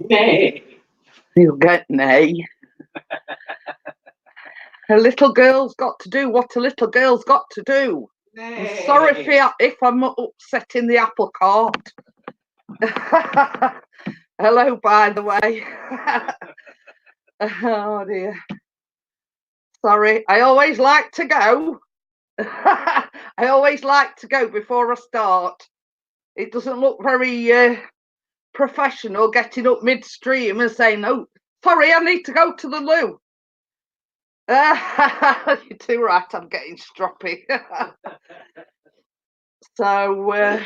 Nay. You get nay. A little girl's got to do what a little girl's got to do. Nay. I'm sorry if I'm upsetting the apple cart. Hello, by the way. Oh dear. Sorry, I always like to go. I always like to go before I start. It doesn't look very professional getting up midstream and saying, "Oh, sorry, I need to go to the loo." You're too right, I'm getting stroppy. So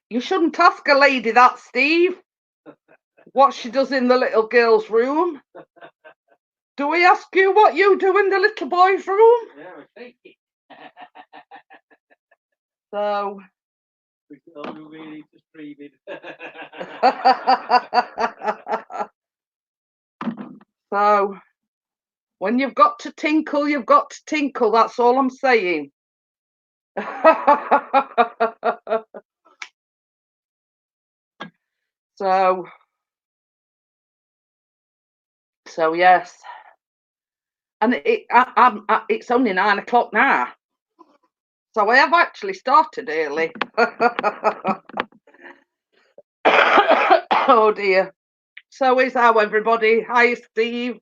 you shouldn't ask a lady that, Steve, what she does in the little girl's room. Do we ask you what you do in the little boy's room? Yeah, I think. So We need to stream it. So when you've got to tinkle, you've got to tinkle. That's all I'm saying. So yes, and it's only 9 o'clock now, so I have actually started early. Oh dear. So is how everybody. Hi, Steve,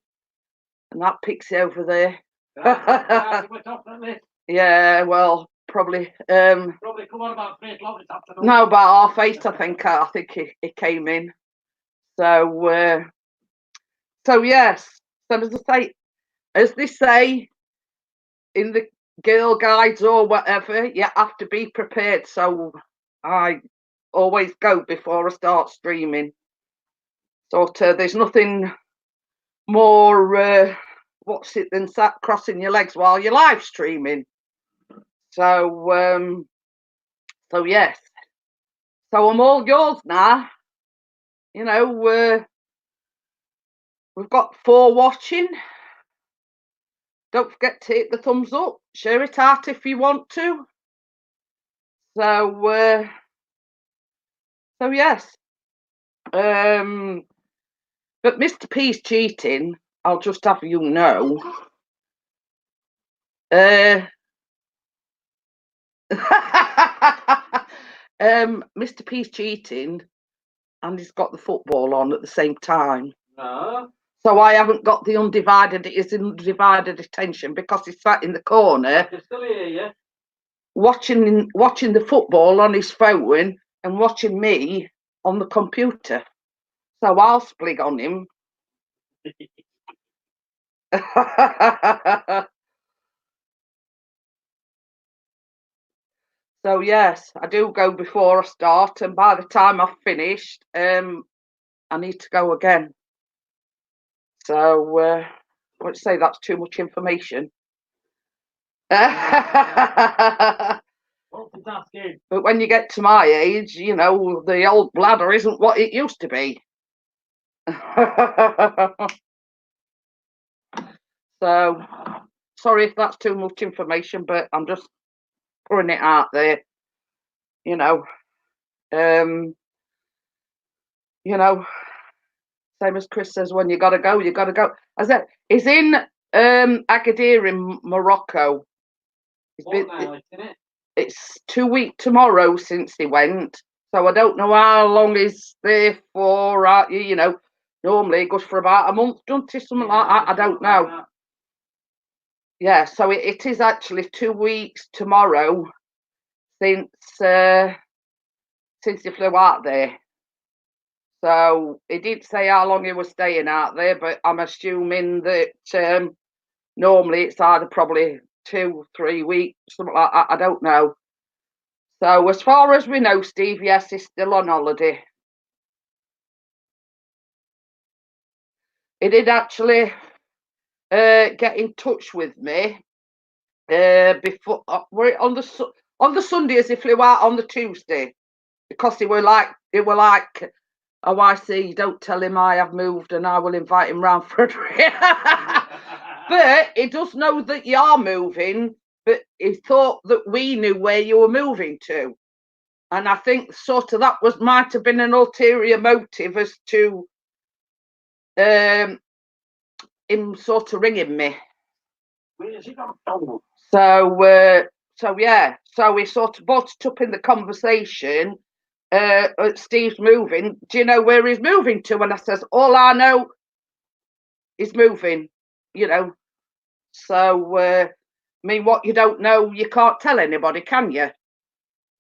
and that Pixie over there. Yeah, well, probably. Probably come on about 3 o'clock this afternoon. No, about 8:30, I think. I think he came in. So yes. So as they say in the girl guides or whatever, you have to be prepared. So I always go before I start streaming. There's nothing more what's it than sat crossing your legs while you're live streaming. So yes. So I'm all yours now. You know, we've got 4 watching. Don't forget to hit the thumbs up. Share it out if you want to. So yes. But Mr. P's cheating. I'll just have you know. Mr. P's cheating, and he's got the football on at the same time. No. So I haven't got his undivided attention because he's sat in the corner. I can still hear you. Watching the football on his phone and watching me on the computer. So I'll splig on him. So yes, I do go before I start, and by the time I've finished, I need to go again. So I won't say that's too much information. But when you get to my age, you know, the old bladder isn't what it used to be. So sorry if that's too much information, but I'm just putting it out there. You know, same as Chris says, when you gotta go, you gotta go. I said he's in Agadir in Morocco. It's 2 weeks tomorrow since he went, so I don't know how long he's there for. You know, normally it goes for about a month, don't it? Something like that. I don't know. Yeah, so it is actually 2 weeks tomorrow since he flew out there. So he did say how long he was staying out there, but I'm assuming that normally it's either probably 2, 3 weeks, something like that. I don't know. So as far as we know, Steve, yes, he's still on holiday. He did actually get in touch with me before on the Sunday as he flew out on the Tuesday, because they were like, oh, I see, don't tell him I have moved and I will invite him round for a drink. But he does know that you are moving, but he thought that we knew where you were moving to. And I think sort of that might have been an ulterior motive as to him sort of ringing me. Where's he gone? Oh, So yeah, so we sort of brought it up in the conversation. Steve's moving. Do you know where he's moving to? And I says, all I know is moving, you know. So, I mean, what you don't know, you can't tell anybody, can you?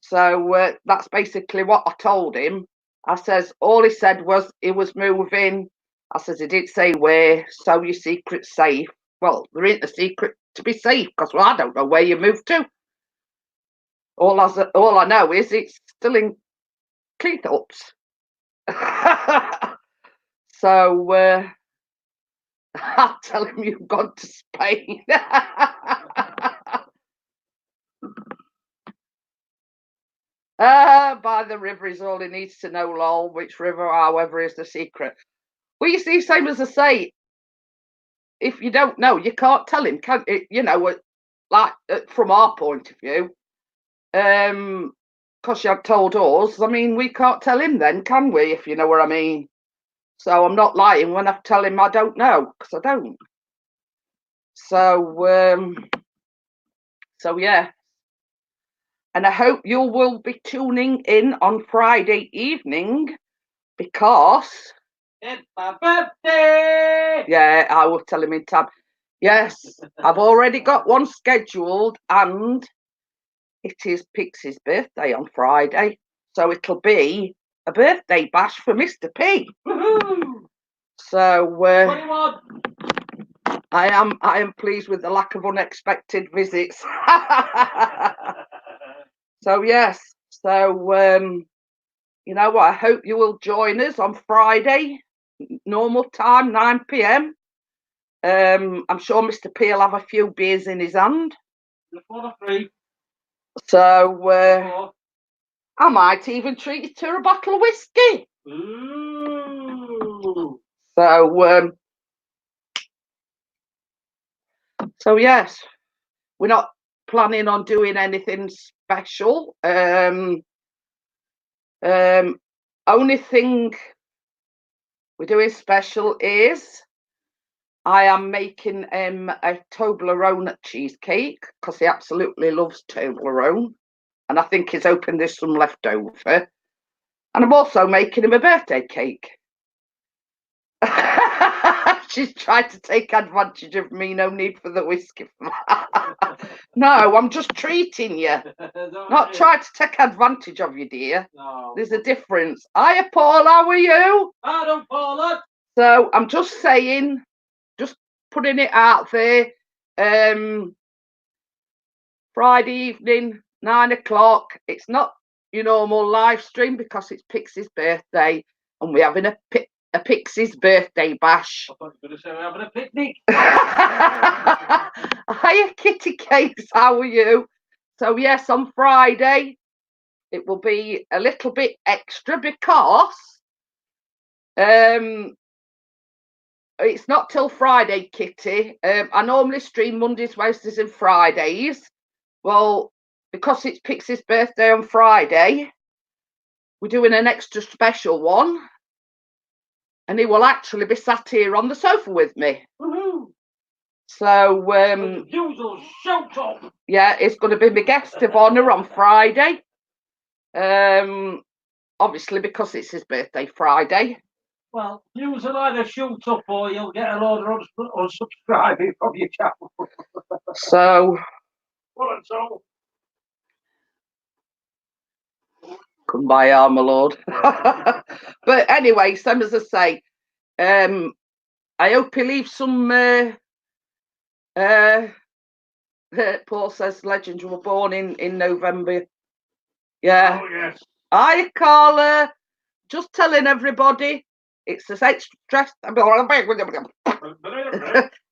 So that's basically what I told him. I says, all he said was he was moving. I says, he didn't say where, so your secret's safe. Well, there ain't a secret to be safe, because I don't know where you moved to. All I know is it's still in clean-ups. So I'll tell him you've gone to Spain. By the river is all he needs to know, lol. Which river, however, is the secret. Well, you see, same as I say, if you don't know, you can't tell him, can you know, like from our point of view, because you had told us, I mean, we can't tell him then, can we, if you know what I mean? So I'm not lying when I tell him I don't know, because I don't. So yeah. And I hope you will be tuning in on Friday evening, because it's my birthday! yeah, I will tell him in time. Yes, I've already got one scheduled, and it is Pixie's birthday on Friday. So it'll be a birthday bash for Mr. P. Woohoo! So What do you want? I am pleased with the lack of unexpected visits. So yes, so you know what, I hope you will join us on Friday, normal time, 9 p.m. I'm sure Mr. P will have a few beers in his hand. The 3. So I might even treat you to a bottle of whiskey. Ooh. So yes, we're not planning on doing anything special. Only thing we're doing special is I am making a Toblerone cheesecake, because he absolutely loves Toblerone, and I think he's hoping there's some left over. And I'm also making him a birthday cake. She's tried to take advantage of me. No need for the whiskey. No, I'm just treating you. Not trying to take advantage of you, dear. No. There's a difference. Hiya, Paul. How are you? I don't fall up. So I'm just saying, just putting it out there. Friday evening, 9 o'clock. It's not your normal live stream because it's Pixie's birthday, and we're having a Pixie's birthday bash. I thought you were going to say we're having a picnic. Hiya, Kitty Cakes, how are you? So yes, on Friday it will be a little bit extra, because it's not till Friday, Kitty. I normally stream Mondays, Wednesdays and Fridays. Well, because it's Pixie's birthday on Friday, we're doing an extra special one. And he will actually be sat here on the sofa with me. Woohoo! So, yeah, it's going to be my guest of honour on Friday. Obviously, because it's his birthday Friday. Well, you will either shoot up or you'll get a load of unsubscribing from your channel. So, come by, my lord. But anyway, same as I say, I hope he leaves some. Paul says legends were born in November. Yeah. Oh yes. Hi, Carla. Just telling everybody, it's an extra.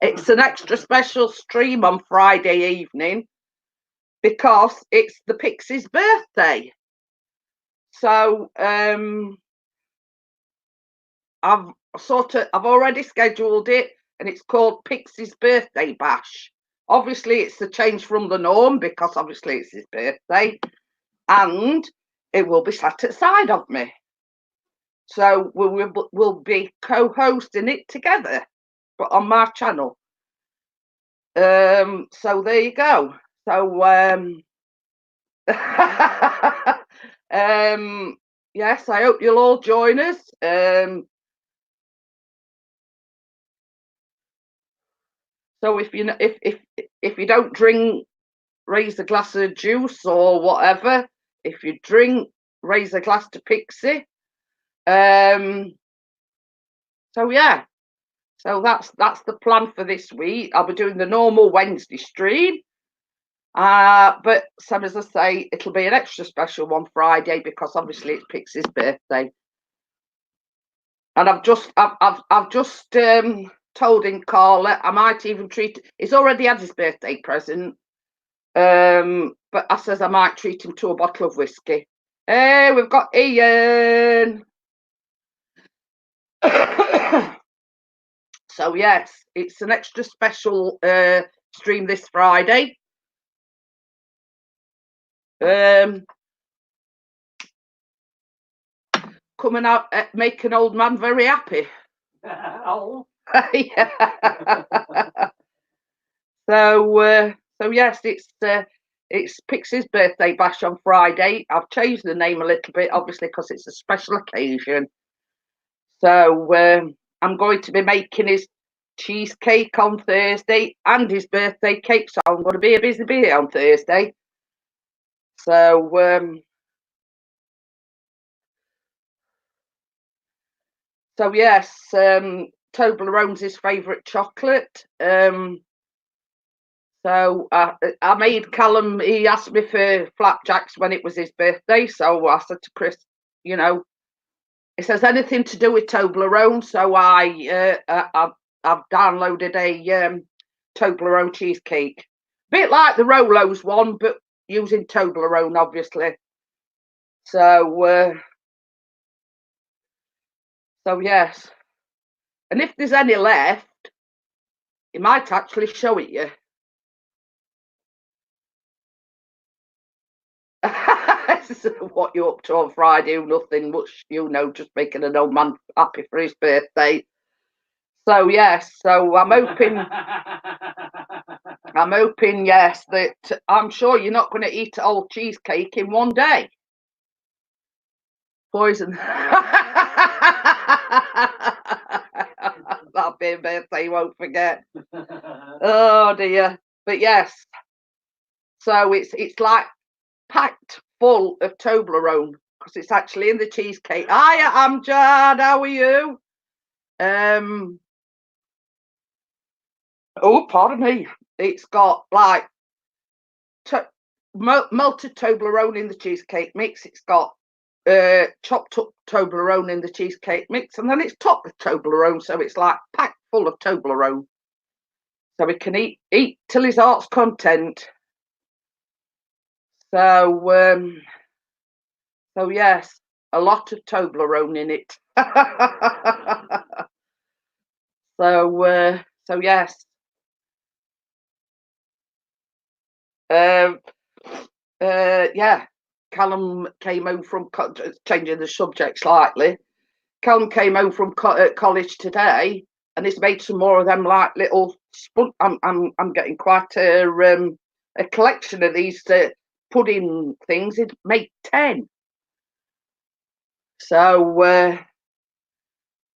It's an extra special stream on Friday evening, because it's the Pixie's birthday. So I've already scheduled it, and it's called Pixie's Birthday Bash. Obviously, it's a change from the norm, because obviously it's his birthday, and it will be sat at side of me. So we'll be co-hosting it together, but on my channel. So there you go. So yes, I hope you'll all join us. So if you don't drink, raise a glass of juice or whatever. If you drink, raise a glass to Pixie. So yeah, so that's the plan for this week. I'll be doing the normal Wednesday stream, but same as I say, it'll be an extra special one Friday because obviously it's Pixie's birthday, and I've just told him, Carla, I might even treat. He's already had his birthday present, but I says I might treat him to a bottle of whiskey. Hey, we've got Ian. So yes, it's an extra special stream this Friday. Coming out, make an old man very happy. Oh. Yeah. So yes, it's Pixie's birthday bash on Friday. I've changed the name a little bit, obviously, because it's a special occasion. So I'm going to be making his cheesecake on Thursday and his birthday cake. So I'm going to be a busy bee on Thursday. So yes, Toblerone's his favourite chocolate. So I made Callum. He asked me for flapjacks when it was his birthday. So I said to Chris, you know, he says anything to do with Toblerone. So I've downloaded a Toblerone cheesecake, bit like the Rolos one, but using Toblerone, obviously. So yes, and if there's any left, he might actually show it you. What you up to on Friday? Nothing much, just making an old man happy for his birthday. So yes, so I'm hoping, yes, that I'm sure you're not going to eat a whole cheesecake in one day. Poison. That'll be a birthday you won't forget. Oh dear. But yes, so it's like packed full of Toblerone because it's actually in the cheesecake. Hiya, Amjad, how are you? Oh, pardon me. It's got like melted Toblerone in the cheesecake mix. It's got chopped up Toblerone in the cheesecake mix, and then it's topped with Toblerone, so it's like packed full of Toblerone. So we can eat till his heart's content. So yes, a lot of Toblerone in it. So yes. Yeah, Callum came home from changing the subject slightly. Callum came home from college today, and he's made some more of them like little. I'm getting quite a collection of these pudding things. He'd made 10. So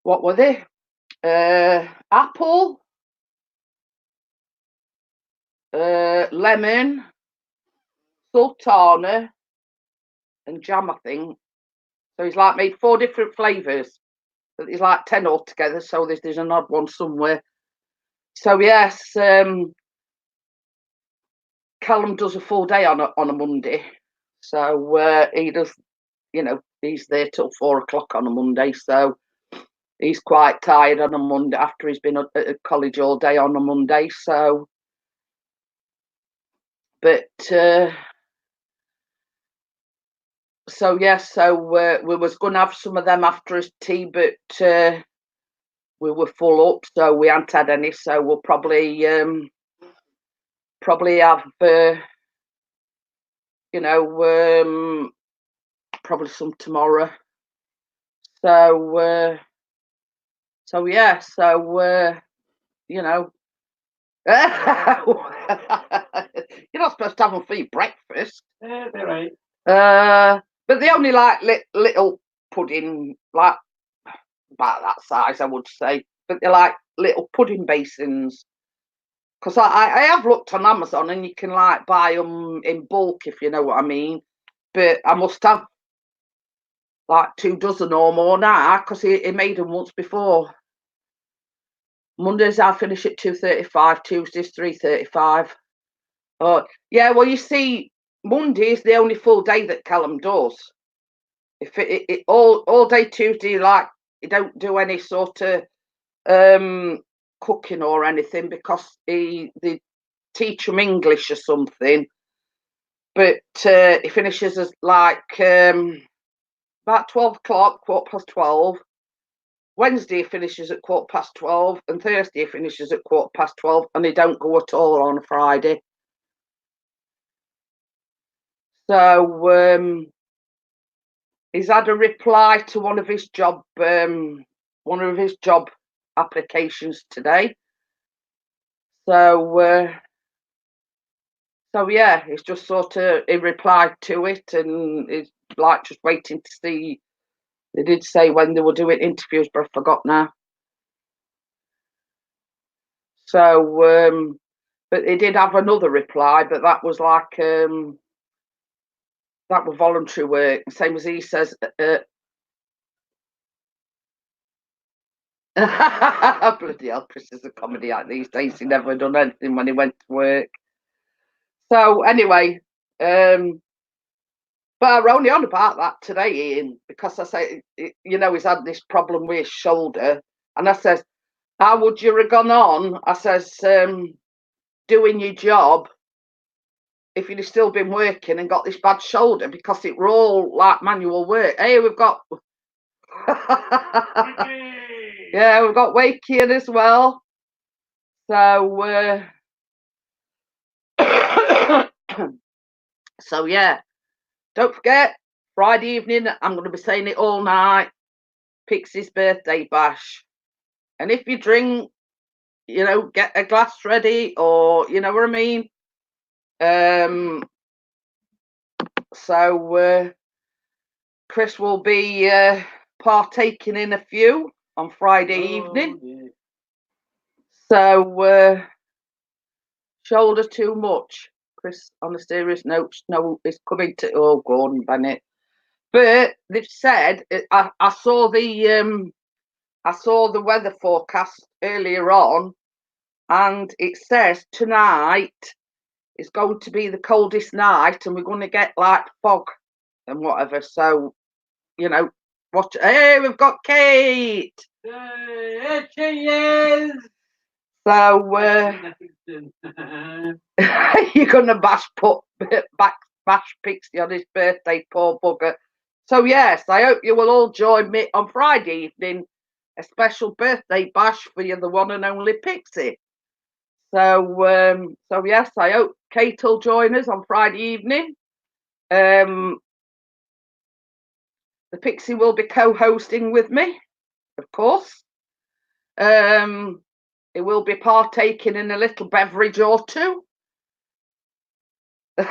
what were they? Apple, lemon, sultana, and jam, I think. So he's like made 4 different flavours. There's like 10 altogether, so there's an odd one somewhere. So yes, Callum does a full day on a Monday. So he does, he's there till 4 o'clock on a Monday. So he's quite tired on a Monday after he's been at college all day on a Monday. So, but so yes, so we was going to have some of them after his tea, but we were full up, so we hadn't had any. So we'll probably have probably some tomorrow. So yeah, you know, you're not supposed to have them for your breakfast. Yeah, they're right. But they only like little pudding, like about that size, I would say. But they're like little pudding basins. Because I have looked on Amazon and you can like buy them in bulk, if you know what I mean. But I must have like 2 dozen or more now, because he made them once before. Mondays I finish at 2:35, Tuesdays 3:35. Oh yeah, well you see, Monday is the only full day that Callum does. If it all day Tuesday, like he don't do any sort of cooking or anything, because they teach him English or something. But he finishes as like about 12 o'clock, 12:15. Wednesday finishes at 12:15, and Thursday finishes at 12:15, and he don't go at all on a Friday. So he's had a reply to one of his job applications today. So yeah, he's just sort of he replied to it, and he's like just waiting to see. They did say when they were doing interviews, but I forgot now. So but they did have another reply, but that was like that was voluntary work, same as he says. Bloody hell, Chris is a comedy act these days. He never done anything when he went to work. So anyway, but I were only on about that today, Ian, because I say, you know, he's had this problem with his shoulder, and I says, how would you have gone on? I says, doing your job if you'd have still been working and got this bad shoulder, because it were all like manual work. Hey, we've got yeah, we've got Wakey in as well. So so yeah, don't forget, Friday evening, I'm going to be saying it all night, Pixie's birthday bash. And if you drink, you know, get a glass ready, or you know what I mean. So Chris will be partaking in a few on Friday evening. Yeah. So shoulder too much. Chris, on a serious note, no, it's coming to. Oh, Gordon Bennett. But they've said, I saw the weather forecast earlier on, and it says tonight is going to be the coldest night, and we're going to get like fog and whatever. So, you know, watch. Hey, we've got Kate. Hey, she is. So you're gonna bash Pixie on his birthday, poor bugger. So yes, I hope you will all join me on Friday evening, a special birthday bash for you, the one and only Pixie. So yes, I hope Kate will join us on Friday evening. The Pixie will be co-hosting with me, of course. It will be partaking in a little beverage or two. She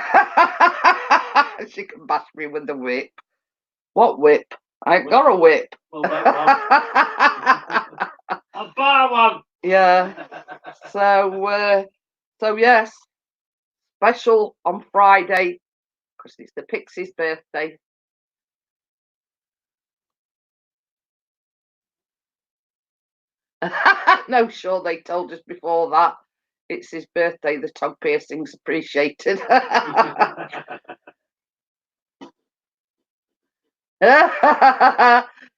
can bash me with the whip. What whip? I ain't got a whip. Well, I'll buy one. Yeah. So yes, special on Friday, because it's the Pixie's birthday. No, sure, they told us before that it's his birthday. The tongue piercing's appreciated.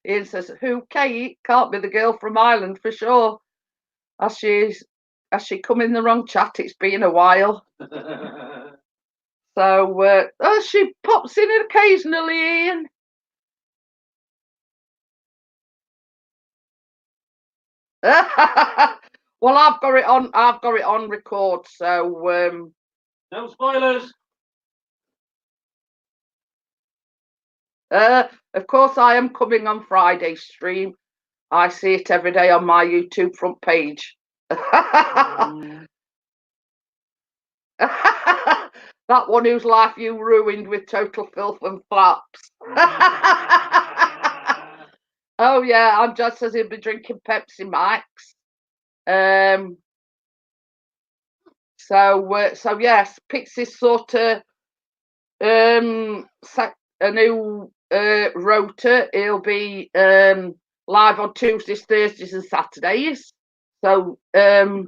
Ian says, "Who? Kate? Can't be the girl from Ireland for sure. Has she come in the wrong chat? It's been a while." So she pops in occasionally, Ian. Well, I've got it on record, so no spoilers. Of course, I am coming on Friday stream. I see it every day on my YouTube front page. That one whose life you ruined with total filth and flaps. Oh yeah, I'm just says he'll be drinking Pepsi Max. So yes, Pixie's sort of a new rota. He'll be live on Tuesdays, Thursdays, and Saturdays. So the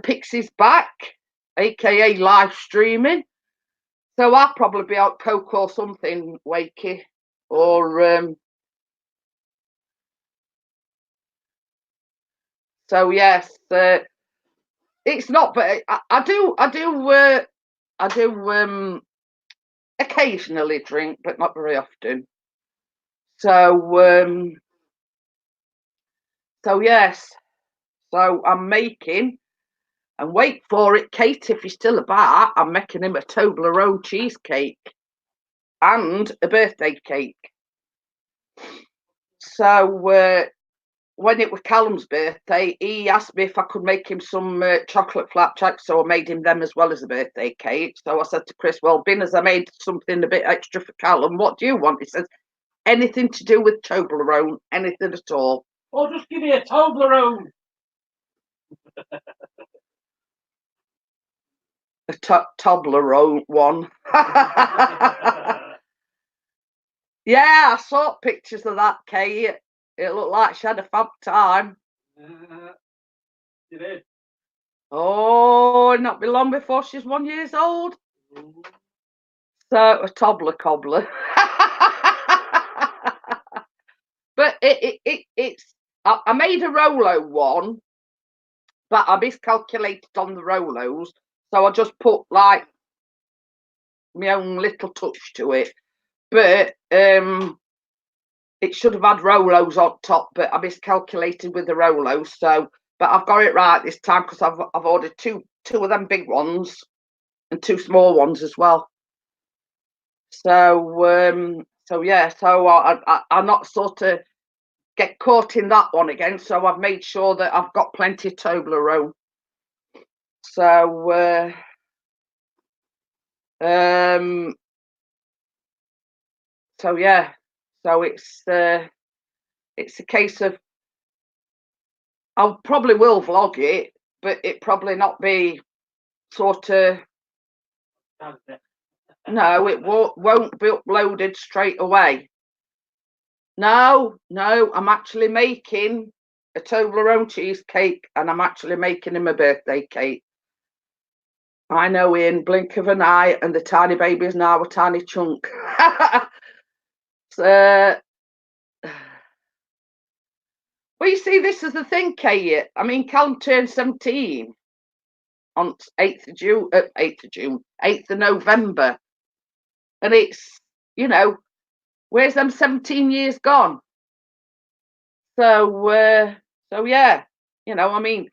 Pixie's back, aka live streaming. So I'll probably be out Coke or something, Wakey, or so yes. It's not, but I do occasionally drink, but not very often. So yes. So I'm making, and wait for it, Kate, if you're still about, I'm making him a Toblerone cheesecake and a birthday cake. So when it was Callum's birthday, he asked me if I could make him some chocolate flapjacks, so I made him them as well as a birthday cake. So I said to Chris, well, being as I made something a bit extra for Callum, what do you want? He says, anything to do with Toblerone, anything at all. Oh, just give me a Toblerone. A Toblerone one. Yeah, I saw pictures of that, Kate. It looked like she had a fab time. You did. Oh, not be long before she's 1 year old. So a toddler cobbler. But it's I made a Rolo one, but I miscalculated on the Rolos, so I just put like my own little touch to it. But it should have had Rolos on top, but I miscalculated with the Rolos. So, but I've got it right this time because I've ordered two of them big ones and two small ones as well. So yeah, so I'm not sort of get caught in that one again. So I've made sure that I've got plenty of Toblerone. So so yeah, so it's a case of I probably will vlog it, but it probably not be sort of. No, it won't be uploaded straight away. No, I'm actually making a Toblerone cheesecake, and I'm actually making him a birthday cake. I know, in blink of an eye, and the tiny baby is now a tiny chunk. So, well, you see, this is the thing, Kate. I mean, Callum turned 17 on 8th of June, 8th of November. And it's, where's them 17 years gone? So yeah, I mean,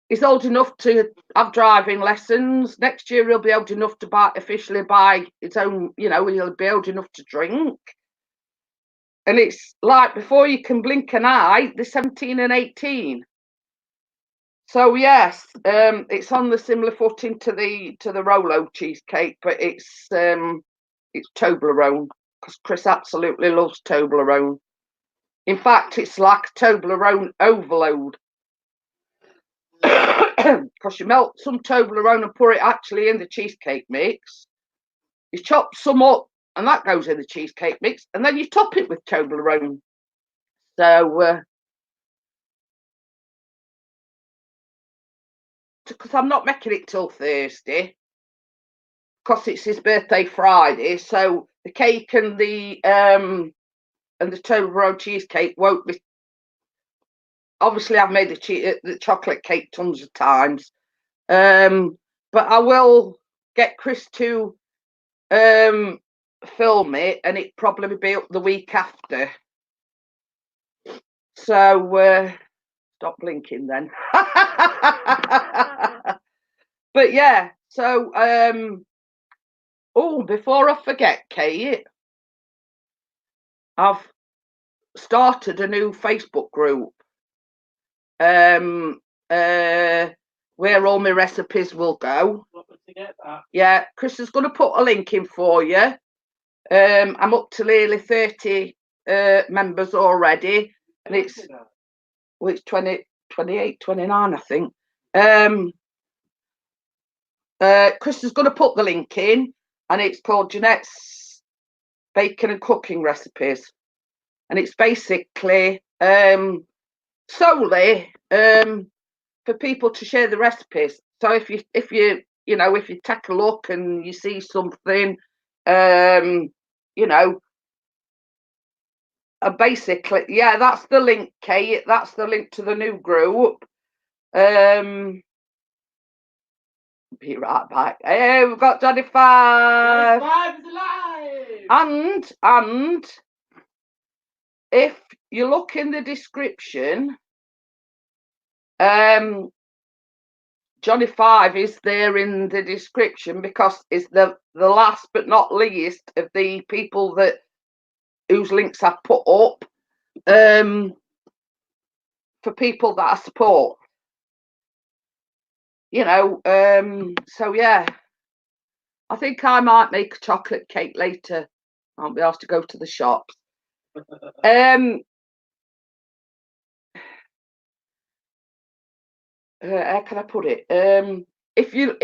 he's old enough to have driving lessons. Next year he'll be old enough to officially buy his own, he'll be old enough to drink. And it's like before you can blink an eye, they're 17 and 18. So yes, it's on the similar footing to the Rolo cheesecake, but it's Toblerone because Chris absolutely loves Toblerone. In fact, it's like Toblerone overload because you melt some Toblerone and put it actually in the cheesecake mix. You chop some up and that goes in the cheesecake mix, and then you top it with Toblerone. So because I'm not making it till Thursday because it's his birthday Friday, so the cake and the Toblerone cheesecake won't be. Obviously, I've made the chocolate cake tons of times, but I will get Chris to film it, and it probably be up the week after. So stop blinking then. But yeah, so oh, before I forget, Kate, I've started a new Facebook group. Where all my recipes will go. Yeah, Chris is going to put a link in for you. I'm up to nearly 30 members already, and it's 20, 28, 29, I think. Chris is going to put the link in, and it's called Jeanette's Baking and Cooking Recipes, and it's basically solely for people to share the recipes. So if you take a look and you see something, basically, yeah, that's the link, Kate. That's the link to the new group. Be right back. Hey, we've got 25. 25 is alive. And if you look in the description, Johnny 5 is there in the description because it's the last but not least of the people whose links I've put up for people that I support. So yeah, I think I might make a chocolate cake later. I'll be able to go to the shops. How can I put it? If you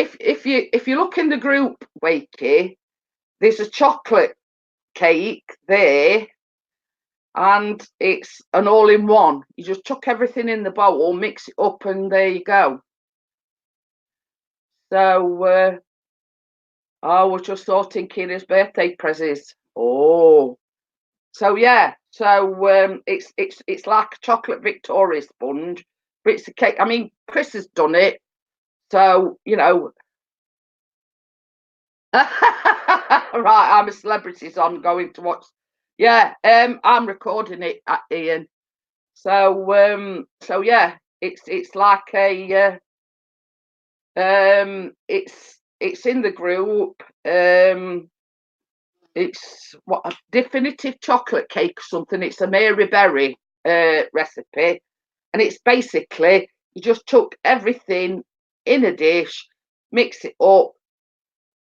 look in the group, Wakey, there's a chocolate cake there, and it's an all-in-one. You just chuck everything in the bowl, mix it up, and there you go. So I was just sorting Kira's birthday presents. Oh, so yeah, so it's like a chocolate Victoria sponge, but it's a cake. I mean, Chris has done it, so Right, I'm a celebrity, so I'm going to watch. Yeah, I'm recording it, Ian. So yeah, it's like a it's in the group. It's what a definitive chocolate cake or something. It's a Mary Berry recipe, and it's basically you just chuck everything in a dish, mix it up,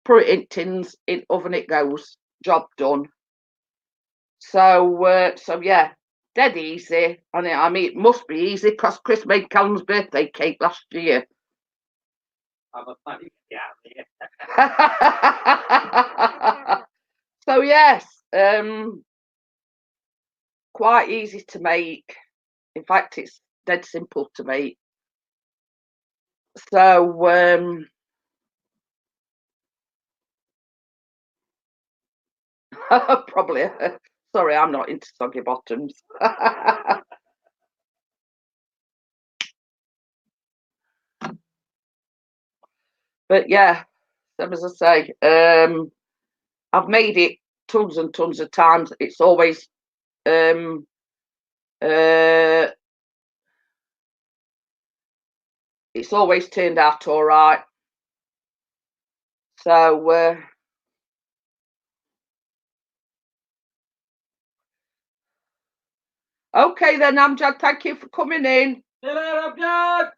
put it in tins, in oven it goes. Job done. So yeah, dead easy. And I mean, it must be easy because Chris made Callum's birthday cake last year. I'm a funny guy. So yes, quite easy to make. In fact, it's dead simple to make. So probably. Sorry, I'm not into soggy bottoms. But yeah, as I say, I've made it tons and tons of times. It's always turned out all right. So okay then, Amjad, thank you for coming in. See you later, Amjad.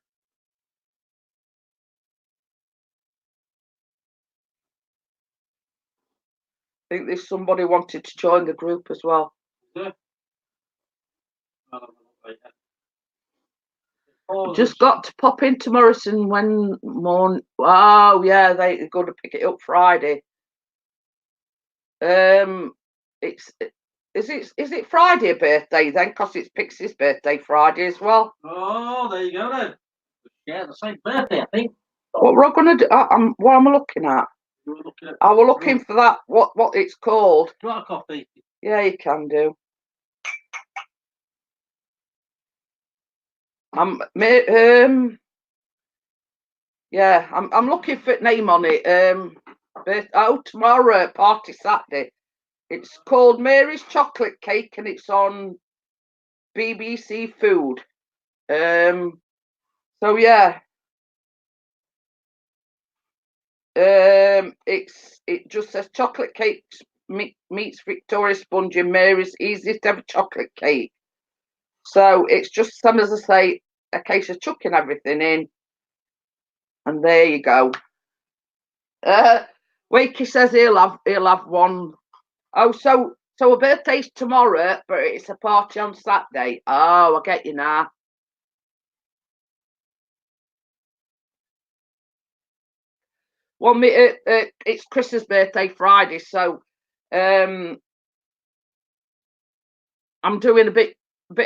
I think there's somebody wanted to join the group as well. Yeah. Just got to pop into Morrison when morning. Oh yeah, they're going to pick it up Friday. Is it Friday a birthday then? Because it's Pixie's birthday Friday as well. Oh, there you go then. Yeah, the same birthday, I think. What we're going to do? What am I looking at? You were looking at. I was looking for that. What it's called? Do you want a coffee? Yeah, you can do. Yeah, I'm looking for name on it. Tomorrow party Saturday. It's called Mary's Chocolate Cake, and it's on BBC Food. So yeah. It just says chocolate cakes meets Victoria Sponge in Mary's easiest ever chocolate cake. So it's just some, as I say, a case of chucking everything in, and there you go. Wakey says he'll have one. Oh, so a birthday's tomorrow, but it's a party on Saturday. Oh, I get you now. Well, it's Chris's birthday Friday, so I'm doing a bit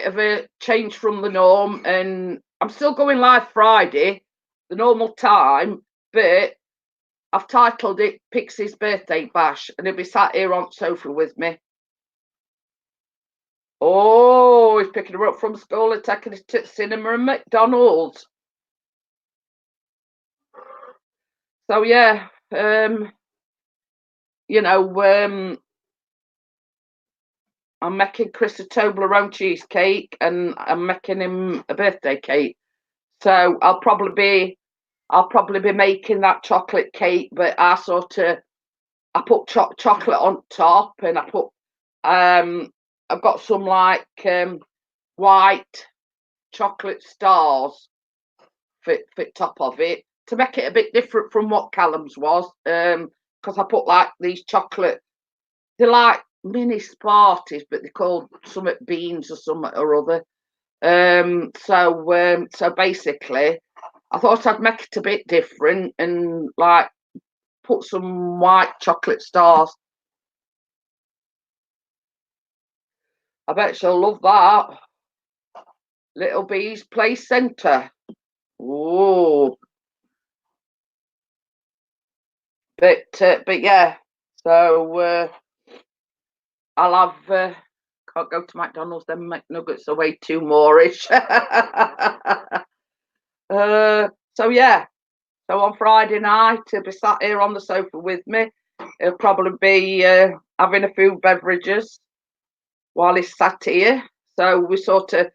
of a change from the norm, and I'm still going live Friday, the normal time, but I've titled it Pixie's Birthday Bash, and he'll be sat here on the sofa with me. Oh, he's picking her up from school and taking her to cinema and McDonald's. So yeah, you know, I'm making Chris a Toblerone cheesecake, and I'm making him a birthday cake. So I'll probably be making that chocolate cake, but I put chocolate on top, and I've got some like white chocolate stars for top of it to make it a bit different from what Callum's was. Because I put like these chocolate, they're like mini Sparties, but they're called something beans or something or other. So basically, I thought I'd make it a bit different and like put some white chocolate stars. I bet she'll love that. Little Bees Play Centre. Oh, but yeah. So I'll have. Can't go to McDonald's, then McNuggets are way too moreish. So yeah. So on Friday night, he'll be sat here on the sofa with me. He'll probably be having a few beverages while he's sat here. So we sort of,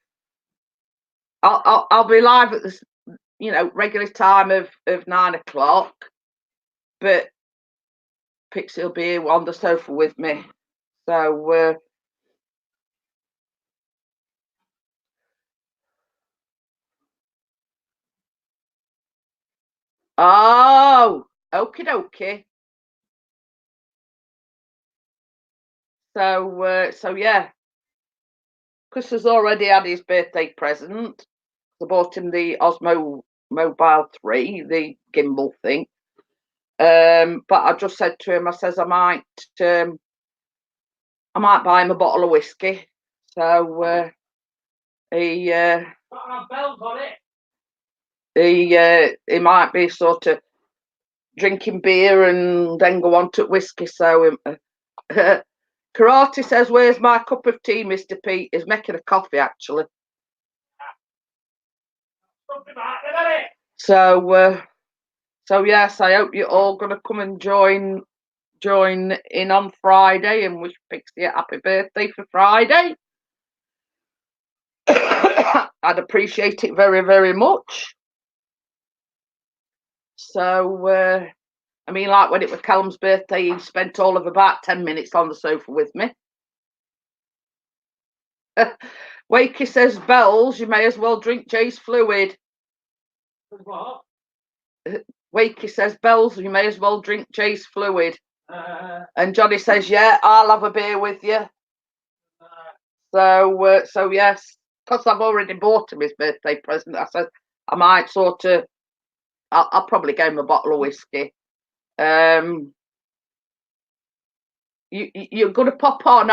I'll be live at this, regular time of 9 o'clock, but Pixie will be here on the sofa with me. So oh, okie dokie. So yeah, Chris has already had his birthday present. I bought him the Osmo Mobile 3, the gimbal thing. But I just said to him, I says I might buy him a bottle of whiskey. So he might be sort of drinking beer and then go on to whiskey. So Karate says, "Where's my cup of tea, Mr. Pete?" He's making a coffee actually. So yes, I hope you're all gonna come and join in on Friday and wish Pixie a happy birthday for Friday. I'd appreciate it very, very much. So I mean, like when it was Callum's birthday, he spent all of about 10 minutes on the sofa with me. Wakey says, "Bells, you may as well drink Jay's fluid." What? Wakey says, "Bells, you may as well drink Jay's fluid." And Johnny says, "Yeah, I'll have a beer with you." So yes, because I've already bought him his birthday present, I said I might sort of, I'll probably get him a bottle of whiskey. You're gonna pop on?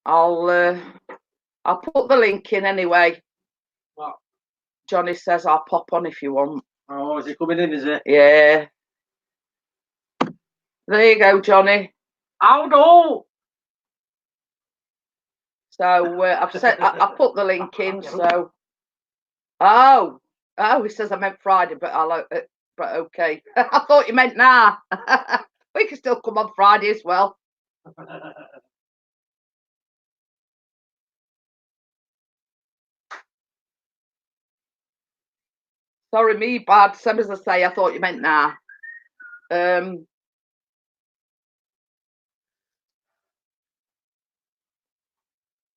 I'll put the link in anyway. What? Johnny says I'll pop on if you want. Oh, is he coming in? Is it? Yeah. There you go, Johnny. I'll go. So I've said I put the link in. So oh, he says I meant Friday, but but okay. I thought you meant now. We can still come on Friday as well. Sorry, me bad. Same as I say, I thought you meant now.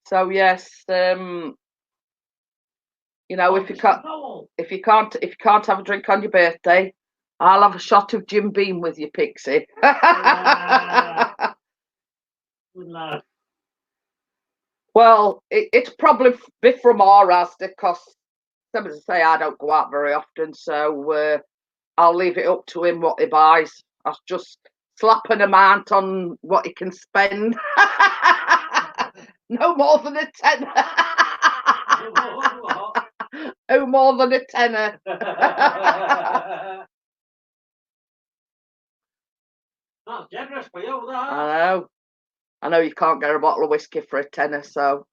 So yes, you know, if you can't have a drink on your birthday, I'll have a shot of Jim Beam with you, Pixie. Good lad. Well, it's probably a bit from our Asda, because somebody say I don't go out very often, so I'll leave it up to him what he buys. I'll just slap an amount on what he can spend. No more than a tenner. No more than a tenner. That's generous for you, that. I know you can't get a bottle of whiskey for a tenner, so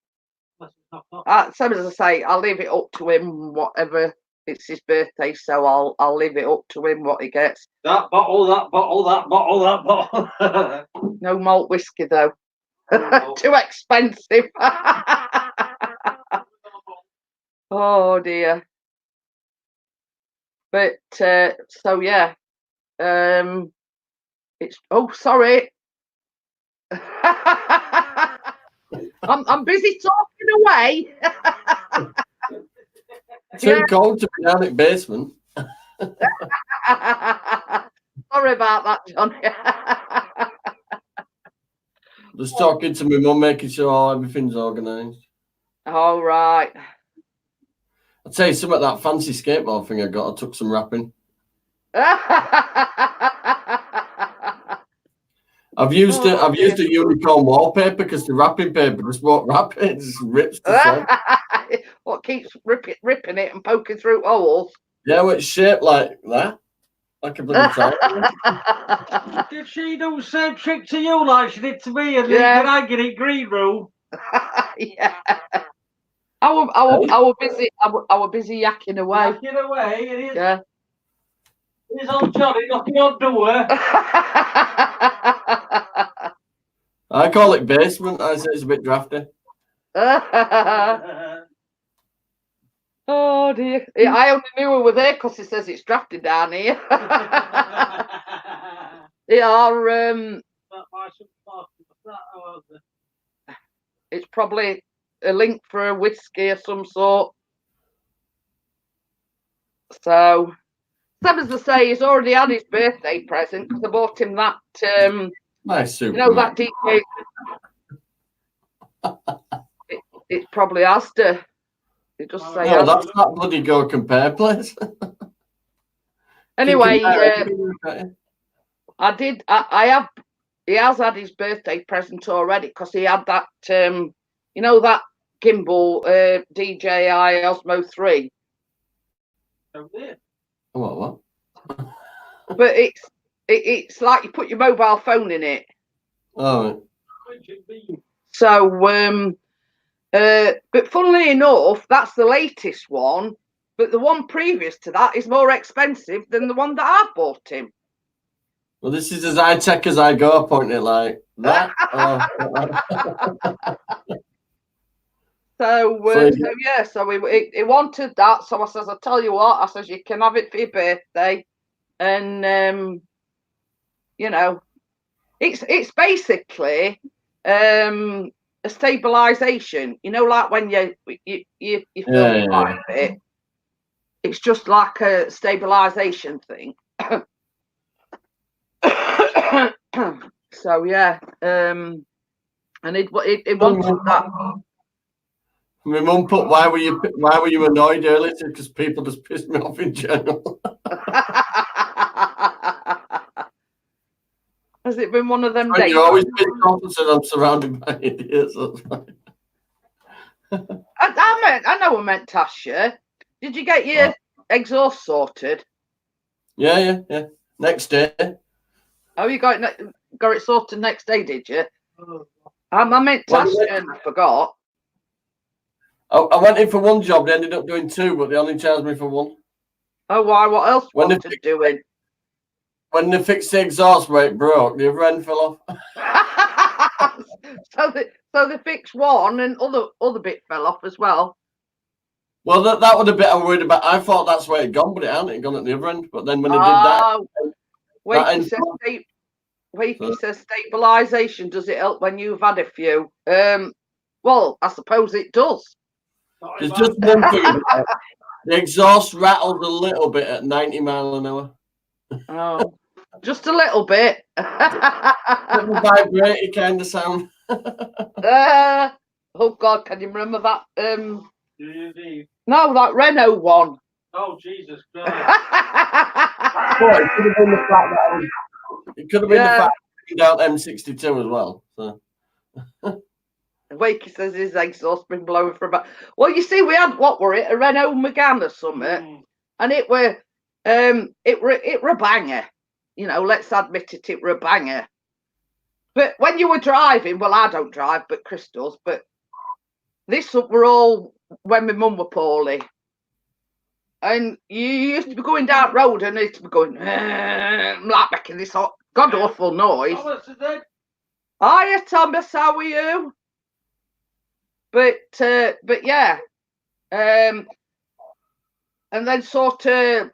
same as I say, I'll leave it up to him, whatever. It's his birthday, so I'll leave it up to him what he gets. That bottle, that bottle, that bottle, that bottle. No malt whiskey though. No. Too expensive. Oh dear. But so yeah. It's sorry. I'm busy talking away. Too cold to be down at basement. Sorry about that, Johnny. Just talking to my mum, making sure everything's organised. All right. I'll tell you some of that fancy skateboard thing I got. I took some wrapping. I've used a unicorn wallpaper because the wrapping paper just won't wrap it. It just rips the front. What keeps ripping it and poking through holes? Yeah, well, it's shaped like that. Like a bloody triangle. Did she do the same trick to you like she did to me and Yeah. I get it green room? Yeah. I were busy yakking away. Yakking away, it is. Yeah. Here's old Johnny knocking on door. I call it basement. I say it's a bit drafty. Oh dear. Yeah, I only knew we were there because it says it's drafty down here. They are it's probably a link for a whiskey of some sort. So Sam, as I say, he's already had his birthday present because I bought him that Nice soup. you know, that DK. It's probably Asda. It just say Oh, Asda. that's that bloody Go Compare place. Anyway, he has had his birthday present already because he had that you know, that gimbal DJI Osmo 3. What? But it's like you put your mobile phone in it. Oh. So but funnily enough, that's the latest one. But the one previous to that is more expensive than the one that I bought him. Well, this is as high tech as I go, pointing it like that. So yeah, so he wanted that. So I says, I'll tell you what. I says, you can have it for your birthday, and you know, it's basically a stabilization. You know, like when you film like it. It's just like a stabilization thing. So yeah, and it wanted that. My mum put, why were you annoyed earlier? Because people just pissed me off in general. Has it been one of them days? You're always pissed off and said I'm surrounded by idiots. I know I meant to ask you. Did you get your exhaust sorted? Yeah. Next day. Oh, you got it sorted next day, did you? I meant to ask you and I forgot. I went in for one job, they ended up doing two, but they only charged me for one. Oh, why? What else wanted doing? When they fixed the exhaust where it broke, the other end fell off. So they fixed one and other bit fell off as well. Well, that was the bit I was worried about. I thought that's where it gone, but it hadn't. It gone at the other end. But then when they did that, Wakey says stabilisation. Does it help when you've had a few? Well, I suppose it does. There's just one thing about it. The exhaust rattles a little bit at 90 mile an hour. Oh, just a little bit. Little vibrating kind of sound. Oh God, can you remember that? Do you indeed? No, that Renault one. Oh, Jesus Christ. Well, it could have been the fact that it could have been Yeah. the fact that down M62 as well. So. Wakey says his exhaust been blowing for about. Well, you see, we had what were it, a Renault Megane or something, and it were a banger. You know, let's admit it, it were a banger. But when you were driving, well, I don't drive, but Chris does. But this were all when my mum were poorly, and you used to be going down the road and it'd be going like making this hot, god awful noise. Hiya, Thomas, how are you? But yeah, and then sort of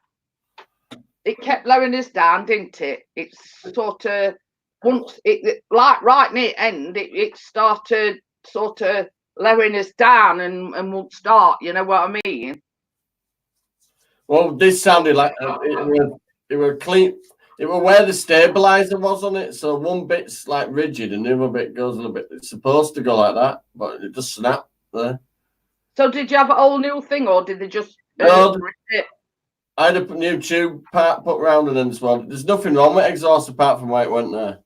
it kept lowering us down, didn't it? It's sort of once it like right near the end, it started sort of lowering us down and won't start. You know what I mean? Well, this sounded like it were clean. It were where the stabilizer was on it. So one bit's like rigid and the other bit goes a little bit. It's supposed to go like that, but it just snapped there. So did you have a whole new thing, or did they just? No, I had a new tube part put round and then this one. There's nothing wrong with exhaust apart from where it went there.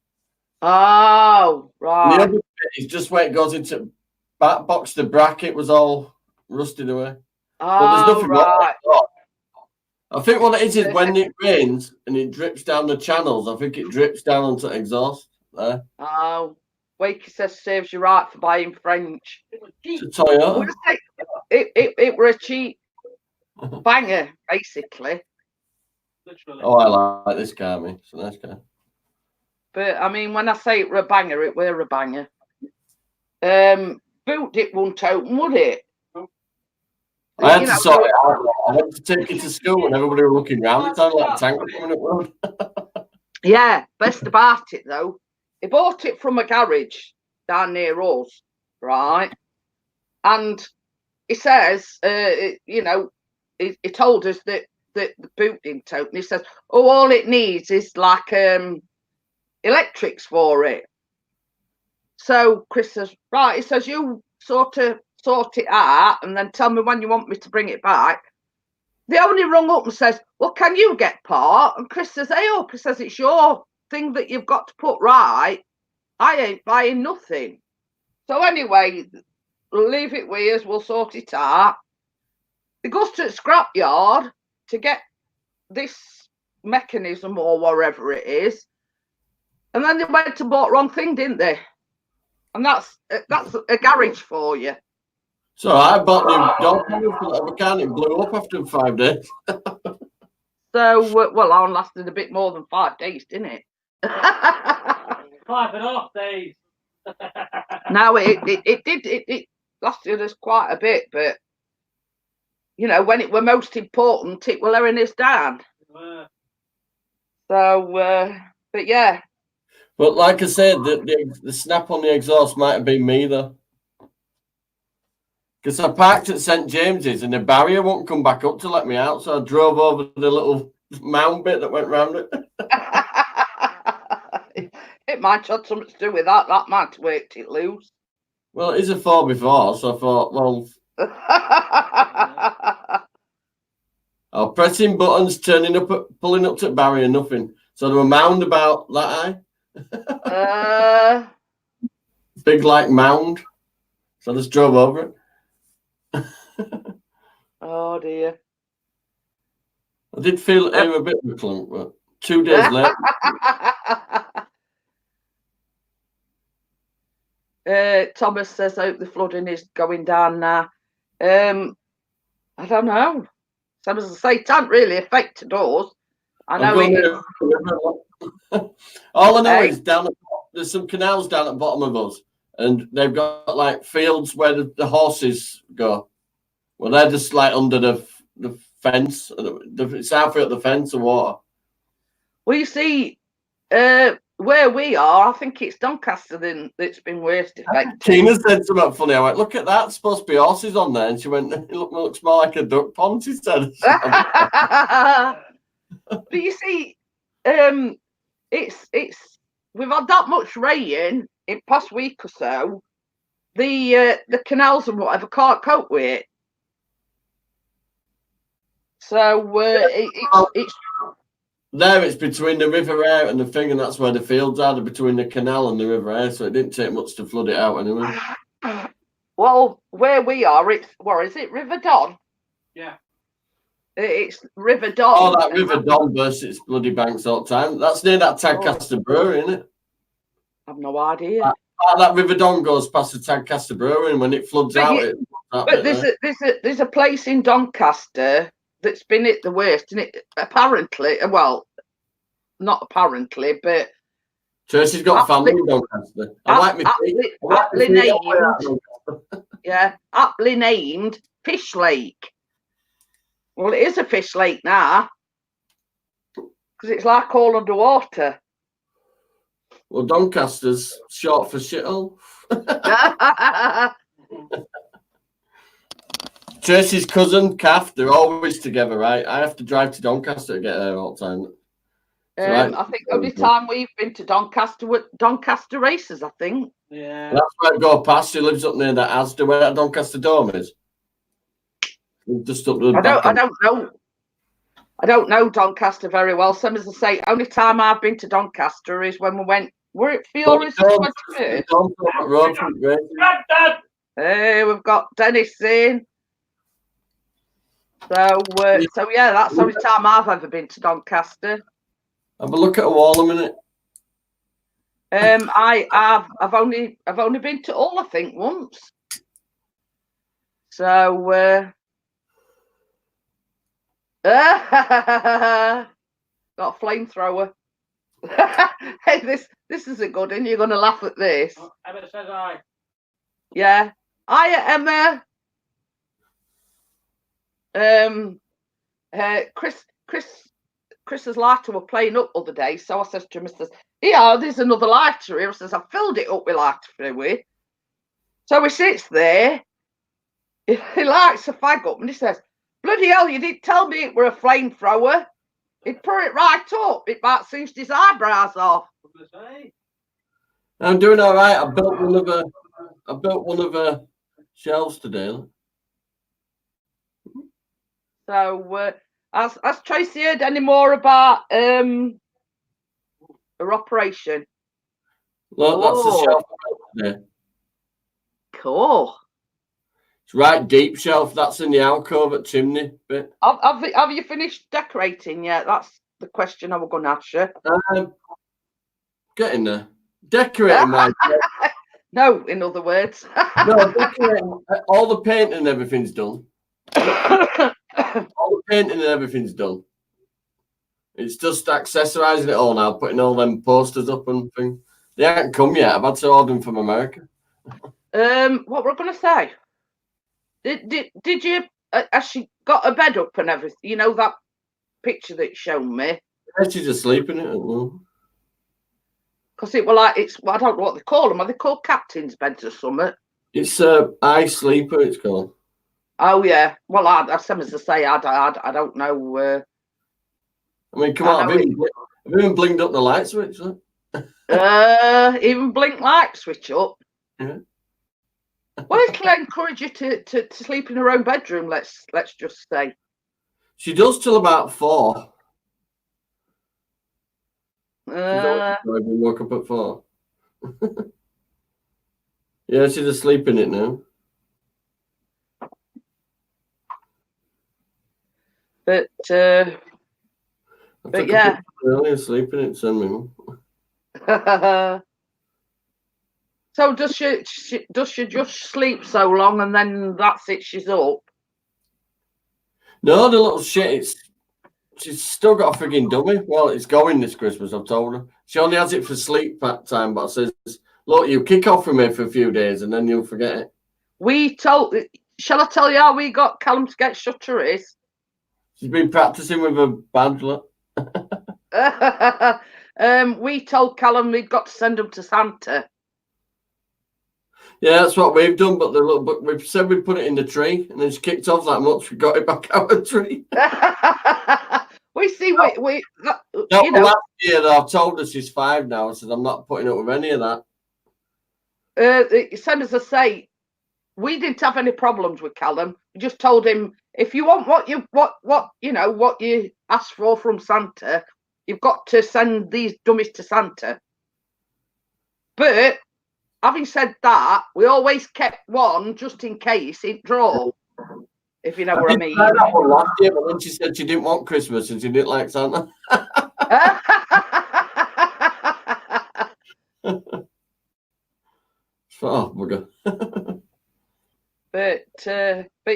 Oh, right. And the other bit is just where it goes into back box. The bracket was all rusted away. But there's nothing wrong with it. I think what it is when it rains and it drips down the channels, I think it drips down onto exhaust there. Oh, Wakey says saves you right for buying French. It's a Toyota. It were a cheap banger, basically. Oh, I like this car, me. It's a nice car. But I mean, when I say it were a banger, it were a banger. Boot it won't open, would it? I had to sort it out. I went to take it to school and everybody were looking round. It sounded like a tank coming up road. Yeah, best about it though, he bought it from a garage down near us, right? And he says, you know, he told us that the boot didn't open. He says, oh, all it needs is like electrics for it. So Chris says, right, he says, you sort of sort it out and then tell me when you want me to bring it back. They only rung up and says, well, can you get part? And Chris says, hey up, he says, it's your thing that you've got to put right. I ain't buying nothing. So anyway, leave it with us, we'll sort it out. He goes to the scrapyard to get this mechanism or whatever it is. And then they went and bought wrong thing, didn't they? And that's a garage for you. So I bought new dog for that mechanic. It blew up after 5 days. So, well, ours lasted a bit more than 5 days, didn't it? 5.5 days. No, it lasted us quite a bit, but you know, when it were most important, it were letting us down. So, but yeah. But like I said, the snap on the exhaust might have been me though. Because I parked at St. James's and the barrier won't come back up to let me out. So I drove over the little mound bit that went round it. It might have something to do with that. That might have worked it loose. Well, it is a 4x4, so I thought, well, I'm pressing buttons, pulling up to the barrier, nothing. So there were mound about that high. Big like mound. So I just drove over it. Oh dear. I did feel it a bit of a clunk, but 2 days later. Thomas says, I hope the flooding is going down now. I don't know. So as I say, it hasn't really affected us. I know it. All I know is there's some canals down at the bottom of us, and they've got like fields where the horses go. Well, they're just like under the fence. It's halfway up the fence of water. Well, you see, where we are, I think it's Doncaster that's been worst affected. Tina said something funny. I went, look at that. It's supposed to be horses on there. And she went, it looks more like a duck pond, she said. But you see, it's we've had that much rain in the past week or so. The canals and whatever can't cope with it. So it's there. It's between the River Aire and the thing, and that's where the fields are. They're between the canal and the River Aire, so it didn't take much to flood it out anyway. Well, where we are, it's what is it, River Don? Yeah. It's River Don. Oh, that River Don bursts its bloody banks all the time. That's near that Tadcaster Brewery, isn't it? I've no idea. That River Don goes past the Tadcaster Brewery, and when it floods out, but there's a place in Doncaster that's been hit the worst, and it apparently, well, not apparently, but Tracy's got family in Doncaster. Aptly named, yeah, aptly named Fish Lake. Well, it is a fish lake now because it's like all underwater. Well, Doncaster's short for shithole. Tracy's cousin, Kath, they're always together, right? I have to drive to Doncaster to get there all the time. I think the only time we've been to Doncaster were Doncaster races, I think. Yeah. That's where I go past. She lives up near that Asda, where that Doncaster Dome is. Just up the I don't know Doncaster very well. Some as I say, only time I've been to Doncaster is when we went. We're at Fiora's 21st. Hey, we've got Dennis in. So yeah, that's the only time I've ever been to Doncaster. Have a look at a wall a minute. I've only been to Hull, I think, once. So got a flamethrower. Hey, this is a good one. You're gonna laugh at this. Emma says I. Yeah. Hiya, Emma. Chris's lighter were playing up other day, so I says to him, I says, yeah, there's another lighter here. I says, I filled it up with lighter fluid. So he sits there, he lights a fag up and he says, bloody hell, you didn't tell me it were a flamethrower. He'd put it right up. It about singed his eyebrows off. I'm doing all right. I built one of her shelves today. So has Tracy heard any more about her operation? Look, that's the shelf today. Cool. It's right deep shelf. That's in the alcove at chimney bit. Have you finished decorating yet? That's the question I was going to ask you. Getting there. Decorating my No, in other words. No, decorating. All the painting and everything's done. All the painting and everything's done. It's just accessorizing it all now, putting all them posters up and things. They haven't come yet. I've had to order them from America. What we're going to say? Did you? Has she got a bed up and everything? You know that picture that you showed me. Yeah, she's asleep in it. Because it were like I don't know what they call them. Are they called captain's beds or something? It's eye sleeper. It's called. Oh yeah. Well, as I say, I don't know. I mean, come on. Have you even blinked up the light switch? Huh? Even blink light switch up. Yeah. Well, it'll encourage you to sleep in her own bedroom. Let's just say. She does till about 4. I woke up at 4. Yeah, she's asleep in it now. But yeah. Early asleep in it, send me. So does she just sleep so long and then that's it? She's up. No, the little shit. She's still got a frigging dummy. Well, it's going this Christmas. I've told her. She only has it for sleep time, but I says, "Look, you kick off from here for a few days and then you'll forget it." Shall I tell you how we got Callum to get shutteries? She's been practicing with a band. Look. We told Callum we'd got to send them to Santa. Yeah, that's what we've done. But we've said we put it in the tree, and then she kicked off that much. We got it back out of the tree. We see. Last year I told her she's 5 now. I said I'm not putting up with any of that. Same as I say, we didn't have any problems with Callum. We just told him, if you want what you asked for from Santa, you've got to send these dummies to Santa. But having said that, we always kept one just in case it draw. If you know what I mean. That one last year, but then she said she didn't want Christmas and she didn't like Santa. Oh, bugger. But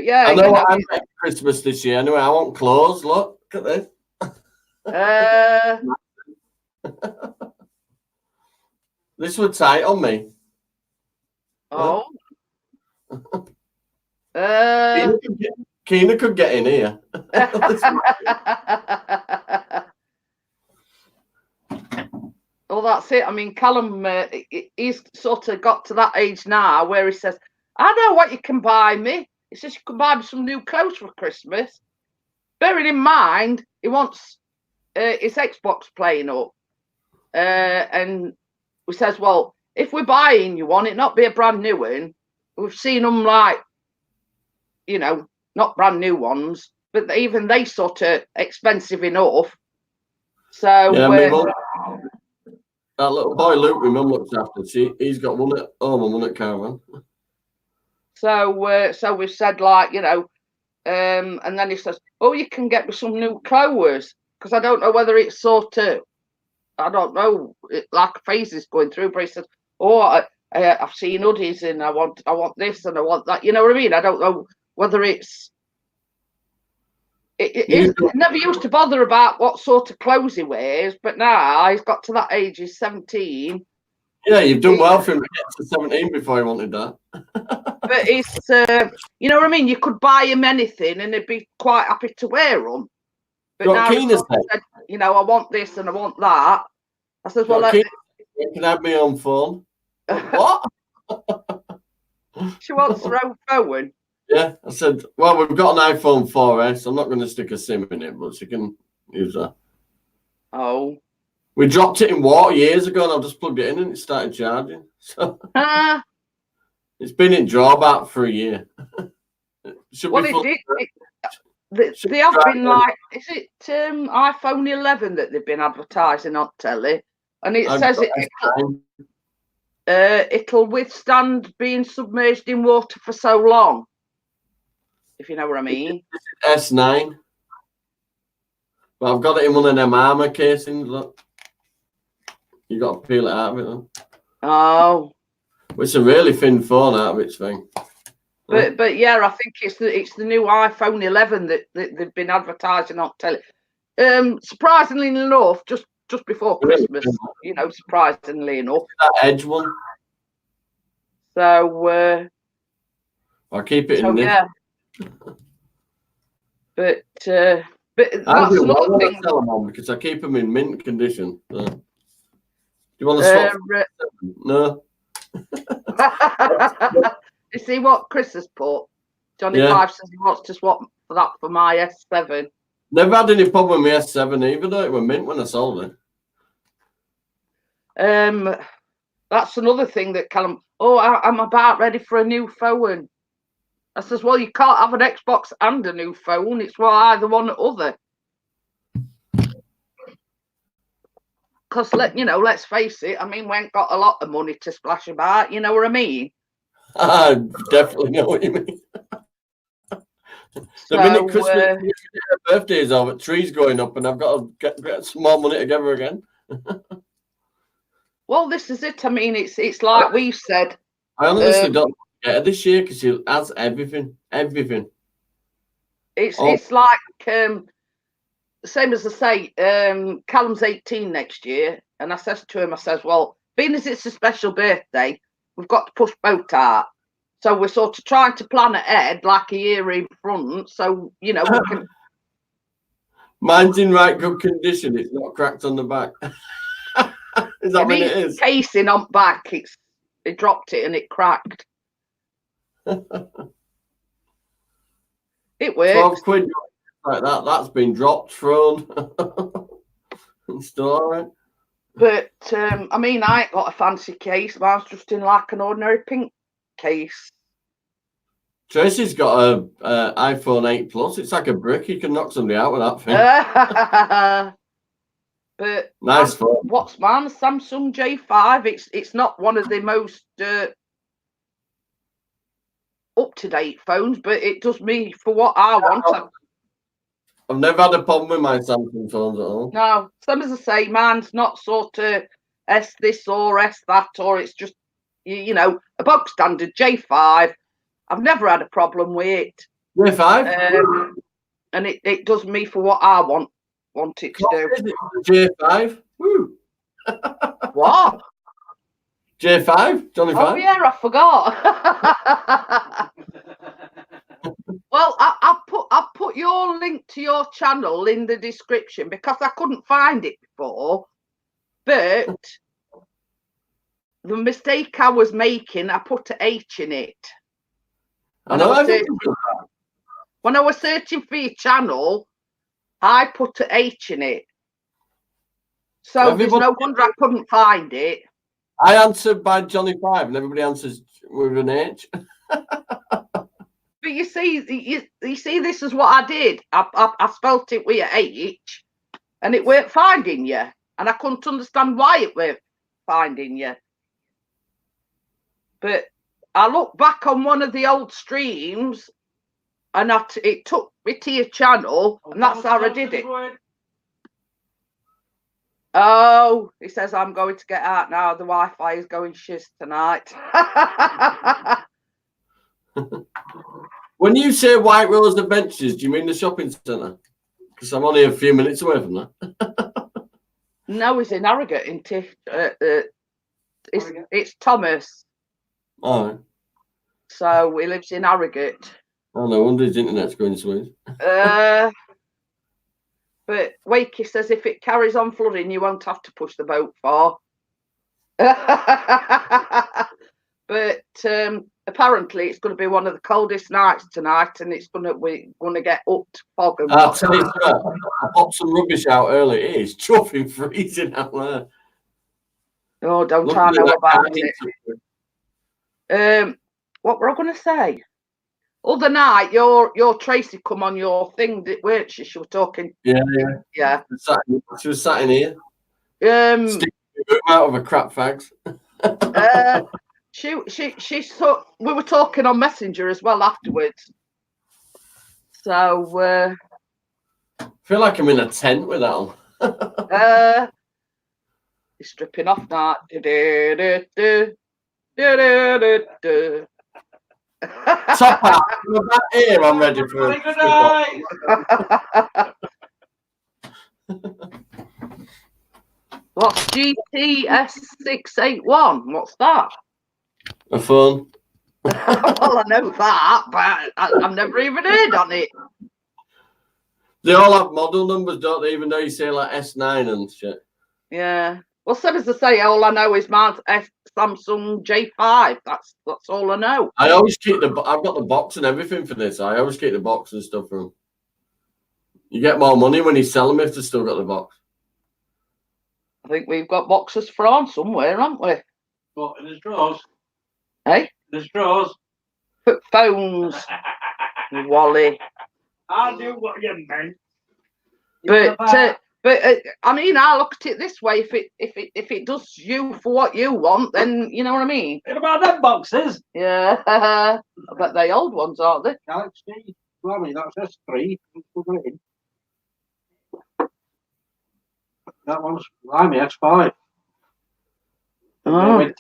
yeah, I know what I'm getting Christmas this year. Anyway, I want clothes. Look at this. This would tight on me. Oh. Keena could get in here. Well, that's it. I mean, Callum, he's sort of got to that age now where he says, I know what you can buy me. He says, you can buy me some new clothes for Christmas. Bearing in mind, he wants his Xbox playing up. And we says, well, if we're buying you one, it not be a brand new one. We've seen them like, not brand new ones, but even they sort of expensive enough. So yeah, that little boy Luke, my mum looks after. He's got one at home and one at caravan. So we said and then he says, oh, you can get me some new clothes, because I don't know whether it's sort of, I don't know, like phases going through, but he says, oh, I've seen hoodies and I want this and I want that. You know what I mean? I don't know whether it's. It never used to bother about what sort of clothes he wears, but now he's got to that age. He's 17. Yeah, you've done well for him to get to 17 before he wanted that. But it's, you know what I mean? You could buy him anything and he'd be quite happy to wear them. But now he said, I want this and I want that. I said, well, you can have my own phone. What? She wants her own phone. Yeah, I said, well, we've got an iPhone 4S. I'm not going to stick a SIM in it, but she can use that. Oh. We dropped it in water years ago and I've just plugged it in and it started charging. So it's been in drawback for a year. They have been like, is it iPhone 11 that they've been advertising on telly? And it says it'll withstand being submerged in water for so long. If you know what I mean. S9. But I've got it in one of them armor casings. Look, you got to peel it out of it. Though. Oh. It's a really thin phone out of its thing. But yeah, I think it's the new iPhone 11 that they've been advertising on telly. Surprisingly enough, just before Christmas, surprisingly enough. That Edge one. So I'll keep it in there. Yeah. But that's another thing. Sell them on because I keep them in mint condition. So. Do you want to swap? No. You see what Chris has put? Johnny Five says he wants to swap for that for my S7. Never had any problem with my S7 either, though. It was mint when I sold it. That's another thing that Callum. Oh, I'm about ready for a new phone. I says, well, you can't have an Xbox and a new phone. It's either one or other. Because let's face it. I mean, we ain't got a lot of money to splash about. You know what I mean? I definitely know what you mean. The minute Christmas birthday is over, trees going up, and I've got to get some more money together again. Well, this is it. I mean, it's like we said. I honestly don't get her this year because she has everything. Everything. It's like same as I say. Callum's 18 next year, and I says to him, well, being as it's a special birthday, we've got to push boat out. So we're sort of trying to plan ahead, like a year in front. So we can. Mine's in right good condition. It's not cracked on the back. Is that what it is? Casing on back, they dropped it and it cracked. It works. 12 quid like that. That's been dropped, thrown. It's still all right. But I mean, I ain't got a fancy case. Mine's just in like an ordinary pink case. Tracy's got a iPhone 8 Plus. It's like a brick. You can knock somebody out with that thing. But nice phone. What's mine? Samsung J5. It's not one of the most up-to-date phones, but it does me for what I want. I've never had a problem with my Samsung phones at all. No, some as I say, mine's not sort of S this or S that, or it's just you know a bog standard J5. I've never had a problem with it. J5? And it does me for what I want it to do. J5? Woo. What? J5? Johnny 5? Oh yeah, I forgot. Well, I put your link to your channel in the description because I couldn't find it before. But the mistake I was making, I put an H in it. When I was searching for your channel, I put an H in it. So there's no wonder I couldn't find it. I answered by Johnny 5 and everybody answers with an H. But you see, this is what I did. I spelt it with an H and it weren't finding you. And I couldn't understand why it weren't finding you. But I looked back on one of the old streams and it took me to your channel and that's how I did it. Oh, he says, I'm going to get out now. The Wi-Fi is going shiz tonight. When you say White Rose Adventures, do you mean the shopping centre? Because I'm only a few minutes away from that. No, he's in Harrogate, isn't he? It's Thomas. Oh. So he lives in Harrogate. Oh, no wonder his internet's going smooth. But Wakey says if it carries on flooding, you won't have to push the boat far. But apparently it's going to be one of the coldest nights tonight, and we're going to get up to fog. I'll tell you what, I popped some rubbish out early. It is chuffing freezing out there. Oh, don't I know about it. What were I going to say? Other night, your Tracy come on your thing, weren't she? She was talking. Yeah. She was sat in here. Sticking out of a crap fags. We were talking on Messenger as well afterwards. So I feel like I'm in a tent with that on. He's stripping off now. Top out. I'm about here. I'm ready for it. What's GTS681? What's that? A phone. Well, I know that, but I've never even heard on it. They all have model numbers, don't they? Even though you say like S9 and shit. Yeah. Well, same as I say, all I know is mine's Samsung J5. That's all I know. I always keep I've got the box and everything for this. I always keep the box and stuff for them. You get more money when you sell them if they've still got the box. I think we've got boxes for on somewhere, haven't we? What, in his drawers? Hey? In his drawers? Phones, Wally. I knew what you meant. But I mean, I look at it this way: if it does you for what you want, then you know what I mean. What about them boxes? Yeah, I bet they old ones, aren't they? Galaxy. Well, I mean, that's S3. That one's Limey S5. Oh. I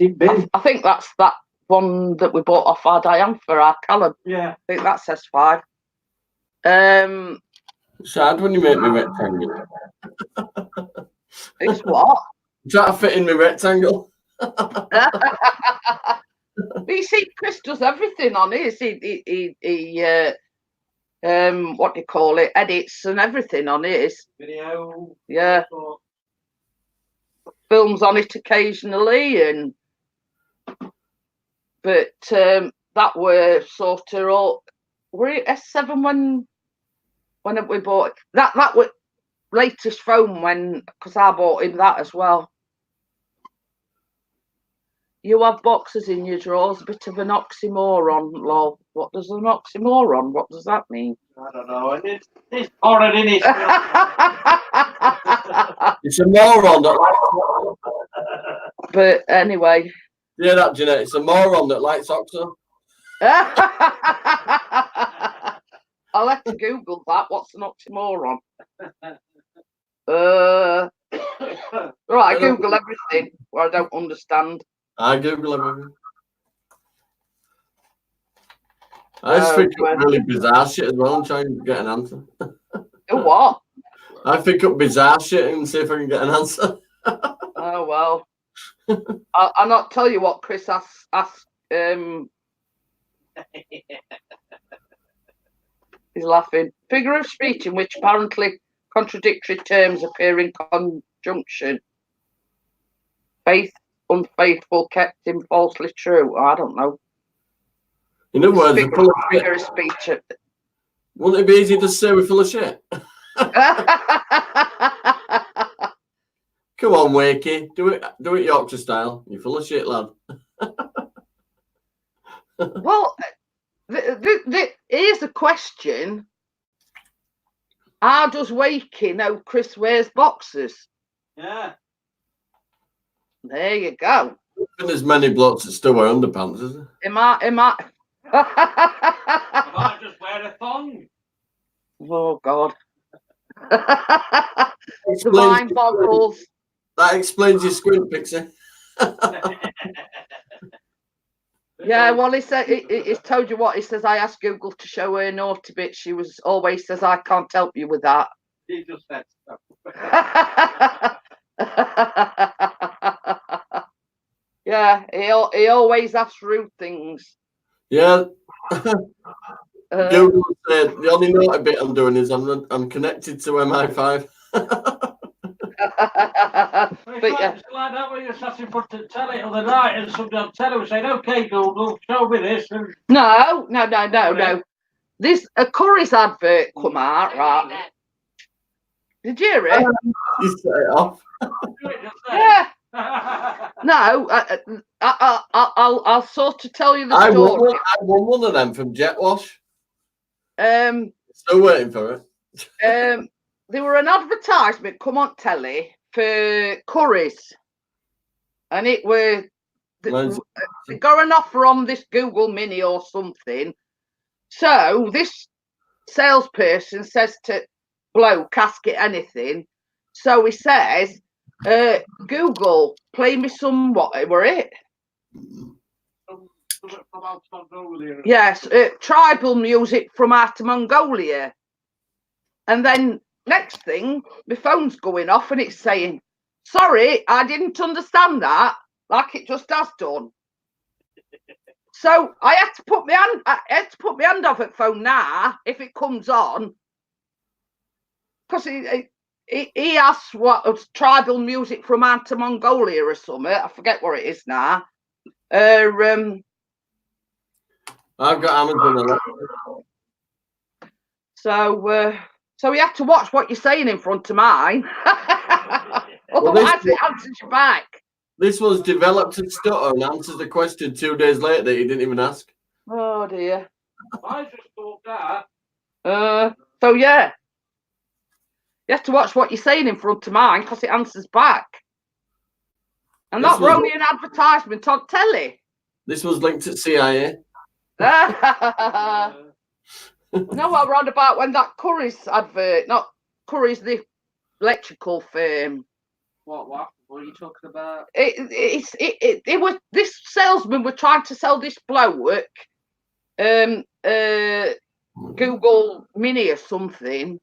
think that's that one that we bought off our Diane for our Callum. Yeah. I think that's S5. Sad when you make me rectangle. It's what? Try to fit in my rectangle. You see, Chris does everything on his. He what do you call it? Edits and everything on his. Video. Yeah. films on it occasionally, but that were sort of all. Were it S7 when we bought it? That was latest phone because I bought him that as well. You have boxes in your drawers, a bit of an oxymoron, love. What does an oxymoron? What does that mean? I don't know. It's horrid in it. It's a moron that But anyway. Yeah, that Jeanette. It's a moron that likes Oxo. I'll have to Google that. What's an oxymoron? Right, I Google everything where I don't understand. I Google everything. I just think up really bizarre shit as well and try and get an answer. Do what? I think up bizarre shit and see if I can get an answer. Oh well. I'll not tell you what Chris asked. He's laughing. Figure of speech in which apparently contradictory terms appear in conjunction. Faith, unfaithful, kept him falsely true. I don't know. In other words, figure of speech. Wouldn't it be easy to say we're full of shit? Come on, Wakey. Do it Yorkshire style. You're full of shit, lad. Well, here's a question. How does Wakey know Chris wears boxers? Yeah. There you go. There's many blokes that still wear underpants, isn't there? Am I? I might just wear a thong. Oh God. The mind boggles. That explains your squint, Pixie. Yeah, well, he said he's told you what he says. I asked Google to show her naughty bit. She always says I can't help you with that. He just said stuff. Yeah, he always asks rude things. Yeah. Google said the only naughty bit I'm doing is I'm connected to MI5. But yeah. It's like that when you're sat in front of the telly the other night and somebody on telly was saying, "Okay, Google, show me this." And... No. This a Curry's advert come out, right? Did you hear it? You set it off. Yeah. No, I'll sort of tell you the story. I won one of them from Jet Wash. Still waiting for it. There were an advertisement come on telly for Curry's, and it were they got an offer on this Google Mini or something. So this salesperson says to bloke, ask it anything. So he says, Google, play me some, what were it? Yes, tribal music from out of Mongolia. And then next thing, my phone's going off and it's saying, sorry, I didn't understand that, like it just has done. So I had to put my hand off at phone now if it comes on, because he asked what was tribal music from out of Mongolia or something. I forget what it is now. I've got Amazon. So you have to watch what you're saying in front of mine. Otherwise, it answers you back. This was developed in stutter and answers the question 2 days later that you didn't even ask. Oh dear. I just thought that. So yeah, you have to watch what you're saying in front of mine because it answers back. And that were only an advertisement on telly. This was linked to CIA. No, I read about when that Curry's advert, not Curry's, the electrical firm. What are you talking about? It was this salesman were trying to sell this bloke Google Mini or something,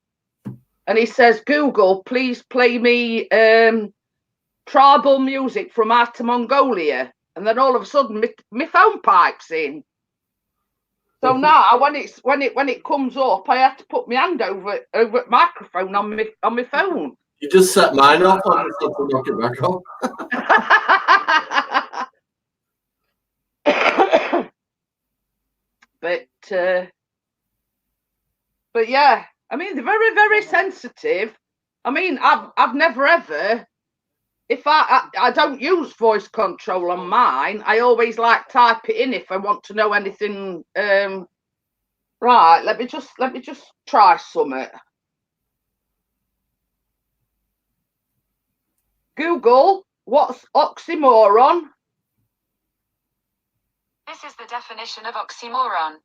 and he says, Google, please play me tribal music from out of Mongolia, and then all of a sudden my phone pipes in. So now when it comes up, I have to put my hand over the microphone on my phone. You just set mine off. I just have to knock it back on. But yeah, I mean, they're very, very sensitive. I mean, I've never ever, if I don't use voice control on mine, I always like type it in if I want to know anything. Right, let me just try something. Google, what's oxymoron? This is the definition of oxymoron.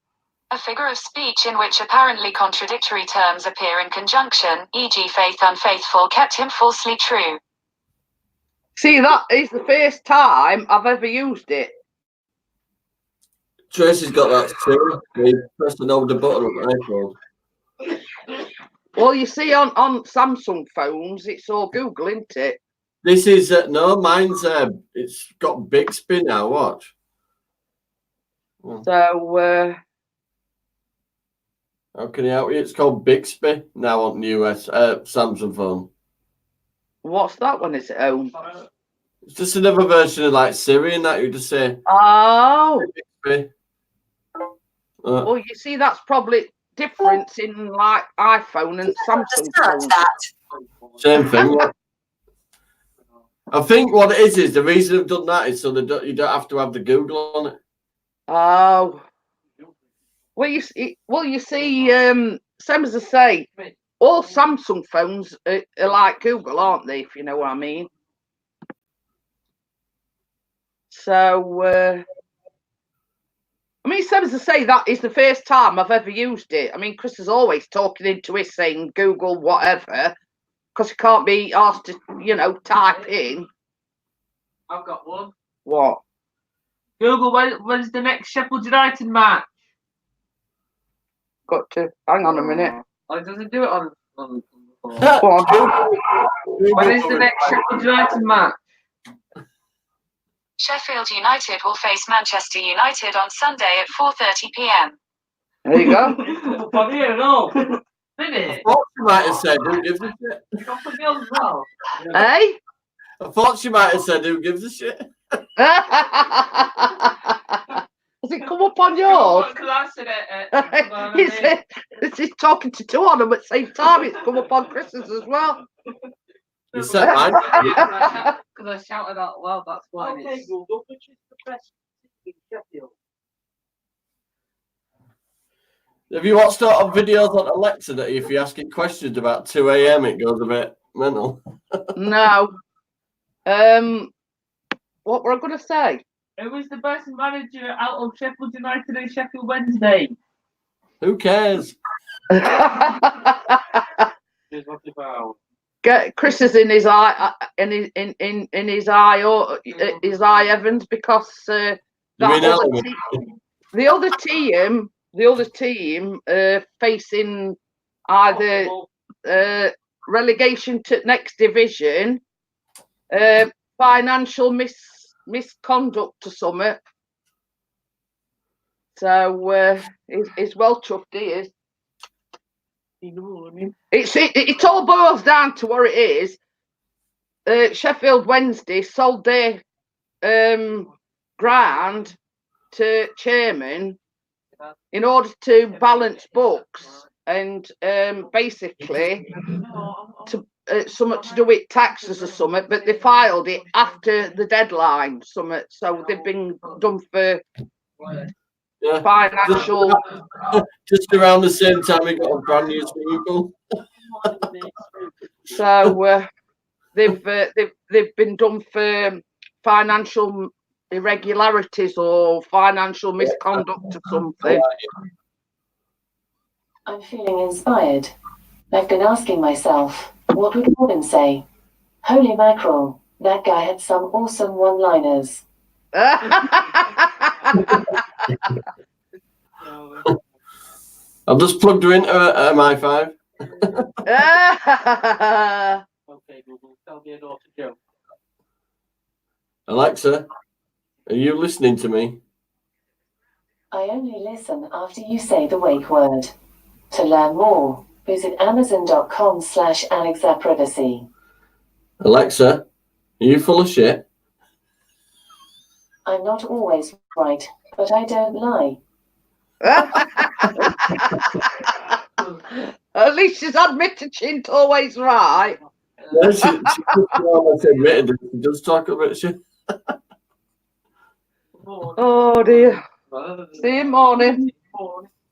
A figure of speech in which apparently contradictory terms appear in conjunction, e.g. faith unfaithful kept him falsely true. See, that is the first time I've ever used it. Tracy's got that too. You press the button on the iPhone. Well, you see, on Samsung phones, it's all Google, isn't it? This is no, mine's it's got Bixby now. Watch. So how can you help you? It's called Bixby now on the US Samsung phone. What's that one? Is it home? It's just another version of like Siri and that. You just say, oh, Bixby. Well, you see, that's probably difference in like iPhone and Samsung phones. Same thing. I think what it is the reason they've done that is so you don't have to have the Google on it. Oh, well, you see, same as I say, all Samsung phones are like Google, aren't they? If you know what I mean. So, I mean, same as I say, that is the first time I've ever used it. I mean, Chris is always talking into it, saying Google whatever, because it can't be asked to, type in. I've got one. What? Google, when's the next Sheffield United match? Got to hang on a minute. Oh, it doesn't do it on the phone. Go on. When is the next Sheffield United match? Sheffield United will face Manchester United on Sunday at 4:30 p.m. There you go. I didn't know. Did I thought you might have said, who gives a shit? Well. Hey? I thought you might have said, who gives a shit? Has it come up on yours? Because I said it. He's talking to two on them at the same time. It's come up on Chris's as well. You said mine. Because I shouted out loud, that's why. Okay, Google, which is the best in Sheffield? Have you watched a lot of videos on Alexa that if you ask it questions about 2 a.m. it goes a bit mental? No. What were I going to say? Who was the best manager out of Sheffield United and Sheffield Wednesday? Who cares? Get Chris is in his eye, in his eye, or his eye Evans, because the other team facing either relegation to next division, financial misconduct or something. So he's well chuffed. He is. You know what I mean? It all boils down to what it is. Sheffield Wednesday sold their ground to chairman in order to balance books and basically to something to do with taxes or something, but they filed it after the deadline, something, so they've been done for financial. Just around the same time we got a brand new Google. So they've been done for financial irregularities or financial misconduct or something. I'm feeling inspired. I've been asking myself, what would Robin say? Holy mackerel, that guy had some awesome one-liners. I've just plugged her into MI5. Okay, Google, tell me a naughty joke. Alexa, are you listening to me? I only listen after you say the wake word. To learn more, visit amazon.com/AlexaPrivacy. Alexa, are you full of shit? I'm not always right, but I don't lie. At least she's admitted she ain't always right. Yeah, she almost admitted it. She does talk a bit of shit. Oh dear. See you morning.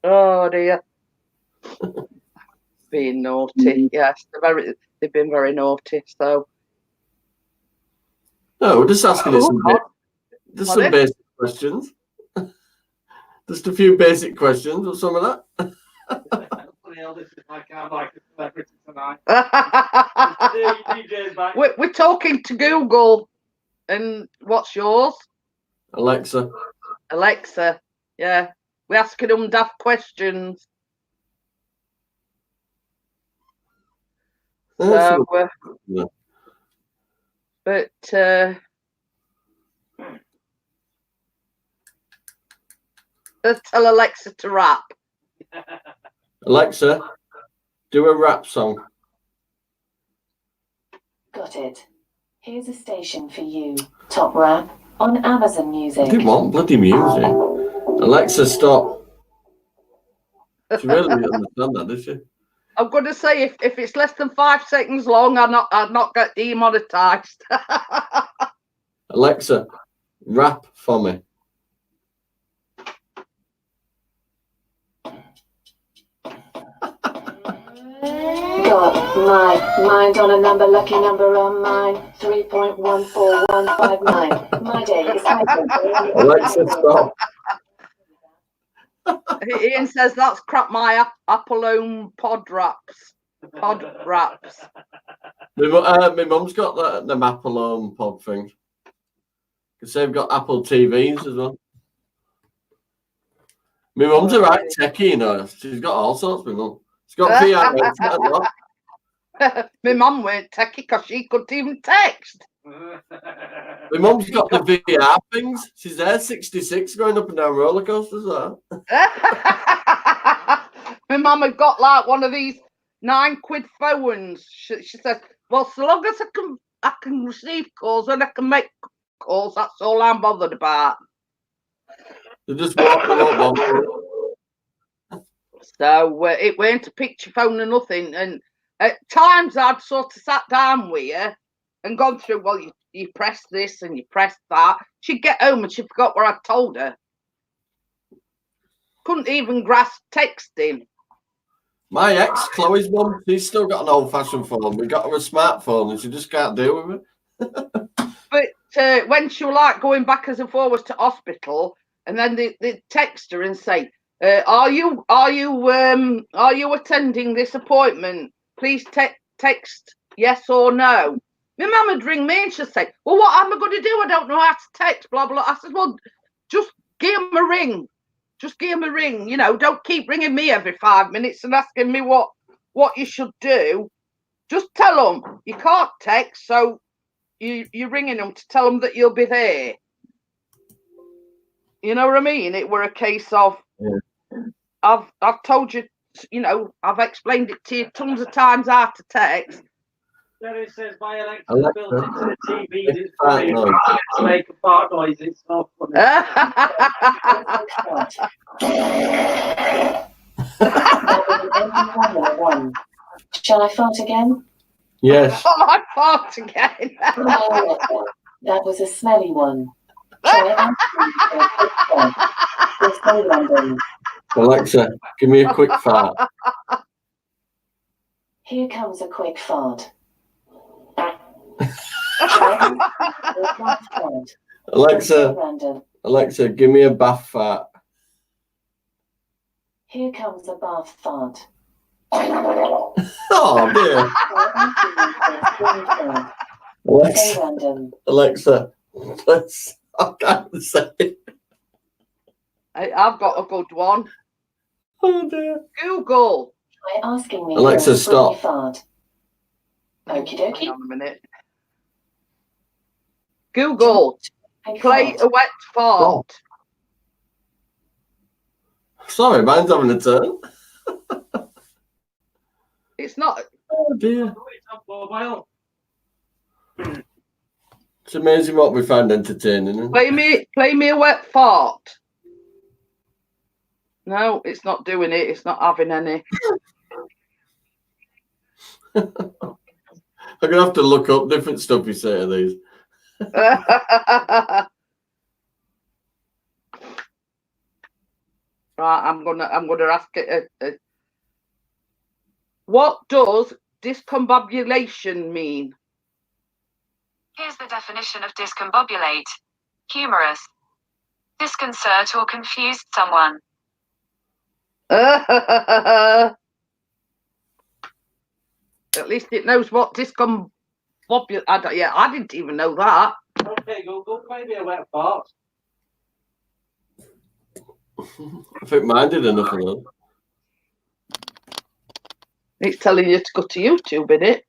Oh dear. Being naughty. Yes, they've been very naughty. So. No, we're just asking you some, just some Pardon? basic questions. Just a few basic questions or some of that. We're talking to Google. And what's yours? Alexa. Alexa. Yeah. We're asking them daft questions. So, Yeah. but let's tell Alexa to rap. Alexa, do a rap song. Got it. Here's a station for you. Top Rap on Amazon Music. I didn't want bloody music. Alexa, stop. She really didn't understand that, did she? I'm going to say if it's less than 5 seconds long, I'll not get demonetized. Alexa, rap for me. Got my mind on a number, lucky number on mine. 3.14159. My day is hyper. Alexa, stop. Ian says that's crap. My Apollone pod raps. My mum's got the Apple pod thing. Because they've got Apple TVs as well. My mum's a right techie, you know. She's got all sorts, my mum. She's got VR headset as well. My mum weren't techie because she couldn't even text. My mum's got the VR things. She's there, 66, going up and down roller coasters. My mum had got like one of these £9 phones. She says, "Well, so long as I can receive calls and I can make calls, that's all I'm bothered about." They just walk along. So it weren't a picture phone or nothing. And at times I'd sort of sat down with her and gone through, well, you press this and you press that. She'd get home and she forgot what I'd told her. Couldn't even grasp texting. My ex, Chloe's mum, she's still got an old-fashioned phone. We got her a smartphone and she just can't deal with it. But when she was like going backwards and forwards to hospital, and then they text her and say, are you attending this appointment? Please text yes or no. My mum would ring me and she'd say, "Well, what am I going to do? I don't know how to text, blah, blah." I said, "Well, just give him a ring. Just give him a ring. You know, don't keep ringing me every 5 minutes and asking me what you should do. Just tell them you can't text, so you're ringing them to tell them that you'll be there." You know what I mean? It were a case of, I've told you, you know, I've explained it to you tons of times how to text. There it says my Alexa built into the TV. It's funny. To make a fart noise. It's not funny. Shall I fart again? Yes. Oh, I fart again. That was a smelly one. Shall I ask you London. Alexa, give me a quick fart. Here comes a quick fart. Alexa, give me a bath fart. Here comes a bath fart. Oh dear. Alexa, I can't say it. I've got a good one. Oh dear. Google. By asking me Alexa, for a stop. fart. Okie dokie. Hang on a minute. Google. Play a wet fart. Sorry, mine's having a turn. It's not. Oh dear. It's on mobile. It's amazing what we find entertaining. Play me a wet fart. No, it's not doing it. It's not having any. I'm gonna have to look up different stuff you say to these. Right, I'm gonna ask it. What does discombobulation mean? Here's the definition of discombobulate. Humorous. Disconcert or confuse someone. At least it knows what discombobulate. I didn't even know that. Okay, Google, maybe a wet fart. I think mine did enough of that. It's telling you to go to YouTube, innit?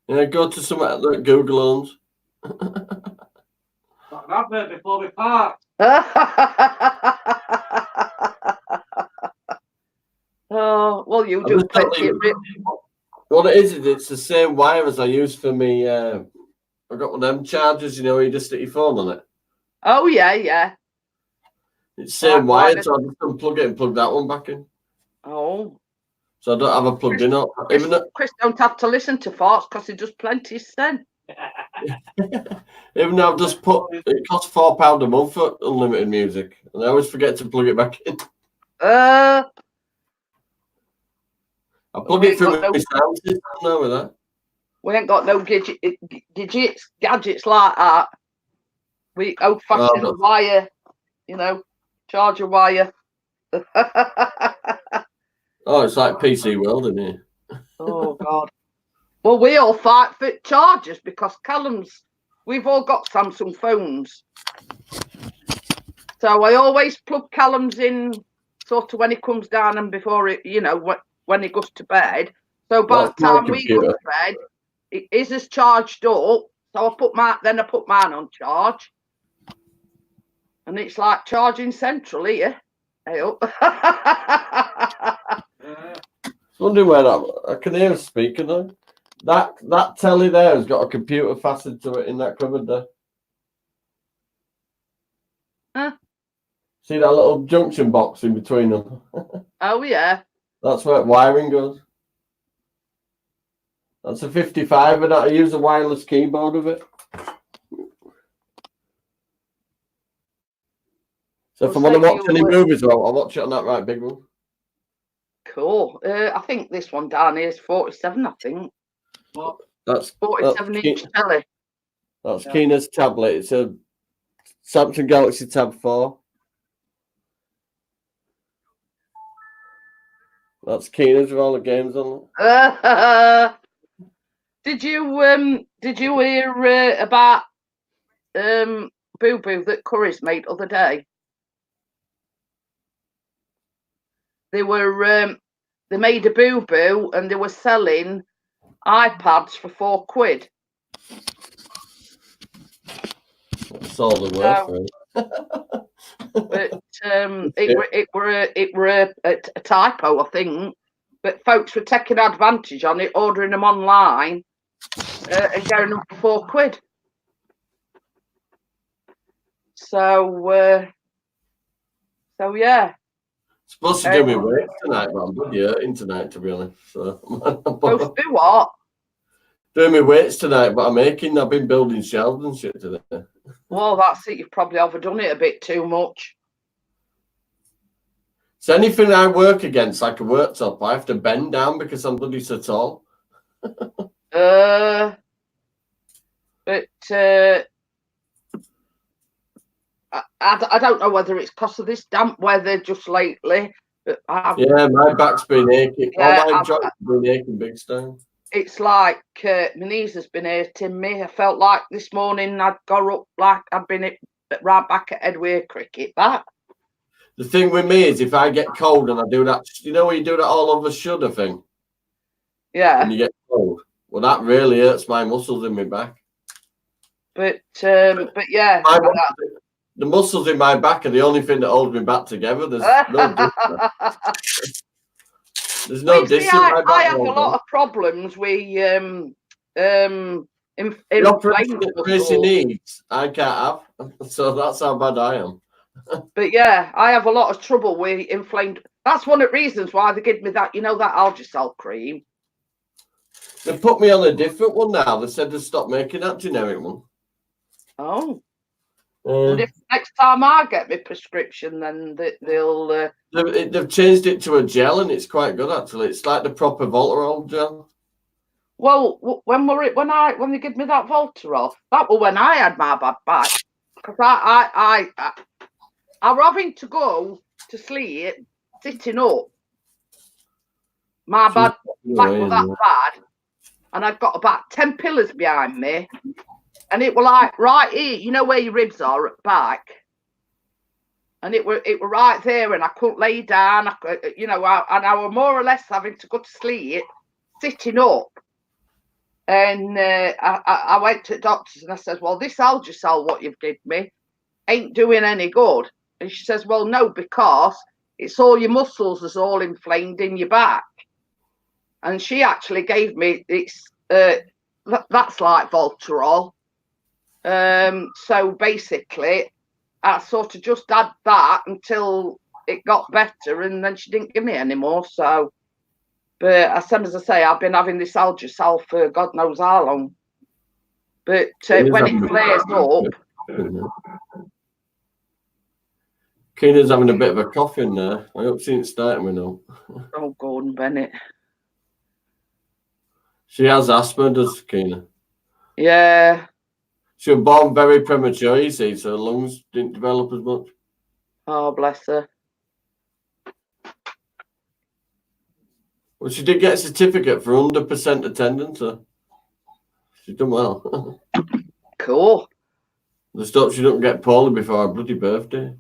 Yeah, go to some that Google owns. I've heard before we part. Oh, well, you do plenty of it. What it is it's the same wire as I use for me. I got one of them chargers, you know, where you just stick your phone on it. Oh, yeah. It's the same wire, so I just unplug it and plug that one back in. Oh. So I don't have a plugged in up. Chris don't have to listen to farts because he does plenty then. Even though I've just put, it costs £4 a month for unlimited music, and I always forget to plug it back in. I plug it through my sound system now with that. We ain't got no gadgets like that. We old-fashioned wire, you know, charger wire. Oh, it's like PC world, isn't it? Oh, God. Well, we all fight for chargers because we've all got Samsung phones. So I always plug Callum's in sort of when he comes down and before it, you know, when he goes to bed. So by the time we go to bed, his is charged up. So I put mine on charge. And it's like charging central here. Hey up. Wondering where I can hear a speaker though. That telly there has got a computer fastened to it in that cupboard there. Huh? See that little junction box in between them? Oh yeah. That's where wiring goes. That's a 55 and I use a wireless keyboard with it. So if I want to watch any movies, I'll watch it on that right big one. Cool. I think this one down here is 47, I think. What? That's 47-inch telly. That's Keena's tablet. It's a Samsung Galaxy Tab 4. That's Keena's with all the games on it. Did you hear about Boo Boo that Curry's made other day? They made a Boo Boo and they were selling iPads for £4. That's all the worth, right? But it were a typo, I think. But folks were taking advantage on it, ordering them online and getting them for £4. So yeah. Supposed to do me weights tonight, but I'm bloody hurting tonight, to be honest. So supposed to do what? Doing me weights tonight, but I've been building shelves and shit today. Well, that's it. You've probably overdone it a bit too much. So anything I work against, like a worktop, I have to bend down because I'm bloody so tall. But I don't know whether it's because of this damp weather just lately. Yeah, my back's been aching. Yeah, all my joints have been aching big time. It's like my knees has been hurting me. I felt like this morning I'd got up like I'd been right back at Edway Cricket. That. The thing with me is if I get cold and I do that, you know when you do that all over shudder thing? Yeah. And you get cold. Well, that really hurts my muscles in my back. But yeah. The muscles in my back are the only thing that holds me back together. There's no difference. There's no see, I have a lot of problems with the operation that Tracy needs, I can't have. So that's how bad I am. But yeah, I have a lot of trouble with inflamed. That's one of the reasons why they give me that, you know, that Algicel cream. They put me on a different one now. They said they stopped making that generic one. Oh. And if next time I get my prescription, then they'll... They've changed it to a gel, and it's quite good, actually. It's like the proper Voltarol gel. Well, when they give me that Voltarol, that was when I had my bad back. Because I was having to go to sleep sitting up. My bad back was that bad. And I'd got about 10 pillars behind me. And it was like right here, you know where your ribs are at the back? And it were right there, and I couldn't lay down. I was more or less having to go to sleep sitting up. And I went to the doctors and I said, well, this Algicel, what you've given me, ain't doing any good. And she says, well, no, because it's all your muscles is all inflamed in your back. And she actually gave me that's like Voltarol. So basically, I sort of just had that until it got better, and then she didn't give me any more. So, but as I say, I've been having this Algicel for God knows how long. But when it flares up, Keena's having a bit of a cough in there. I hope she ain't starting with no. Oh, Gordon Bennett. She has asthma, does Keena? Yeah. She was born very premature, you see, so her lungs didn't develop as much. Oh, bless her. Well, she did get a certificate for 100% attendance, so she's done well. Cool. Let's hope she doesn't get poorly before her bloody birthday.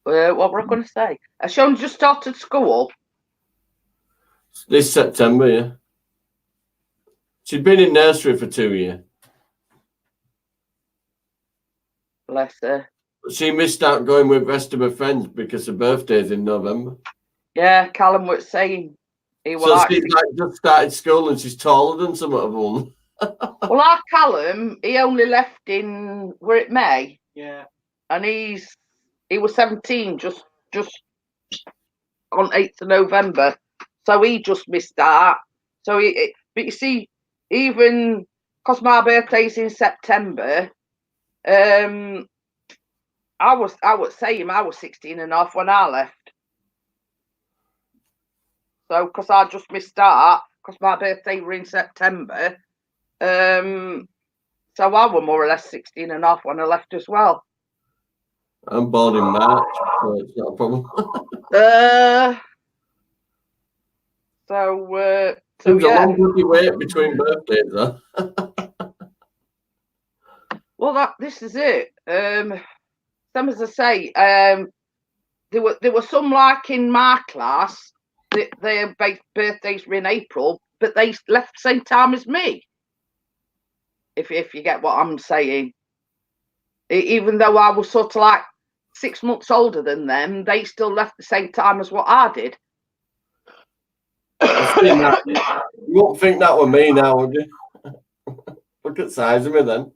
What were I going to say? Has she only just started school? This September, yeah. She'd been in nursery for 2 years. Bless her. But she missed out going with the rest of her friends because her birthday's in November. Yeah, Callum was saying he was. So she's like just started school and she's taller than some of them. Well, our Callum, he only left in May. Yeah. And he was 17 just on 8th of November. So he just missed that. So but you see, even because my birthday's in September, I was saying I was 16 and a half when I left. So because I just missed that, because my birthday were in September, so I was more or less 16 and a half when I left as well. I'm born in March, so it's not a problem. So yeah. A long bloody wait between birthdays, though. Well, this is it. Some as I say, there were some like in my class that their birthdays were in April, but they left the same time as me. If you get what I'm saying, even though I was sort of like 6 months older than them, they still left the same time as what I did. You won't think that were me now, would you? Look at the size of me then.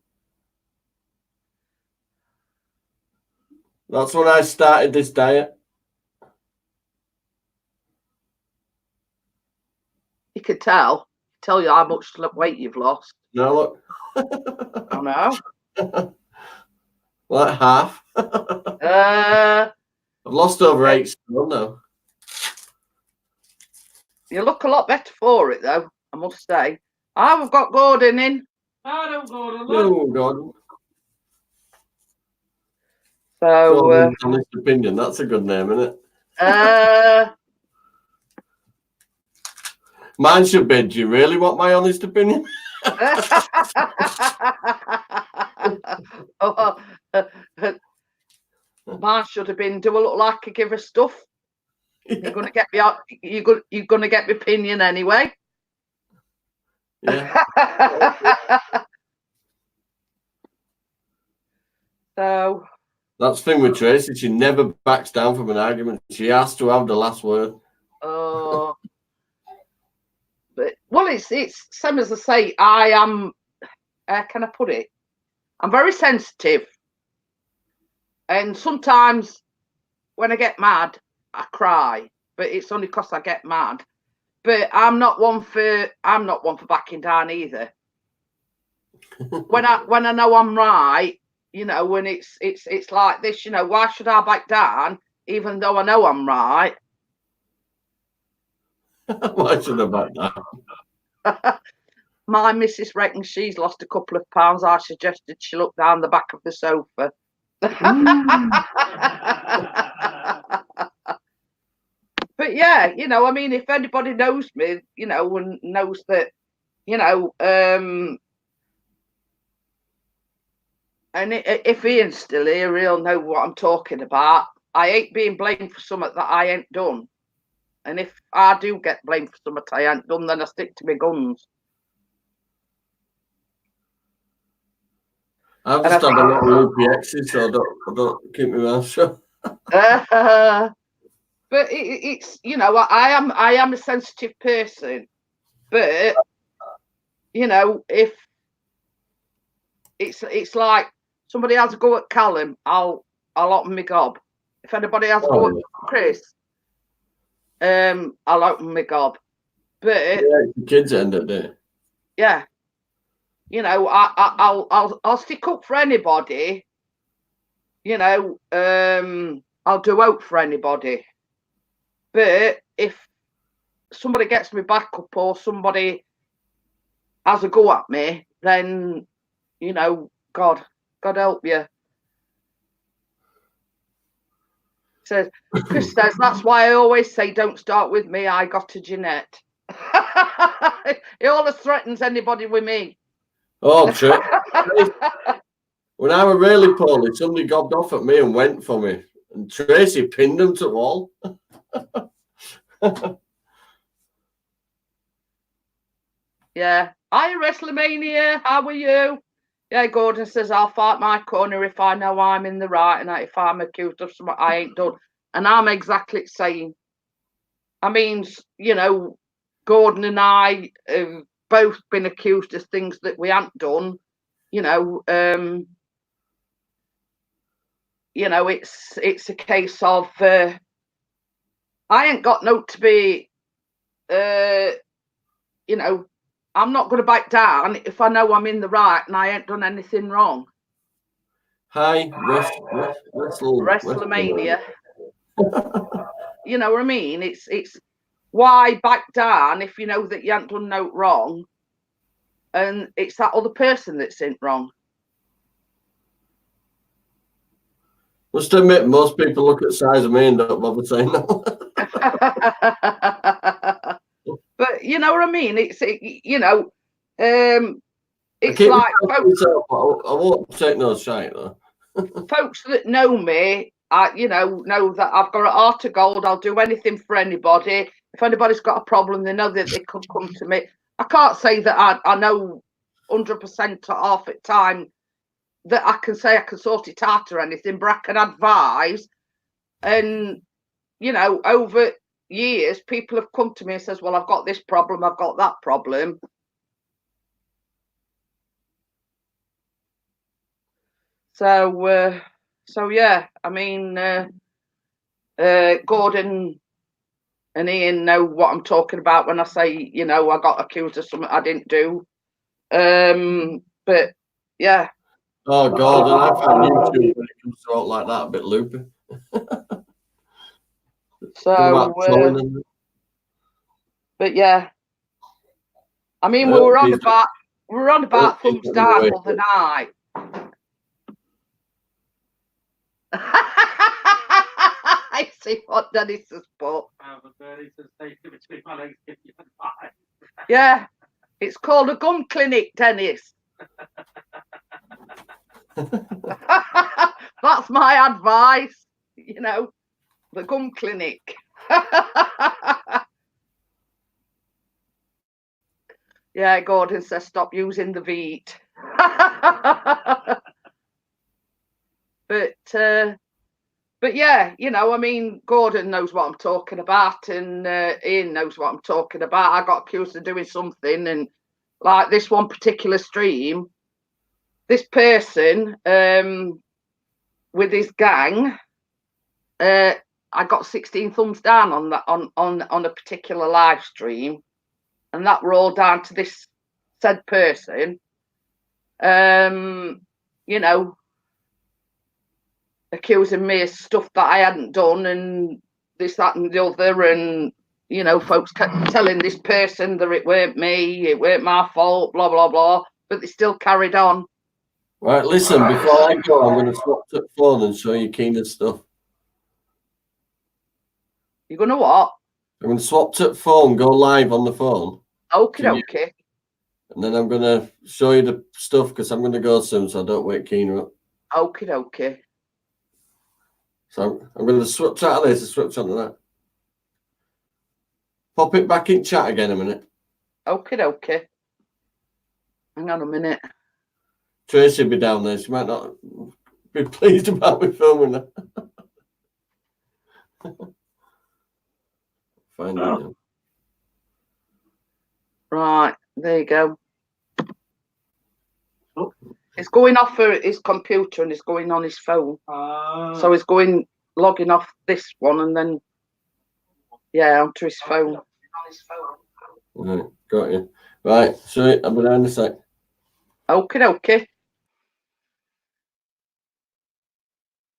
That's when I started this diet. You could tell you how much weight you've lost. No, look. I know. Like half. I've lost over 8 stone now. You look a lot better for it, though, I must say. I've got Gordon in. Hello, Gordon. No, Gordon. So, honest opinion. That's a good name, isn't it? Mine should be, do you really want my honest opinion? Mine should have been, do I look like I give her stuff? Yeah. You're gonna get me out. You're gonna get my opinion anyway. Yeah. So That's the thing with Tracy. She never backs down from an argument. She has to have the last word. Oh. But, well, it's same as I say. I am. Can I put it? I'm very sensitive, and sometimes when I get mad, I cry. But it's only because I get mad. But I'm not one for backing down either. when I know I'm right, you know, when it's like this, you know, why should I back down even though I know I'm right? Why should I back down? My missus reckons she's lost a couple of pounds. I suggested she look down the back of the sofa. But yeah, you know, I mean, if anybody knows me, you know, and knows that, you know, and if Ian's still here, he'll know what I'm talking about. I ain't being blamed for something that I ain't done. And if I do get blamed for something I ain't done, then I stick to my guns. I've just had a lot of loopy exes, so I don't keep my mouth shut. But it's, you know, I am a sensitive person, but you know, if it's like somebody has a go at Callum, I'll open my gob. If anybody has a go at Chris, I'll open my gob. But the kids end it, don't yeah, you know, I'll stick up for anybody. You know, I'll do out for anybody. But if somebody gets me back up or somebody has a go at me, then, you know, God help you. Says Chris says that's why I always say don't start with me. I got a Jeanette. He always threatens anybody with me. Oh, true. When I was really poorly, somebody gobbed off at me and went for me, and Tracy pinned them to the wall. Yeah. Hi, WrestleMania. How are you? Yeah, Gordon says, I'll fight my corner if I know I'm in the right and if I'm accused of something I ain't done. And I'm exactly the same. I mean, you know, Gordon and I have both been accused of things that we haven't done. You know, it's a case of I ain't got no to be, you know, I'm not going to back down if I know I'm in the right and I ain't done anything wrong. Hi, WrestleMania. You know what I mean? It's why back down if you know that you haven't done no wrong, and it's that other person that's in wrong. Must admit, most people look at the size of me and don't bother saying no. But you know what I mean? You know, it's like folks, I won't take no shite though. Folks that know me, you know that I've got a heart of gold. I'll do anything for anybody. If anybody's got a problem, they know that they could come to me. I can't say that I know 100% half the time that I can say I can sort it out or anything, but I can advise. And you know, over years, people have come to me and says, "Well, I've got this problem, I've got that problem." So yeah, I mean, Gordon and Ian know what I'm talking about when I say, you know, I got accused of something I didn't do. But yeah. Oh, Gordon, I find YouTube when it comes to all like that a bit loopy. So, but yeah, I mean, we were on about thumbs down the other night. I see what Dennis has put. Yeah, it's called a gum clinic, Dennis. That's my advice, you know, the gum clinic. Yeah, Gordon says stop using the Veet. But yeah, you know, I mean, Gordon knows what I'm talking about, and Ian knows what I'm talking about. I got accused of doing something, and like this one particular stream, this person with his gang, I got 16 thumbs down on that on a particular live stream, and that were all down to this said person. You know, accusing me of stuff that I hadn't done, and this, that, and the other, and you know, folks kept telling this person that it weren't me, it weren't my fault, blah blah blah, but they still carried on. Right, listen, before I go, I'm going to swap to the phone and show you Keena's stuff. You're gonna what? I'm going to swap to the phone, go live on the phone. Okay. And then I'm going to show you the stuff because I'm going to go soon, so I don't wake Keena up. Okay. So I'm going to switch out of this and switch onto that. Pop it back in chat again a minute. Okay. Hang on a minute. Tracy will be down there. She might not be pleased about me filming her. Find it now. Right, there you go. It's going off for his computer and it's going on his phone. So he's logging off this one and then, yeah, onto his phone. Right, got you. Right, so I'll be down in a sec. Okay.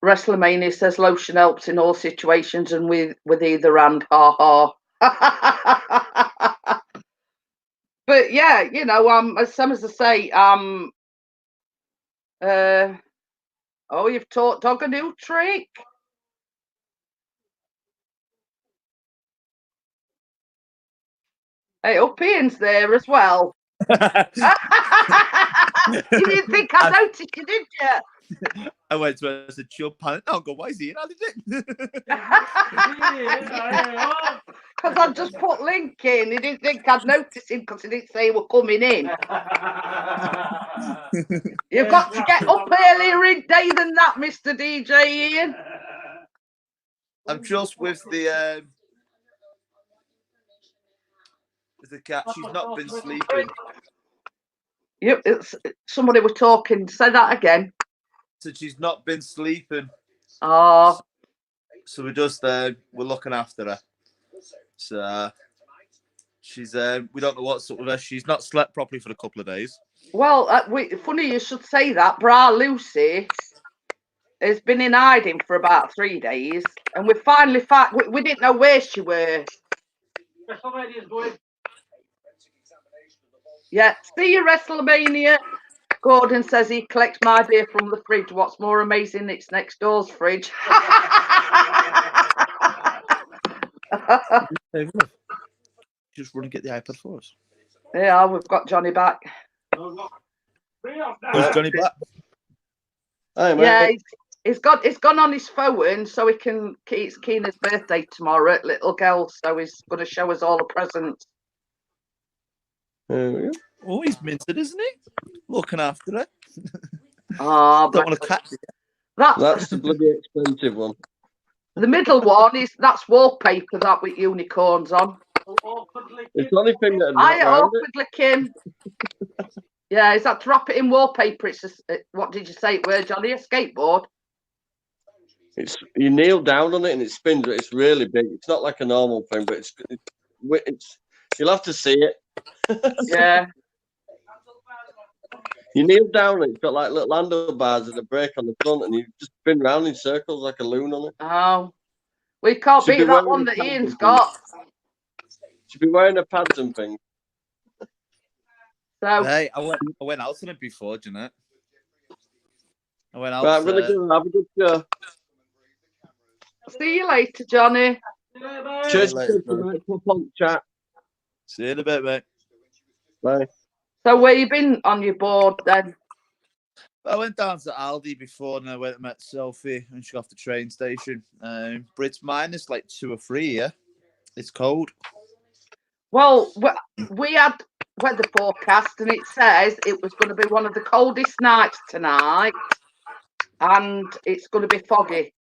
WrestleMania says lotion helps in all situations and with either hand. Ha ha. But yeah, you know, as some as I say, oh, you've taught dog a new trick. Hey, Ian's there as well. You didn't think I noticed you, did you? I went to her, I said, chill panic. Oh, God, why is he in? How did it? Because I just put Link in. He didn't think I'd notice him because he didn't say he were coming in. You've got to get up earlier in day than that, Mr. DJ Ian. I'm just with the cat. She's not been sleeping. Yep, somebody was talking. Say that again. So she's not been sleeping. Oh. So we're just we're looking after her. So she's we don't know what's up with her. She's not slept properly for a couple of days. Well, funny you should say that. Bra Lucy has been in hiding for about 3 days, and we finally found. We didn't know where she were. Yeah, see you, WrestleMania. Gordon says he collects my beer from the fridge. What's more amazing, it's next door's fridge. Just run and get the iPad for us. Yeah, we've got Johnny back. Who's Johnny back? Hey, yeah, he's gone on his phone so he can. It's Keena's birthday tomorrow, little girl. So he's going to show us all the presents. Oh, he's minted, isn't he? Looking after her. Oh, don't want to catch it. That's the bloody expensive one. The middle one that's wallpaper that with unicorns on. It's the only thing that I awkwardly Kim. Yeah, is that to wrap it in wallpaper? It's what did you say it were, Johnny? A skateboard? It's you kneel down on it and it spins, but it's really big. It's not like a normal thing, but it's you'll have to see it. Yeah. You kneel down and it's got like little handlebars and a brake on the front, and you just spin round in circles like a loon on it. Oh, we can't beat that one that Ian's got. Should be wearing a pads and things. So hey, I went out on it before, Jeanette. I went out. Right, I'm gonna go have a good show. See you later, Johnny. Cheers. Chat. See you in a bit, mate. Bye. So where you been on your board then? I went down to Aldi before and I went and met Sophie and she got off the train station. But it's minus like 2 or 3 here. It's cold. Well, we had weather forecast and it says it was going to be one of the coldest nights tonight. and it's going to be foggy.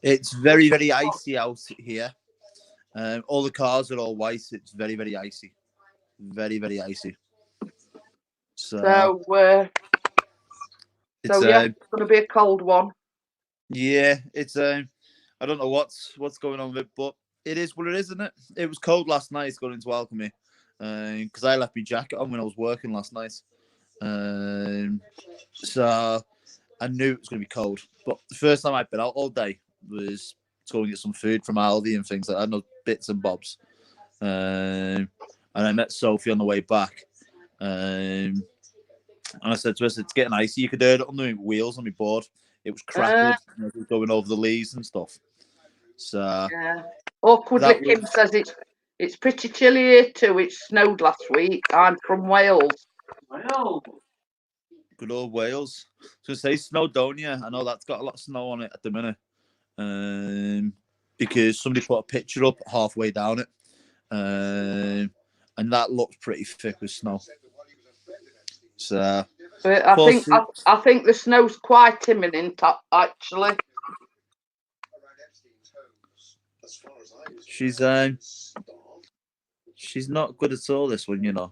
It's very, very icy out here. All the cars are all white. It's very, very icy. Very, very icy. So it's yeah, it's going to be a cold one. Yeah, it's I don't know what's going on with it, but it is what it is, isn't it? It was cold last night going into Alchemy, because I left my jacket on when I was working last night. So I knew it was going to be cold. But the first time I'd been out all day was to go and get some food from Aldi and things like that, no bits and bobs. And I met Sophie on the way back. And I said to her, it's getting icy. You could hear it on the wheels on my board. It was crackled, it was going over the leaves and stuff. So yeah. Awkwardly, Kim says it's pretty chilly here too. It snowed last week. I'm from Wales. Well, good old Wales. So say Snowdonia. I know that's got a lot of snow on it at the minute, because somebody put a picture up halfway down it, and that looks pretty thick with snow. So, but I think the snow's quite imminent, actually. She's not good at all, this one, you know.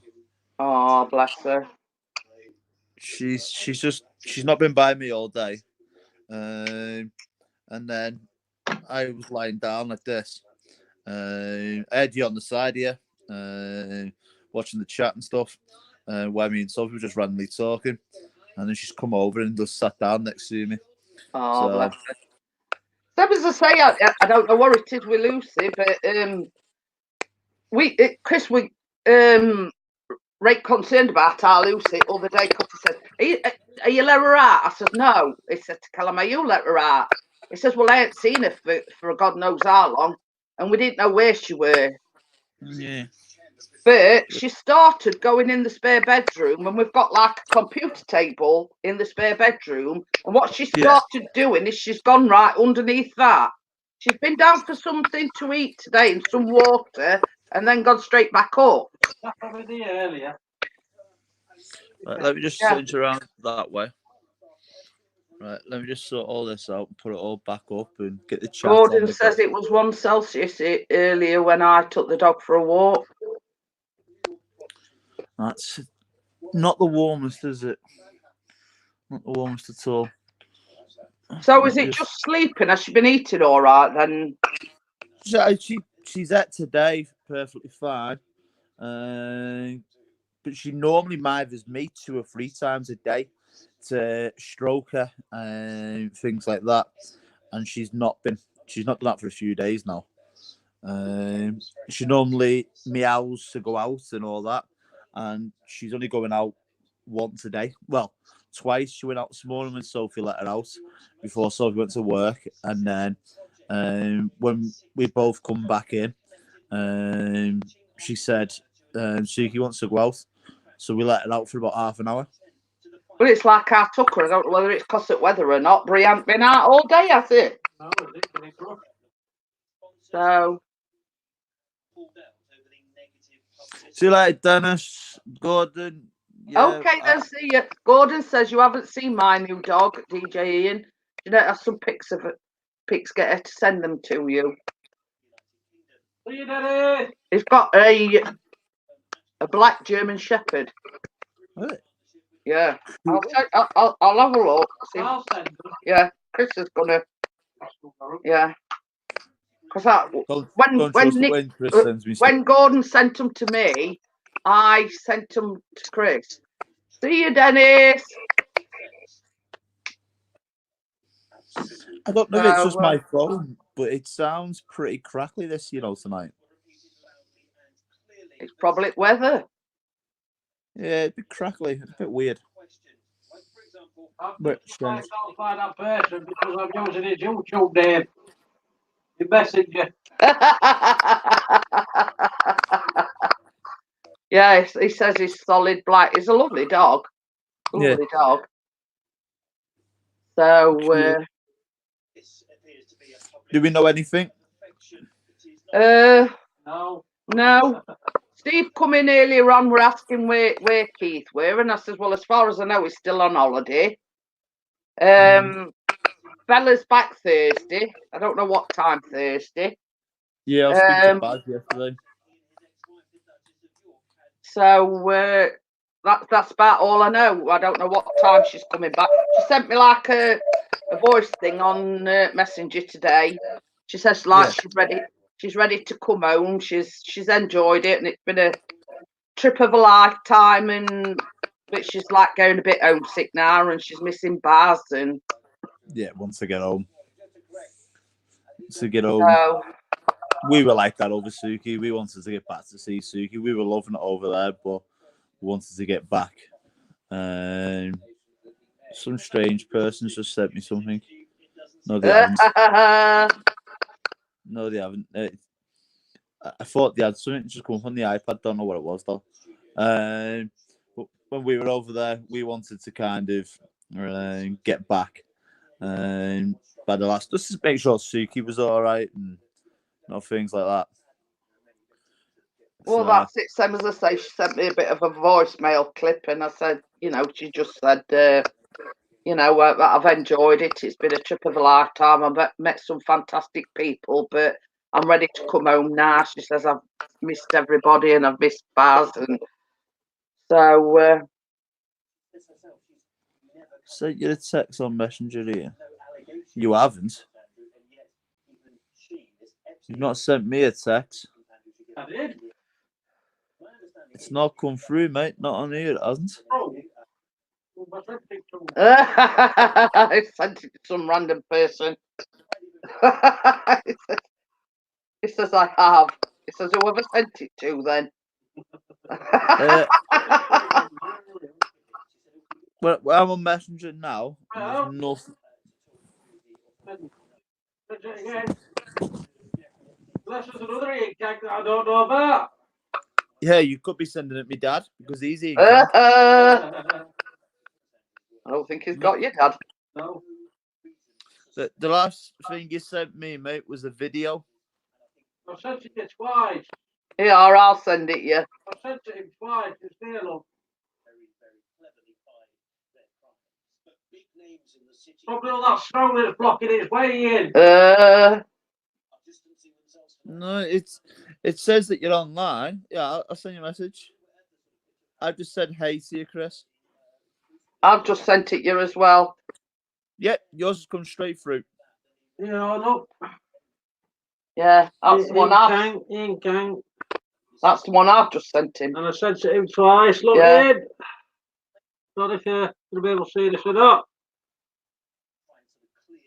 Oh, bless her. She's not been by me all day, and then I was lying down like this. I had you on the side here, watching the chat and stuff, where me and Sophie were just randomly talking, and then she's come over and just sat down next to me. Oh, bless her. So as I say, I don't know what it is with Lucy, but Chris, we right concerned about our Lucy the other day because he said, are you let her out? I said, no. He said to Callum, are you let her out? He says, well, I ain't seen her for God knows how long, and we didn't know where she were. Yeah. But she started going in the spare bedroom, and we've got like a computer table in the spare bedroom. And what she started doing is she's gone right underneath that. She's been down for something to eat today and some water, and then gone straight back up. That's already earlier. Right, let me just switch around that way. Right, let me just sort all this out and put it all back up and get the chat. Gordon says it was 1 Celsius earlier when I took the dog for a walk. That's not the warmest, is it? Not the warmest at all. So is it just sleeping? Has she been eating all right then? She's at today perfectly fine. But she normally mithers me 2 or 3 times a day to stroke her and things like that. And she's not done that for a few days now. She normally meows to go out and all that. And she's only going out once a day. Well, twice. She went out this morning when Sophie let her out before Sophie went to work. And then when we both come back in, she said Suki wants to go out. So we let her out for about half an hour. Well, it's like I took her. I don't know whether it's because of weather or not, but he hasn't been out all day, has it? No, it's good. So. See you later, Dennis. Gordon. Yeah, okay, then see you. Gordon says you haven't seen my new dog, DJ Ian. You don't have some pics get her to send them to you. See you, Daddy. He's got a black German Shepherd. Really? Yeah. I'll have a look. See. I'll send them. Yeah, Chris is gonna. Yeah. Because when Gordon sent them to me, I sent them to Chris. See you, Dennis. I don't know if it's just my phone, but it sounds pretty crackly this, tonight. It's probably weather. Yeah, it's a bit crackly. It's a bit weird. I can't find that person because I'm using his YouTube name. The messenger. Yeah, he says he's solid black. He's a lovely dog. Lovely dog. So, do we know anything? No. Steve come in earlier on. We're asking where Keith were, and I says, well, as far as I know, he's still on holiday. Bella's back Thursday. I don't know what time Thursday. Yeah, I was speaking to Baz yesterday. So that's about all I know. I don't know what time she's coming back. She sent me like a voice thing on Messenger today. She says like she's ready to come home. She's enjoyed it, and it's been a trip of a lifetime. But she's like going a bit homesick now, and she's missing Baz. And wants to get home. We were like that over Suki. We wanted to get back to see Suki. We were loving it over there, but we wanted to get back. Some strange persons just sent me something. No, they haven't. No, they haven't. I thought they had something just come from the iPad. Don't know what it was though. But when we were over there, we wanted to kind of get back. By the last, just to make sure Suki was all right and things like that. Well, that's it. Same as I say, she sent me a bit of a voicemail clip, and I said, she just said, I've enjoyed it. It's been a trip of a lifetime. I've met some fantastic people, but I'm ready to come home now. She says, I've missed everybody and I've missed Baz. And so... Sent you a text on Messenger here. You haven't? You've not sent me a text. I did. It's not come through, mate. Not on here, it hasn't. I sent it to some random person. He says I have. He says whoever sent it to then. Well, I'm on Messenger now. There's nothing. Unless there's another ink that I don't know about. Yeah, you could be sending it me dad because he's eating. I don't think he's got you, Dad. No. The last thing you sent me, mate, was a video. I've sent it to twice. Yeah, I'll send it you. I've sent it twice. It's there, look. Probably all that snow that's blocking its way in. No, it says that you're online. Yeah, I'll send you a message. I just said hey to you, Chris. I've just sent it you as well. Yep, yours has come straight through. Yeah, look. Yeah, that's the one That's the one I've just sent him. And I sent it him twice. Look in. Not if you're going to be able to see this or not.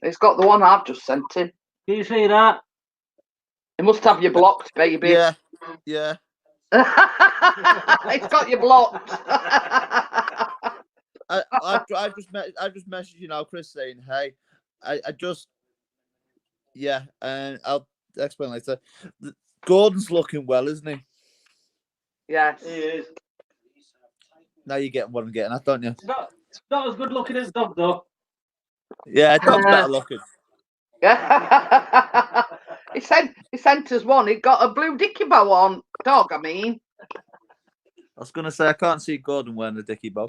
It's got the one I've just sent him. Can you see that? It must have you blocked, baby. Yeah. It's got you blocked. I just messaged you now, Chris, saying hey. And I'll explain later. Gordon's looking well, isn't he? Yes, he is. Now you get what I'm getting at, don't you? Not as good looking as Dog, though. Yeah, Dog's better looking. He sent us one. He got a blue dicky bow on. Dog, I mean. I was gonna say I can't see Gordon wearing a dicky bow.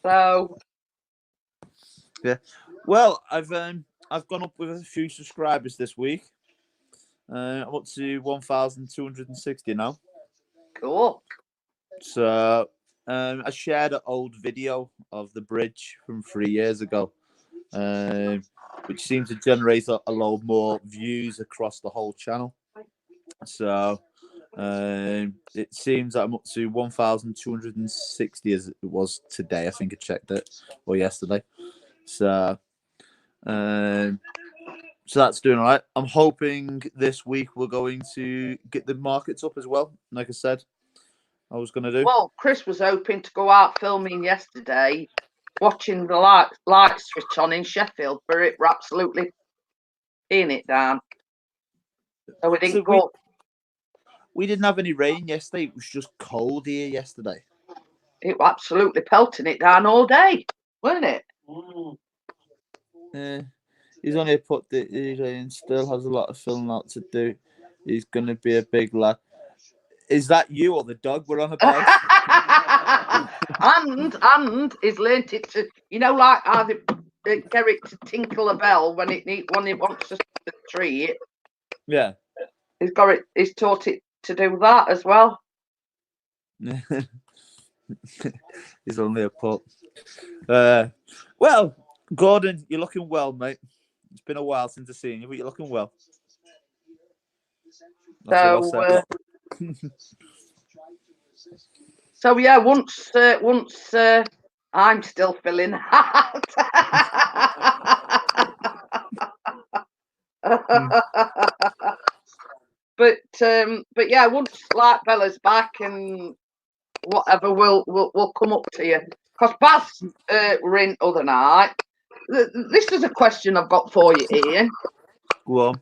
So. Yeah. Well, I've gone up with a few subscribers this week. I'm up to 1,260 now. Cool. So I shared an old video of the bridge from 3 years ago, which seems to generate a lot more views across the whole channel. So it seems that I'm up to 1,260 as it was today. I think I checked it, or yesterday. So that's doing all right. I'm hoping this week we're going to get the markets up as well. Like I said, I was going to do. Well, Chris was hoping to go out filming yesterday, watching the light switch on in Sheffield, but it were absolutely peeing it down. So we didn't go. We didn't have any rain yesterday. It was just cold here yesterday. It was absolutely pelting it down all day, wasn't it? Yeah. He's only put the and still has a lot of filling out to do. He's going to be a big lad. Is that you or the dog we're on about? and he's learnt it to, like how they get it to tinkle a bell when it wants to treat. Yeah. He's got it. He's taught it to do that as well. He's only a pup. Well, Gordon, you're looking well, mate. It's been a while since I've seen you, but you're looking well. That's all I'll say. So yeah, once I'm still filling out. But yeah, once like Bella's back and whatever, we'll come up to you. Because Baz were in other night. This is a question I've got for you, Ian. Go on.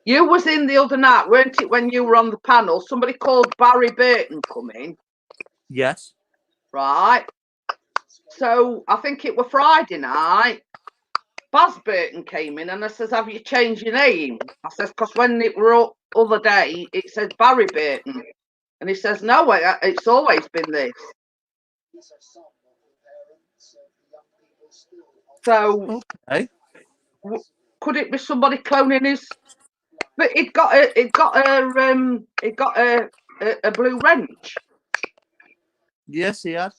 You was in the other night, weren't it, when you were on the panel? Somebody called Barry Burton come in. Yes. Right. So I think it was Friday night. Baz Burton came in and I says, have you changed your name? I says, because when it were other day, it says Barry Burton. And he says, no, it's always been this. So, okay. Could it be somebody cloning his? But it got a blue wrench. Yes, he had.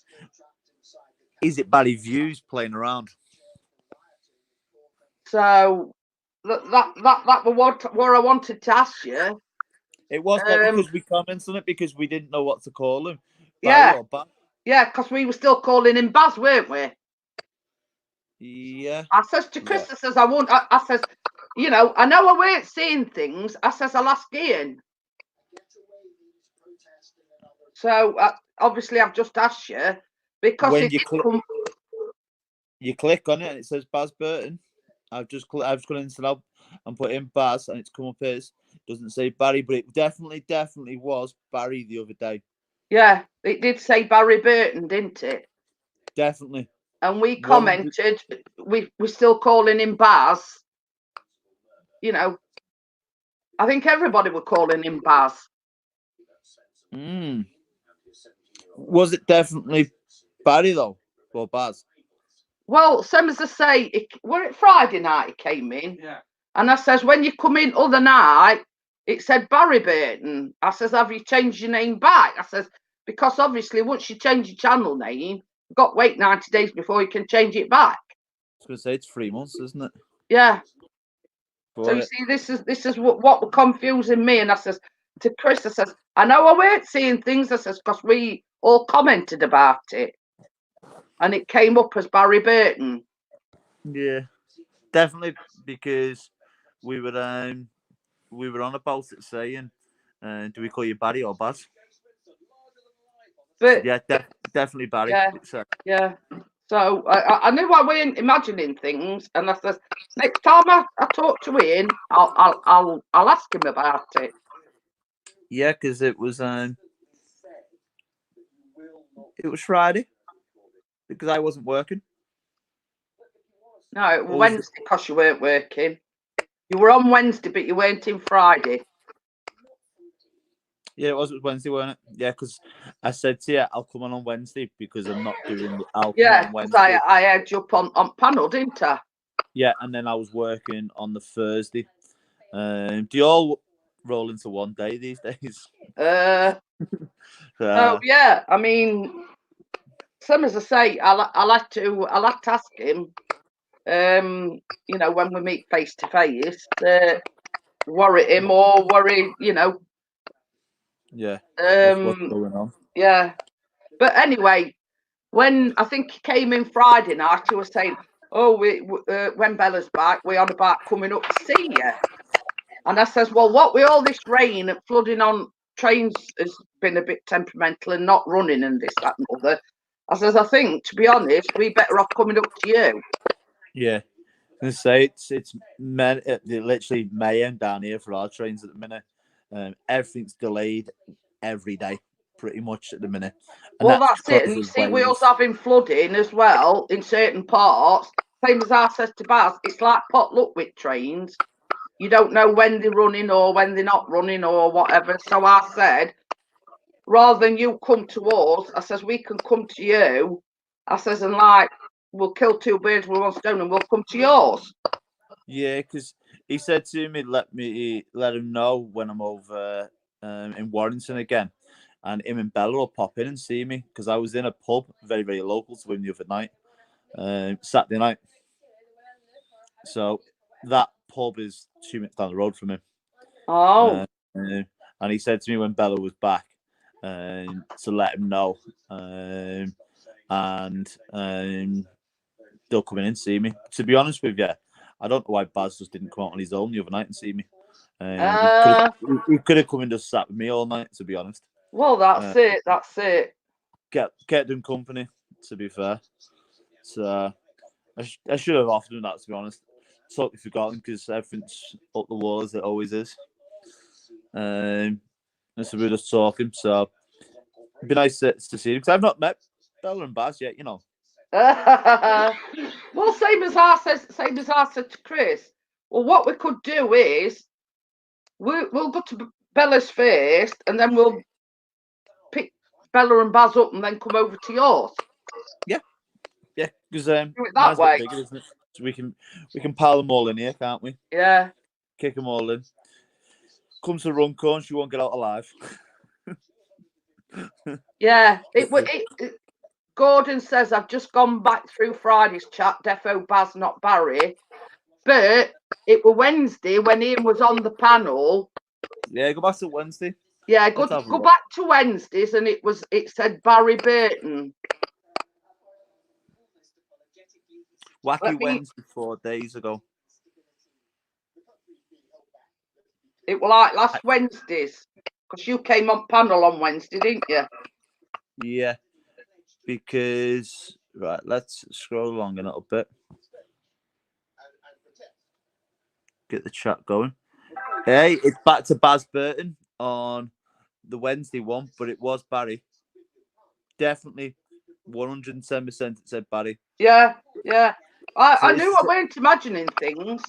Is it Barry Views playing around? So that was what I wanted to ask you. It was not because we commented on it because we didn't know what to call him. Barry or Baz? Yeah, because we were still calling him Baz, weren't we? Yeah. I says to Chris, I says, I says, I know I weren't seeing things. I says, I'll ask Ian. So obviously I've just asked you because when you click on it and it says Baz Burton. I've just gone into that and put in Baz and it's come up as doesn't say Barry, but it definitely was Barry the other day. Yeah, it did say Barry Burton, didn't it? Definitely. And we commented, we're still calling him Baz. I think everybody were calling him Baz. Was it definitely Barry though, or Baz? Well, same as I say, were it Friday night he came in? Yeah. And I says, when you come in other night, it said Barry Burton. I says, have you changed your name back? I says, because obviously once you change your channel name, you've got to wait 90 days before you can change it back. I was going to say it's 3 months, isn't it? Yeah. So you see, this is what was confusing me. And I says to Chris, I says, I know I weren't seeing things. I says, because we all commented about it. And it came up as Barry Burton. Yeah, definitely, because we were on about it saying, do we call you Barry or Baz? But yeah, definitely Barry. Yeah. So I knew I weren't imagining things, and I said, next time I talk to Ian, I'll ask him about it. Yeah, because it was Friday because I wasn't working. No, it was Wednesday because you weren't working. You were on Wednesday, but you weren't in Friday. Yeah, it was Wednesday, wasn't it? Yeah, because I said to you, I'll come on Wednesday because I'm not doing the I'll come on Wednesday. I had you up on panel, didn't I? Yeah, and then I was working on the Thursday. Do you all roll into one day these days? Oh yeah, I mean, some as I say, I'll have to ask him. When we meet face to face, worry him or worry, Yeah. What's going on? Yeah. But anyway, when I think he came in Friday night, he was saying, "Oh, when Bella's back, we're on about coming up to see you." And I says, "Well, what with all this rain and flooding on trains has been a bit temperamental and not running and this, that, and other." I says, "I think, to be honest, we better off coming up to you." Yeah. I was gonna say it's literally mayhem down here for our trains at the minute. Everything's delayed every day, pretty much at the minute. And well, that's it. And you see, we're also having flooding as well in certain parts. Same as I says to Baz, it's like potluck with trains. You don't know when they're running or when they're not running or whatever. So I said, rather than you come to us, I says we can come to you I says, and like, we'll kill two birds with one stone and we'll come to yours. Yeah, because he said to me, let him know when I'm over in Warrington again, and him and Bella will pop in and see me because I was in a pub very, very local to him the other night, Saturday night. So that pub is 2 minutes down the road from him. Oh. And he said to me when Bella was back to let him know, and they'll come in and see me. To be honest with you, I don't know why Baz just didn't come out on his own the other night and see me. He could have come and just sat with me all night, to be honest. Well, that's it. That's it. Get them company, to be fair. So I should have offered him that, to be honest. Totally forgotten because everything's up the wall as it always is. And so we're just talking. So it'd be nice to see him because I've not met Bella and Baz yet, you know. Well, same as I said to Chris. Well, what we could do is we'll go to Bella's first, and then we'll pick Bella and Baz up, and then come over to yours. Yeah, because do it that way, bigger, isn't it? So we can pile them all in here, can't we? Yeah. Kick them all in. Come to Runcorn, she won't get out alive. Yeah. Gordon says, I've just gone back through Friday's chat, defo Baz, not Barry. But it was Wednesday when Ian was on the panel. Yeah, go back to Wednesday. Yeah, go back to Wednesdays, and it said Barry Burton. Wacky Wednesday 4 days ago. It was like last Wednesdays, because you came on panel on Wednesday, didn't you? Yeah, because right, let's scroll along a little bit. Get the chat going. Hey, it's back to Baz Burton on the Wednesday one, but it was Barry. Definitely 110% it said Barry. Yeah. I knew I weren't imagining things.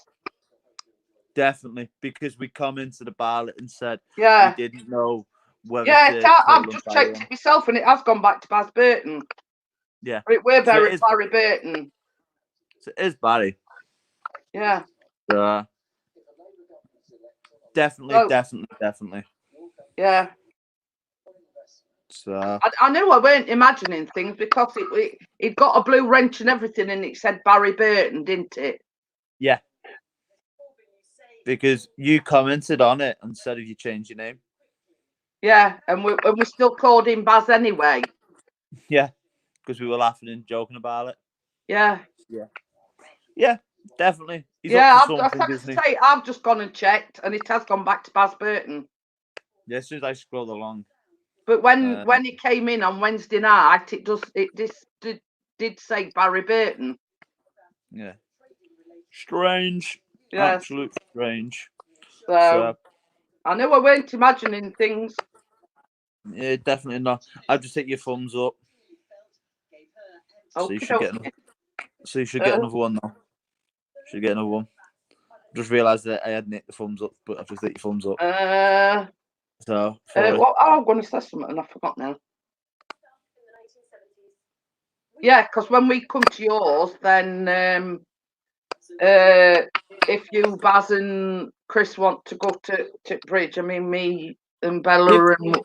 Definitely, because we come into the ballot and said we didn't know whether. Yeah, I've just checked it myself, and it has gone back to Baz Burton. Yeah, but it were Barry Burton. So it is Barry. Yeah. Definitely. Yeah. So I knew I weren't imagining things because it got a blue wrench and everything, and it said Barry Burton, didn't it? Yeah. Because you commented on it and said, "Have you changed your name?" Yeah, and we still called him Baz anyway. Yeah, because we were laughing and joking about it. Yeah, definitely. I've just gone and checked, and it has gone back to Baz Burton. Yeah, as soon as I scrolled along. But when he came in on Wednesday night, it did say Barry Burton. Yeah. Strange. Yeah. Absolute strange. So I knew I weren't imagining things. Yeah, definitely not. I've just hit your thumbs up. So you should get another one now. Should get another one. Just realised that I hadn't hit the thumbs up, but I've just hit your thumbs up. I'm going to say something and I forgot now. Yeah, because when we come to yours, then if you, Baz and Chris want to go to Bridge, I mean, me and Bella and...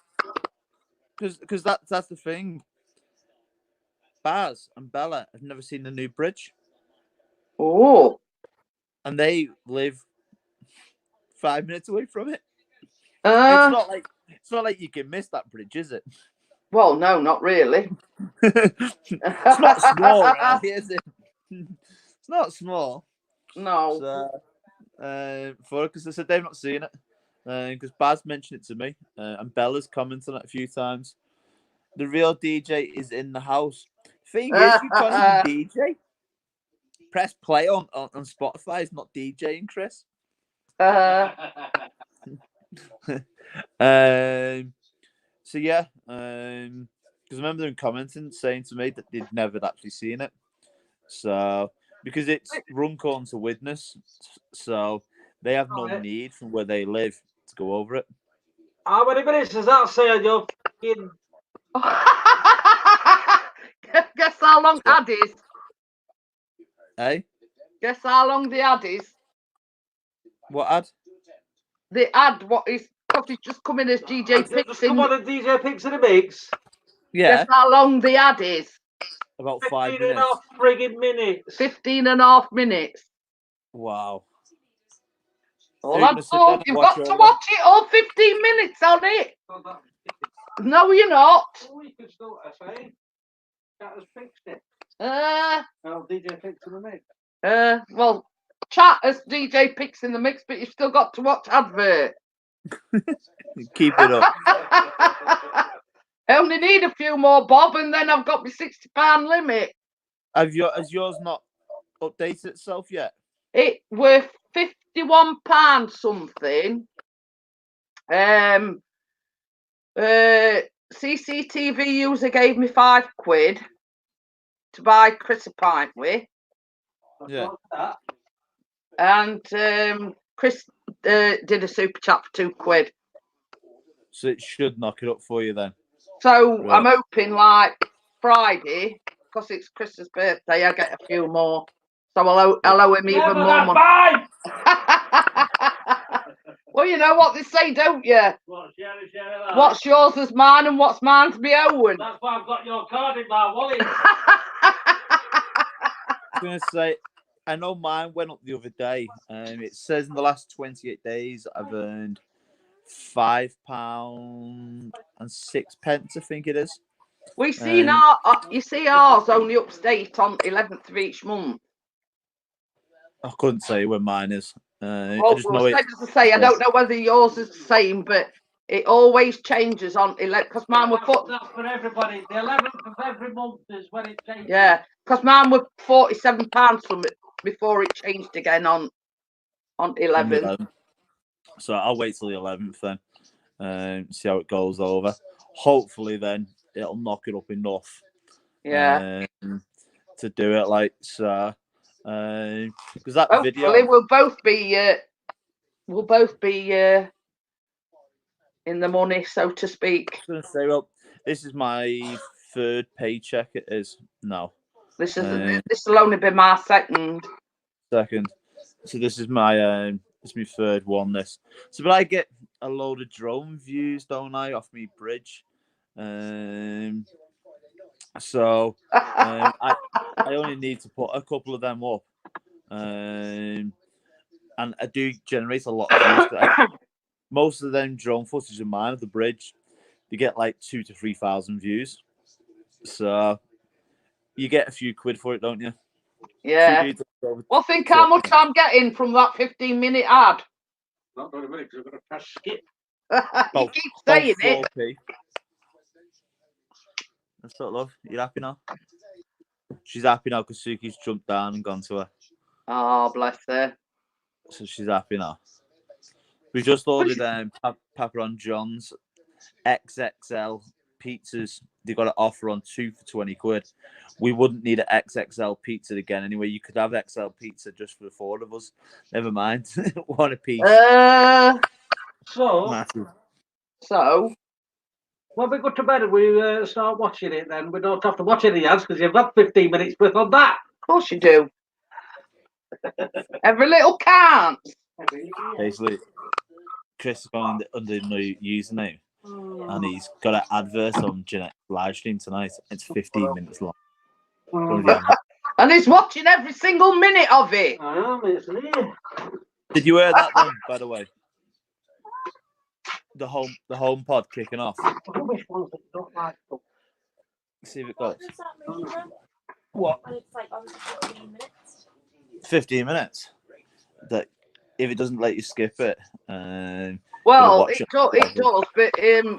Because that's the thing. Baz and Bella have never seen the new bridge. Oh. And they live 5 minutes away from it. It's not like you can miss that bridge, is it? Well, no, not really. It's not small, really, is it? It's not small. No. So, because I said they've not seen it. Because Baz mentioned it to me, and Bella's commented on it a few times. The real DJ is in the house. Thing is, you can't even DJ. Press play on Spotify. It's not DJing, Chris. So yeah, because I remember them commenting, saying to me that they'd never actually seen it. So because it's Runcorn to Widnes, so they have no need from where they live to go over it. How many minutes does that say on your fucking... Guess how how long ad is? Eh? Guess how long the ad is? What ad? The ad, what is? Because it's just come in as DJ Picks Just come on and DJ Picks in the mix. Yeah, Guess how long the ad is? about 5 15 and a minutes. half friggin' minutes. 15 and a half minutes. Wow. All You're I'm gonna sit told, down you've and watch got it to all? watch it all 15 minutes on it. No, you're not. Oh, you can still say. Chat has fixed it. Uh, Well, DJ Picks in the mix. well, chat as DJ Picks in the mix, but you've still got to watch advert. Keep it up. I only need a few more, Bob, and then I've got my £60 limit. Has yours not updated itself yet? It were £51 something. CCTV user gave me £5 to buy Chris a pint with. Yeah. And Chris did a super chat for £2. So it should knock it up for you then. So Right. I'm hoping like Friday, because it's Chris's birthday, I get a few more. So I'll owe him even more money. Bye! Well, you know what they say, don't you? Well, share that. What's yours is mine and what's mine's my own. That's why I've got your card in my wallet. I was going to say, I know mine went up the other day. It says in the last 28 days, I've earned £5.06, I think it is. We see now. You see ours only upstate on 11th of each month. I couldn't say when mine is. I Well, just know it. same as I say, I don't know whether yours is the same, but it always changes on 11th. Because mine were That's for everybody. The 11th of every month is when it changes. yeah, because mine were £47 from it before it changed again on 11th. So I'll wait till the 11th then, see how it goes over. Hopefully then it'll knock it up enough. Yeah. To do it like so. Because that Hopefully video, we'll both be in the money, so to speak. I was going to say, well, this is my third paycheck. It is no. This will only be my second. So this is my third one. This. So, but I get a load of drone views, don't I, off me bridge. So I only need to put a couple of them up, and I do generate a lot of views. Most of them drone footage of mine of the bridge, you get like 2,000 to 3,000 views. So you get a few quid for it, don't you? Yeah. Well, think how much I'm getting from that 15-minute ad. Not very many, because I've got to press skip. You keep saying it. 4p. That's what, love. You happy now? She's happy now because Suki's jumped down and gone to her. Oh, bless her. So she's happy now. We just ordered Papa and John's XXL pizzas. They got an offer on 2 for 20 quid. We wouldn't need an XXL pizza again anyway. You could have XL pizza just for the 4 of us. Never mind. One a piece. So when we go to bed and we start watching it, then we don't have to watch any ads because you've got 15 minutes worth on that. Of course you do. Every little counts. Basically, Chris is going under the new username, and he's got an advert on Jeanette's live stream tonight. It's 15 minutes long. And he's watching every single minute of it. Did you hear that then, by the way? The home pod kicking off. See if it goes. What? 15 minutes. That if it doesn't let you skip it. Well, it does, but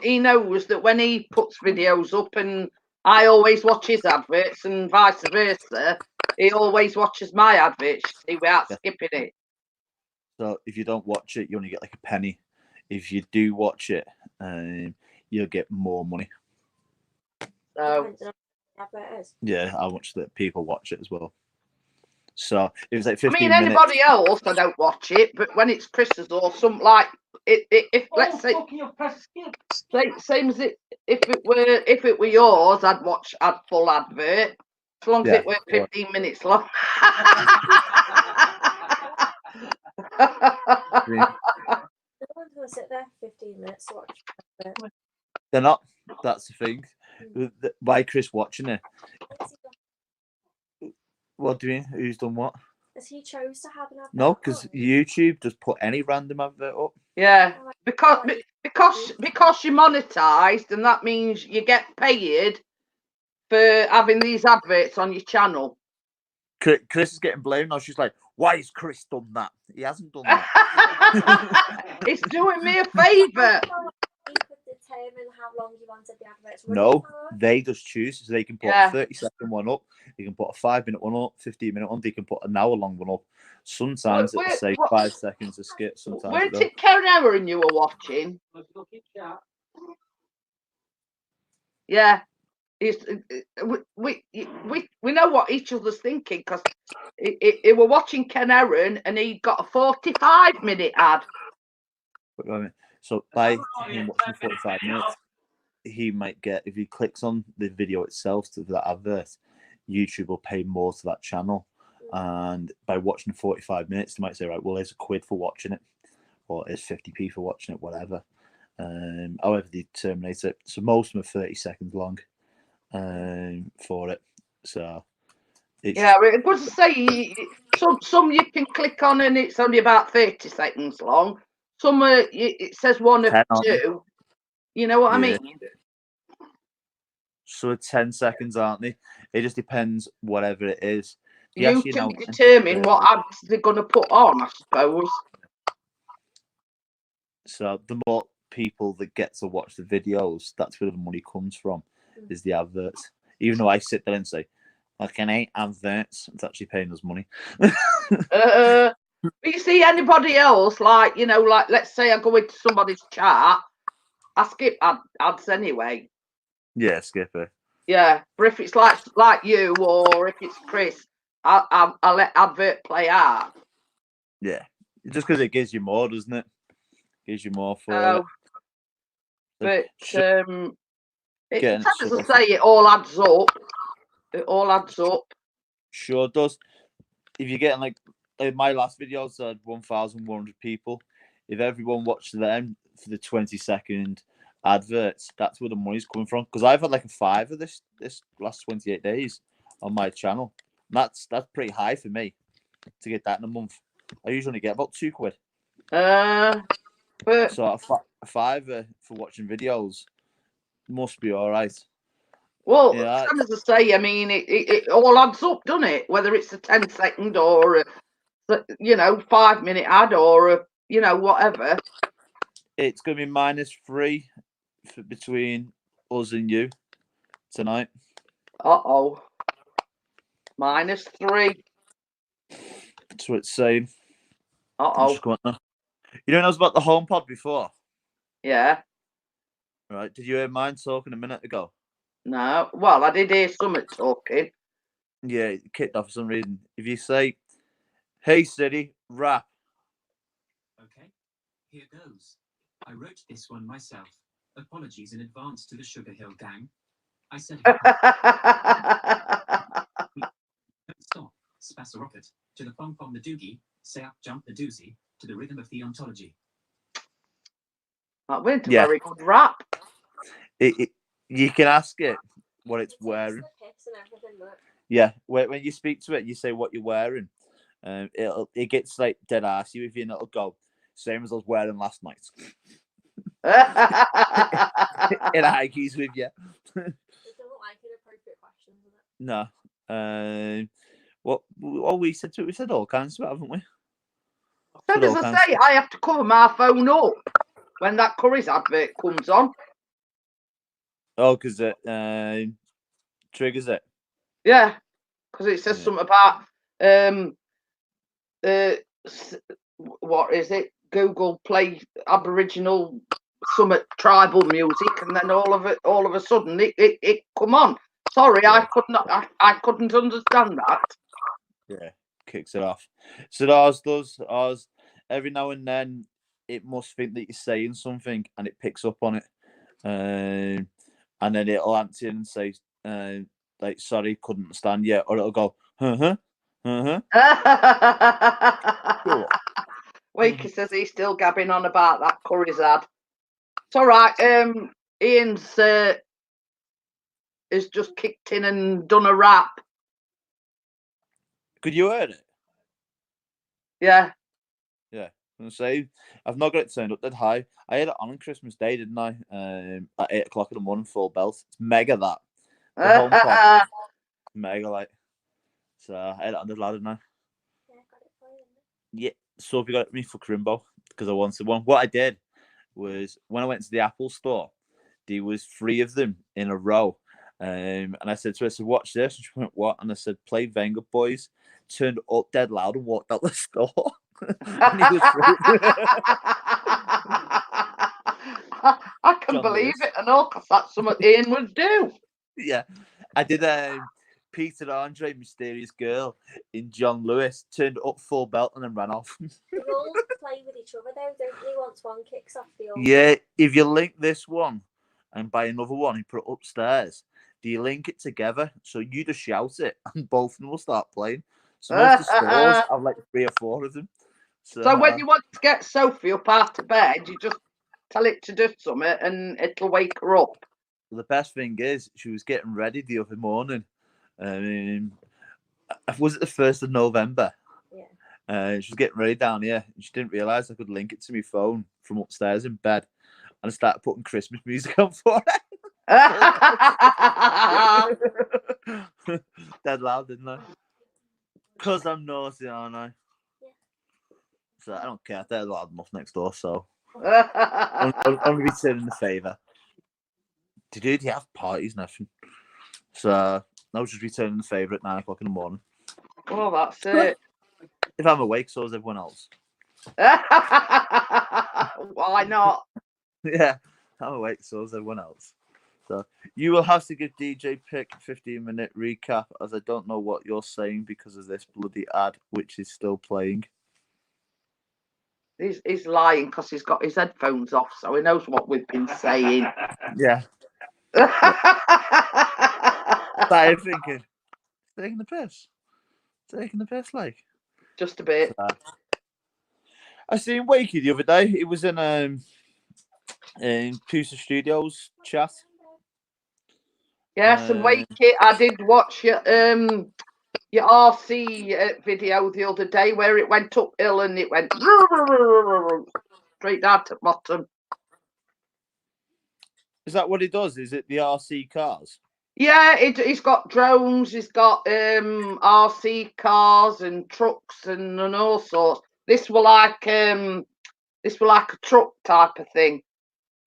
he knows that when he puts videos up, and I always watch his adverts, and vice versa, he always watches my adverts without skipping it. So if you don't watch it, you only get like a penny. If you do watch it, you'll get more money. So yeah, I watch that people watch it as well. So it was like 15 I mean, minutes. anybody else, I don't watch it, but when it's Chris's or something like if let's say, same as if it were yours, I'd watch full advert. As long as Yeah. it went 15 minutes long. No one's going to sit there 15 minutes to watch it. They're not. That's the thing. Why Chris watching it? What do you mean? Who's done what? As he chose to have an advert. No, because YouTube just put any random advert up. Yeah, because you're monetized, and that means you get paid for having these adverts on your channel. Chris is getting blamed now. She's like, "Why has Chris done that? He hasn't done that." It's doing me a favour. He could determine how long you wanted the adverts running No, for. they just choose. So they can put a 30-second one up. They can put a 5-minute one up, 15-minute one. They can put an hour-long one up. Sometimes it'll say 5 seconds to skip. Sometimes Weren't it Karen Aaron you were watching? Yeah. We know what each other's thinking because we were watching Ken Aaron and he got a 45-minute ad. So by him watching 45 minutes, he might get, if he clicks on the video itself to that advert, YouTube will pay more to that channel. And by watching 45 minutes, they might say, right, well, there's £1 for watching it, or there's 50p for watching it, whatever. However they terminate it. So most of them are 30 seconds long for it. So yeah, it was to say some you can click on and it's only about 30 seconds long. Some it says 1 or 2. You know what I mean? So 10 seconds, aren't they? It just depends, whatever it is. You can determine what ads they're going to put on, I suppose. So the more people that get to watch the videos, that's where the money comes from, is the adverts. Even though I sit there and say, okay, adverts, it's actually paying us money. But you see anybody else, like, you know, like, let's say I go into somebody's chat, I skip ads anyway. Yeah, skip it. Yeah, but if it's like you or if it's Chris, I'll let advert play out. Yeah, just because it gives you more, doesn't it? Gives you more for it. But it's as I say, it all adds up. It all adds up. Sure does. If you're getting like my last videos had 1,100 people. If everyone watched them for the 20-second adverts, that's where the money's coming from. Because I've had like a 5 of this last 28 days on my channel. And that's pretty high for me to get that in a month. I usually get about £2. But so a 5 for watching videos must be all right. Well, yeah, as I say, I mean, it all adds up, doesn't it? Whether it's a 10-second or a 5-minute ad or a, whatever. It's going to be -3 between us and you tonight. Uh-oh. -3. That's what it's saying. Uh-oh. You don't know about the HomePod before? Yeah. Right. Did you hear mine talking a minute ago? No. Well, I did hear someone talking. Yeah, it kicked off for some reason. If you say, "Hey Siri, rap." Okay, here goes. I wrote this one myself. Apologies in advance to the Sugar Hill gang. I said, stop, spass a rocket, to the pom pom the doogie, say up jump the doozy, to the rhythm of the ontology. That went a very good rap. You can ask it what it's wearing. Yeah, when you speak to it, you say what you're wearing. It gets like dead arsey with you, and it'll go same as I was wearing last night. It argues with you. It doesn't like inappropriate questions, does it? No. What we said to it, we said all kinds of it, haven't we? So as I say, I have to cover my phone up when that Curry's advert comes on. Oh, because it triggers it. Yeah, because it says something about what is it? Google Play Aboriginal Summit tribal music, and then all of a sudden it come on. Sorry, yeah. I couldn't understand that. Yeah, kicks it off. So ours every now and then it must think that you're saying something, and it picks up on it, and then it'll answer and say like, sorry, couldn't understand yet, or it'll go, Cool. Wakey says he's still gabbing on about that curry's ad. It's all right. Ian's has just kicked in and done a rap. Could you hear it? Yeah. Yeah. I'm gonna say I've not got it turned up that high. I had it on Christmas Day, didn't I? At 8 o'clock in the morning, full belt. It's mega that. The home pod, mega like. So I had it on the ladder now. Yeah. So if you got me for Crimbo, because I wanted one. What I did was when I went to the Apple store, there was 3 of them in a row. And I said to her, so watch this. And she went, what? And I said, play Venga Boys. Turned up dead loud and walked out the store. And he was I can believe it and all, because that's something Ian would do. Yeah. I did Peter Andre, Mysterious Girl, in John Lewis, turned up full belt and then ran off. They all play with each other though, don't they? Once one kicks off the other. Yeah, if you link this one and buy another one and put it upstairs, do you link it together? So you just shout it and both of them will start playing. So most of the stores have like 3 or 4 of them. So when you want to get Sophie up out of bed, you just tell it to do something and it'll wake her up. Well, the best thing is she was getting ready the other morning. Was it the 1st of November? Yeah. She was getting ready down here. And she didn't realise I could link it to my phone from upstairs in bed. And I started putting Christmas music on for her. Dead loud, didn't I? Because I'm naughty, aren't I? Yeah. So I don't care. They're loud enough next door, so I'm returning the favour. Did you have parties and everything? So I was just returning the favour at 9 o'clock in the morning. Oh, that's it. If I'm awake, so is everyone else. Why not? Yeah, I'm awake, so is everyone else. So you will have to give DJ Pick a 15-minute recap, as I don't know what you're saying because of this bloody ad, which is still playing. He's lying because he's got his headphones off, so he knows what we've been saying. Yeah. I'm thinking, taking the piss. Taking the piss, like. Just a bit. So, I seen Wakey the other day. It was in Pusa Studios chat. Yes, and Wakey, I did watch your RC video the other day where it went uphill and it went straight down to the bottom. Is that what he does? Is it the RC cars? Yeah, he's got drones, he's got RC cars and trucks and all sorts. This were like a truck type of thing.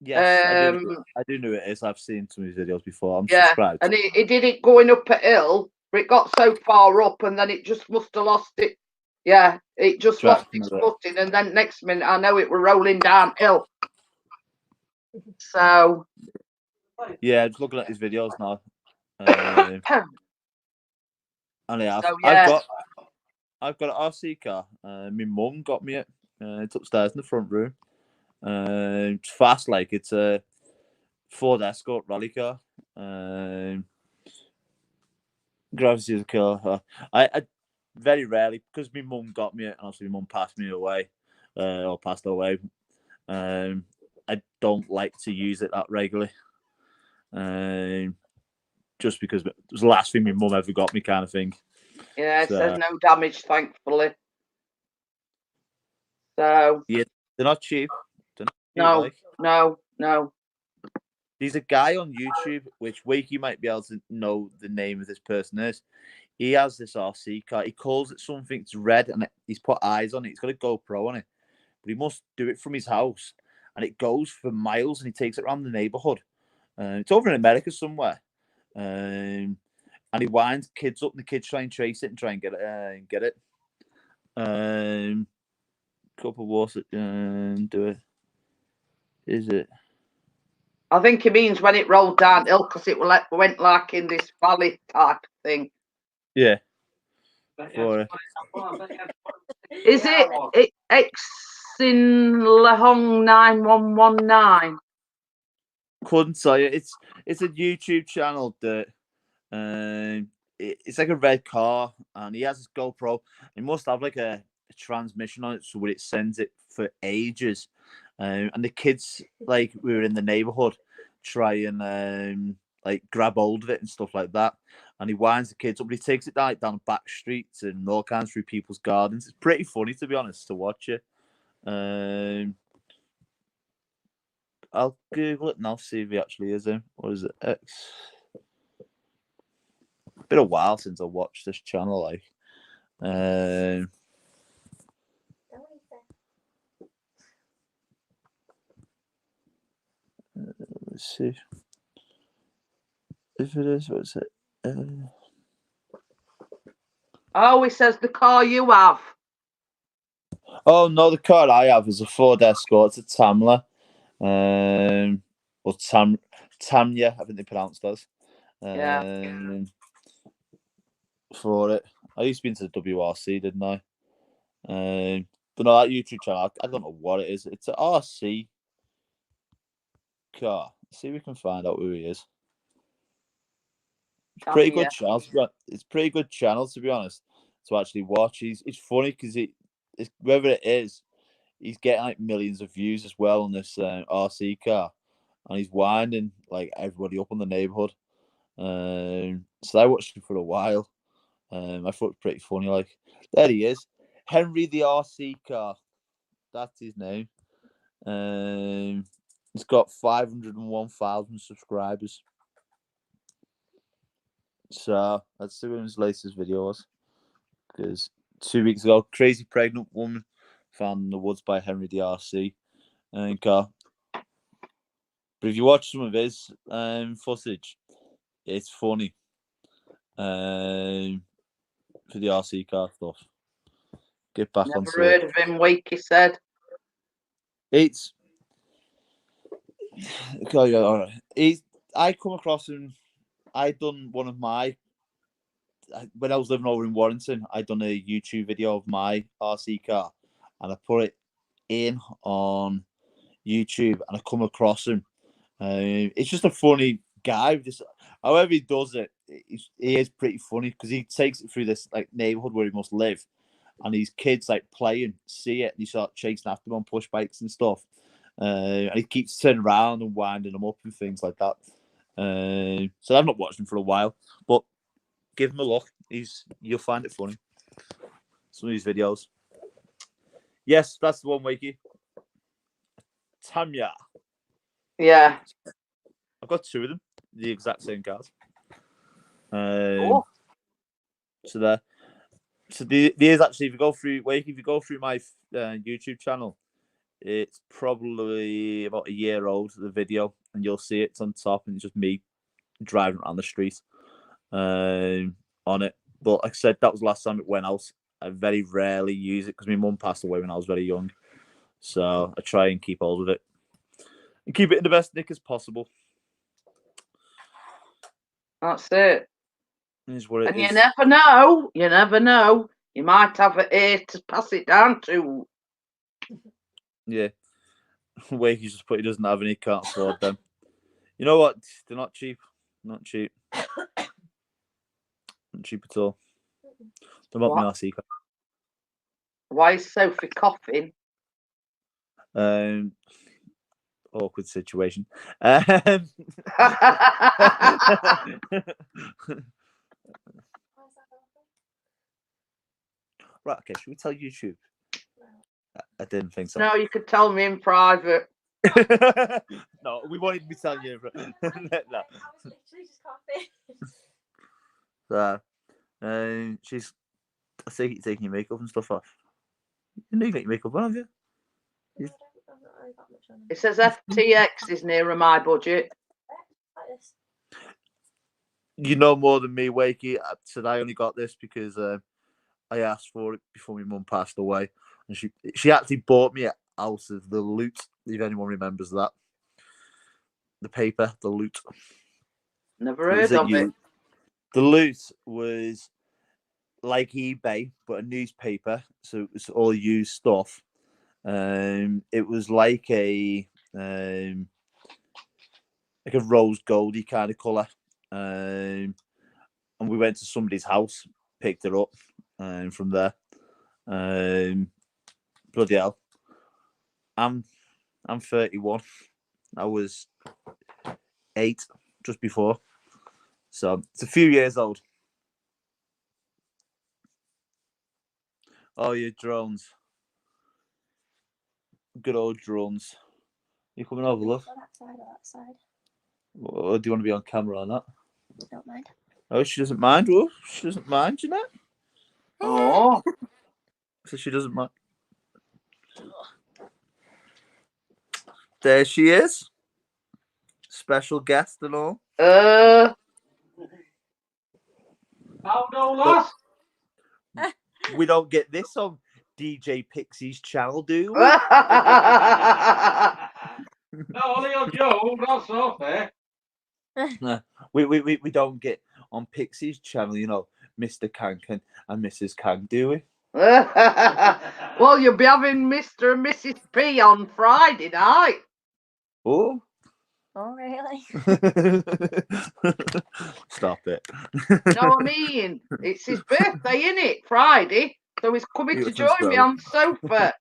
Yes, I do know it is. I've seen some of his videos before. I'm subscribed. And he did it going up a hill, but it got so far up and then it just must have lost it. Yeah, it just lost its footing, and then next minute I know it were rolling downhill. So yeah, just looking at his videos now. And yeah, so, yeah. I've got an RC car. My mum got me it. It's upstairs in the front room. It's fast, like it's a Ford Escort rally car. Gravity is a killer. I very rarely, because my mum got me it, and obviously my mum passed me away, or passed away. I don't like to use it that regularly. Just because it was the last thing my mum ever got me, kind of thing. Yeah, it says no damage, thankfully. So yeah, they're not cheap. No. There's a guy on YouTube, which Wakey might be able to know the name of this person is. He has this RC car. He calls it something. It's red, and he's put eyes on it. He's got a GoPro on it, but he must do it from his house, and it goes for miles, and he takes it around the neighborhood. It's over in America somewhere, and he winds kids up, and the kids try and chase it and try and get it. Couple of water and do it. Is it? I think he means when it rolled downhill, because it went like in this valley type thing. Yeah. Is it Xin Lehong 9119? Couldn't tell you. It's a YouTube channel that It's like a red car, and he has his GoPro. He must have like a transmission on it, so where it sends it for ages. And the kids, like, we were in the neighborhood, try and like grab hold of it and stuff like that. And he winds the kids up, but he takes it down back streets and all kinds through people's gardens. It's pretty funny, to be honest, to watch it. I'll Google it now, see if he actually is him. What is it? X. Been a while since I watched this channel. Like, let's see if it is. What's it? Oh, he says the car you have. Oh no, the car I have is a Ford Escort. It's a Tamla, or Tanya, I think they pronounced us. Yeah. For it, I used to be into the WRC, didn't I? But no, that YouTube channel, I don't know what it is. It's an RC car. See if we can find out who he is. It's pretty good channel. It's pretty good channel, to be honest, to actually watch. It's funny because it's whoever it is, he's getting like millions of views as well on this RC car, and he's winding like everybody up in the neighborhood. So I watched him for a while. I thought it was pretty funny. Like, there he is, Henry the RC car. That's his name. He's got 501,000 subscribers. So let's see when his latest video was. Because 2 weeks ago, crazy pregnant woman found in the woods by Henry the RC car. But if you watch some of his footage, it's funny. For the RC car stuff. Get back Never onto heard it. of him, Wakey said. It's okay, all right. I come across him. I done one of my when I was living over in Warrington. I done a YouTube video of my RC car, and I put it in on YouTube, and I come across him. It's just a funny guy. Just however he does it, he is pretty funny because he takes it through this like neighborhood where he must live, and these kids like playing, see it, and he start chasing after them on push bikes and stuff. And he keeps turning around and winding them up and things like that. So I've not watched him for a while, but give him a look. You'll find it funny. Some of these videos. Yes, that's the one, Wakey. Tanya. Yeah. I've got two of them, the exact same cars. Oh. So there. So there's actually, if you go through my YouTube channel, it's probably about a year old, the video, and you'll see it's on top, and it's just me driving around the street on it. But like I said, that was the last time it went out. I very rarely use it because my mum passed away when I was very young. So I try and keep hold of it and keep it in the best nick as possible. That's it. Is what it and is. you never know. You never know. You might have an ear to pass it down to. Yeah. Wakey just put he doesn't have any, can't afford them. You know what? They're not cheap. Not cheap. Not cheap at all. They're not my RC car. Why is Sophie coughing? Awkward situation. Right, okay, should we tell YouTube? I didn't think so. No, you could tell me in private. No, we wanted to be telling you. No. I was literally just coughing. She's. I think you're taking your makeup and stuff off. You know you got your makeup on, have you? No, I've not really got much on. It says FTX is nearer my budget. Like this. You know more than me, Wakey. I said I only got this because I asked for it before my mum passed away, and she actually bought me out of the loot. If anyone remembers that, the paper, the loot. Never heard of it. The loot was like eBay, but a newspaper, so it was all used stuff. It was like a rose goldy kind of color, and and we went to somebody's house, picked her up, and from there, bloody hell, I'm 31. I was 8 just before, so it's a few years old. Oh, your drones, good old drones. You coming over, love? That side or that side? Or do you want to be on camera or not? Don't mind. Oh, she doesn't mind, Wolf. She doesn't mind, you know. Oh, So she doesn't mind. There she is. Special guest and all. How no, lass? We don't get this on DJ Pixie's channel, do we? No, only on Joe, that's so fair. We don't get on Pixie's channel, you know, Mr. Kanken and Mrs. Kang, do we? well, you'll be having Mr. and Mrs. P on Friday night. Oh. Oh, really? Stop it. No, I mean, it's his birthday, isn't it? Friday. So he's coming to join me on the sofa.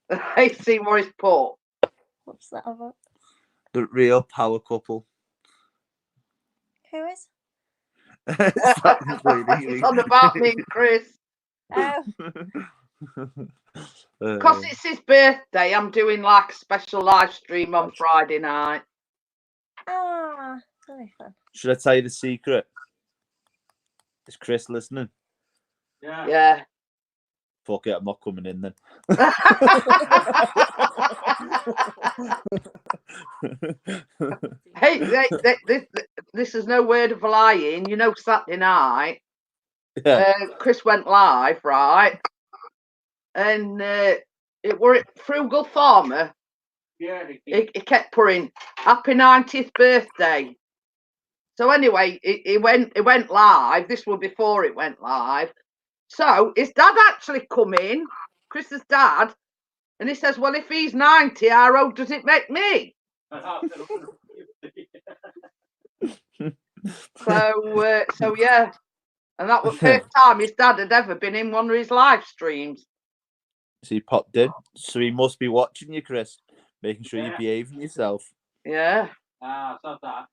I see what he's put. What's that about? The real power couple. Who is? It's on about me and Chris. Oh. Because it's his birthday, I'm doing like a special live stream on Friday night. Ah, very fun. Should I tell you the secret? Is Chris listening? Yeah. Fuck it, I'm not coming in then. Hey, this is no word of lying. You know, Saturday night, Chris went live, right? And it were Frugal Farmer. Yeah, He kept putting happy 90th birthday. So anyway, it went live. This was before it went live. So his dad actually come in, Chris's dad, and he says, "Well, if he's 90, how old does it make me?" So yeah, and that was the first time his dad had ever been in one of his live streams. So he popped in. So he must be watching you, Chris, making sure you're behaving yourself. Yeah. It's not that.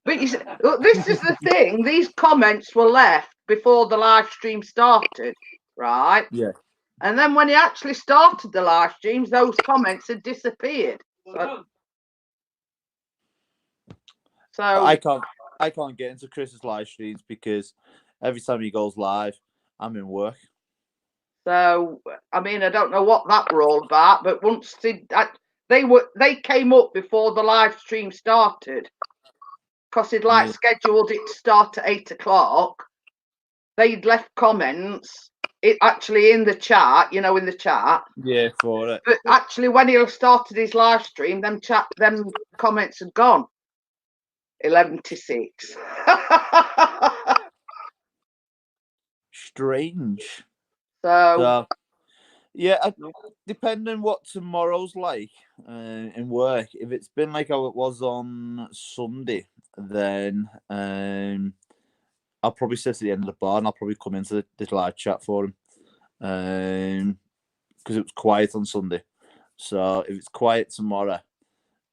But you see, look, this is the thing. These comments were left before the live stream started, right? Yeah. And then when he actually started the live streams, those comments had disappeared. So I can't get into Chris's live streams because every time he goes live, I'm in work. So I mean, I don't know what that were all about, but once they came up before the live stream started, because he'd scheduled it to start at 8 o'clock. They'd left comments. It actually in the chat, in the chat. Yeah, for it. But actually, when he started his live stream, them comments had gone. 11-6. Strange. So yeah, depending what tomorrow's like in work. If it's been like how it was on Sunday, then I'll probably sit at the end of the bar and I'll probably come into the live chat for him. Because it was quiet on Sunday. So if it's quiet tomorrow,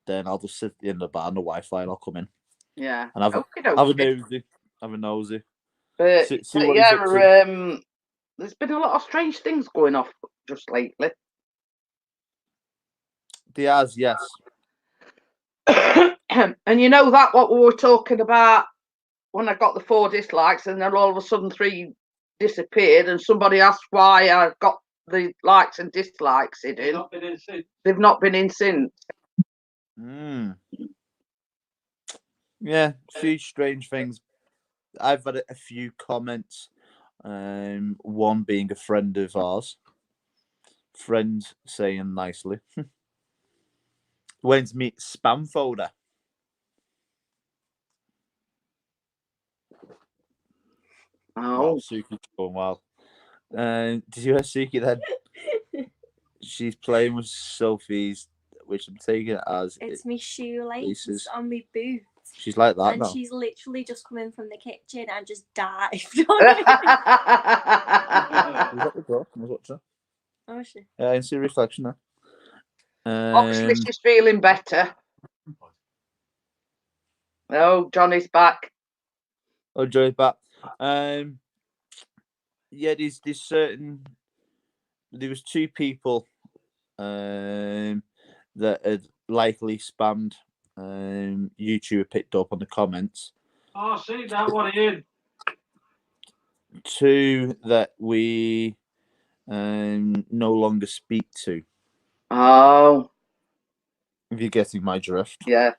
then I'll just sit at the end of the bar on the Wi-Fi and I'll come in. Yeah. And have a nosy. But there's been a lot of strange things going off just lately. There has, yes. And you know that what we were talking about when I got the 4 dislikes, and then all of a sudden 3 disappeared, and somebody asked why I got the likes and dislikes hidden. They've not been in since. Yeah, a few strange things. I've had a few comments. One being a friend of ours. Friend saying nicely. Went to meet spam folder. Oh, wow, Suki's going well. Did you hear Suki then? She's playing with Sophie's, which I'm taking it as it's me shoelaces on me boots. She's like that and now. she's literally just come in from the kitchen and just dived on it. Was that the door? I was watching. Oh, she. Yeah, I can see a reflection there. Obviously, she's feeling better. Oh, Johnny's back. Oh, Joey's back. Yeah, there's certain. There was 2 people that had likely spammed. YouTube picked up on the comments. Oh, see that one in. 2 that we no longer speak to. Oh, If you're getting my drift. yeah.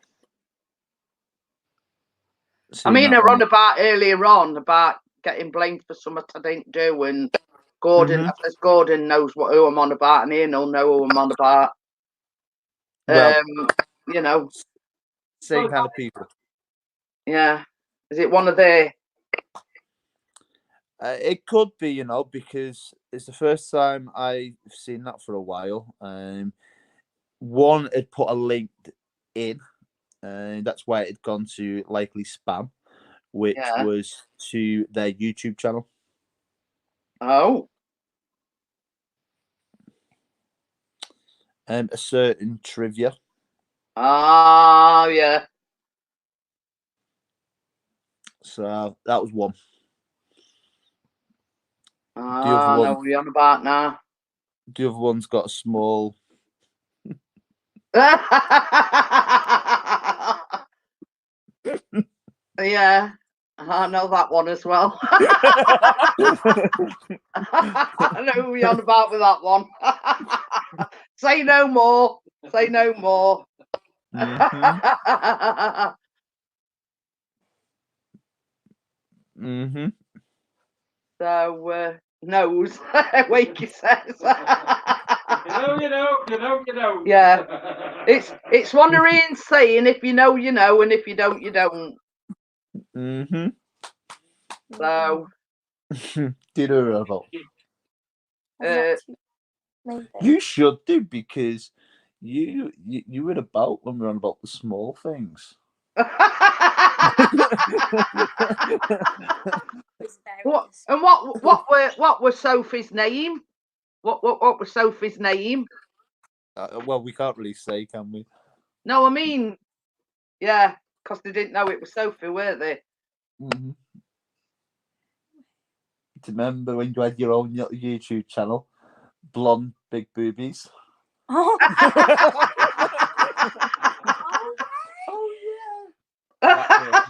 I Seen mean, that I one. on about earlier on about getting blamed for something I didn't do, and Gordon, as Gordon knows who I'm on about, and Ian will know who I'm on about. Well, you know, same kind of people. yeah. Is it one of their? It could be, you know, because it's the first time I've seen that for a while. One had put a link in, and that's why it had gone to likely spam, which was to their YouTube channel. Oh. A certain trivia. Ah, yeah. So that was one. I know what you're on about now. The other one's got a small. Yeah, I know that one as well. I know who you're on about with that one. Say no more. Say no more. So, knows, Wakey says. You know. Yeah. It's one of Ian's saying, if you know, you know, and if you don't, you don't. So. Did her about. You should do, because you were about when we were on about the small things. What was Sophie's name? What was Sophie's name? Well, we can't really say, can we? No, I mean, yeah, because they didn't know it was Sophie, weren't they? Remember when you had your own YouTube channel, Blonde Big Boobies? Oh.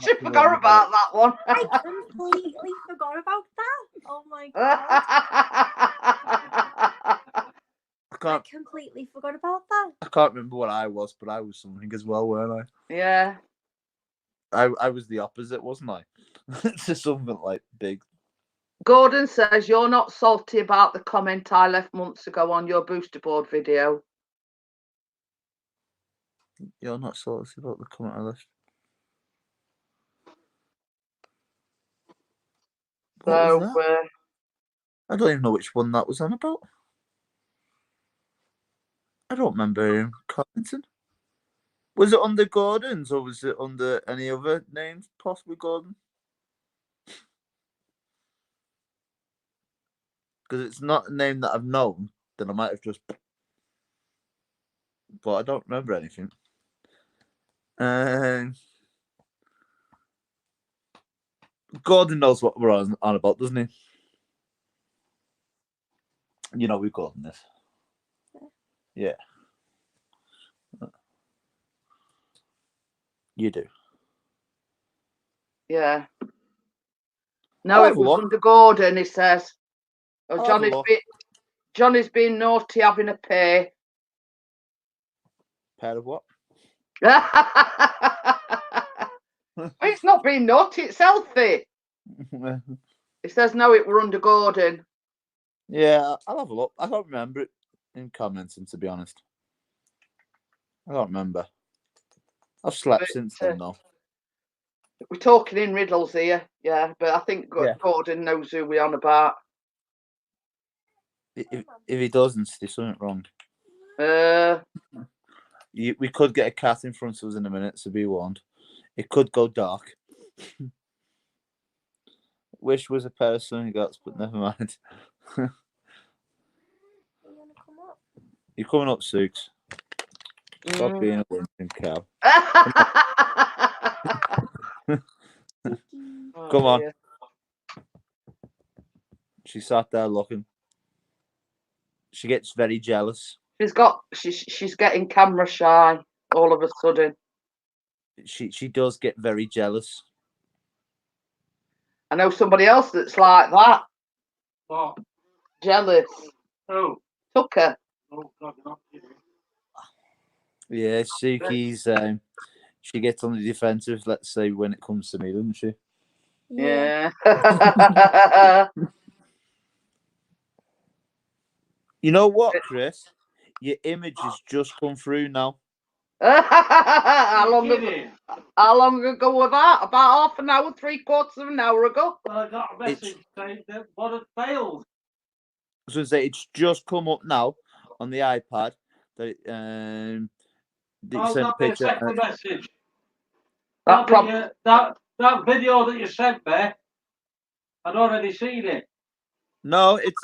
She forgot about that one. I completely forgot about that. Oh my god. I completely forgot about that. I can't remember what I was, but I was something as well, weren't I? Yeah. I was the opposite, wasn't I? To something like big. Gordon says you're not salty about the comment I left months ago on your booster board video. You're not salty about the comment I left. What was that? I don't even know which one that was on about. I don't remember him commenting. Was it under Gordon's, or was it under any other names? Possibly Gordon? Because it's not a name that I've known, then I might have just. But I don't remember anything. Gordon knows what we're on about, doesn't he? You know we've Gordon this. Yeah. You do. Yeah. No, it was under Gordon, he says. Oh, Johnny's been naughty having a pair. Pair of what? It's not being naughty, it's healthy. He says no, it were under Gordon. Yeah, I'll have a look. I don't remember it in commenting, to be honest. I don't remember. I've slept since then, though. We're talking in riddles here, yeah, but I think Gordon knows who we're on about. If he doesn't, there's something wrong. We could get a cat in front of us in a minute, so be warned. It could go dark. Wish was a pair of sunny gots, but never mind. You wanna come up? You're coming up, Sooks. Stop being a whimpering cow. Oh, Come on. dear. She sat there looking. She gets very jealous. She's getting camera shy all of a sudden. She does get very jealous. I know somebody else that's like that. What? Jealous. Oh. Tucker. Oh, God, you're not kidding. Yeah, Suki's she gets on the defensive, let's say, when it comes to me, doesn't she? Yeah. You know what, Chris? Your image has just come through now. How long ago was that? About half an hour, 3/4 of an hour ago. Well, I got a message saying that one had failed. I was going to say, it's just come up now on the iPad that you sent a picture. Second message. That video that you sent me, I'd already seen it. No, it's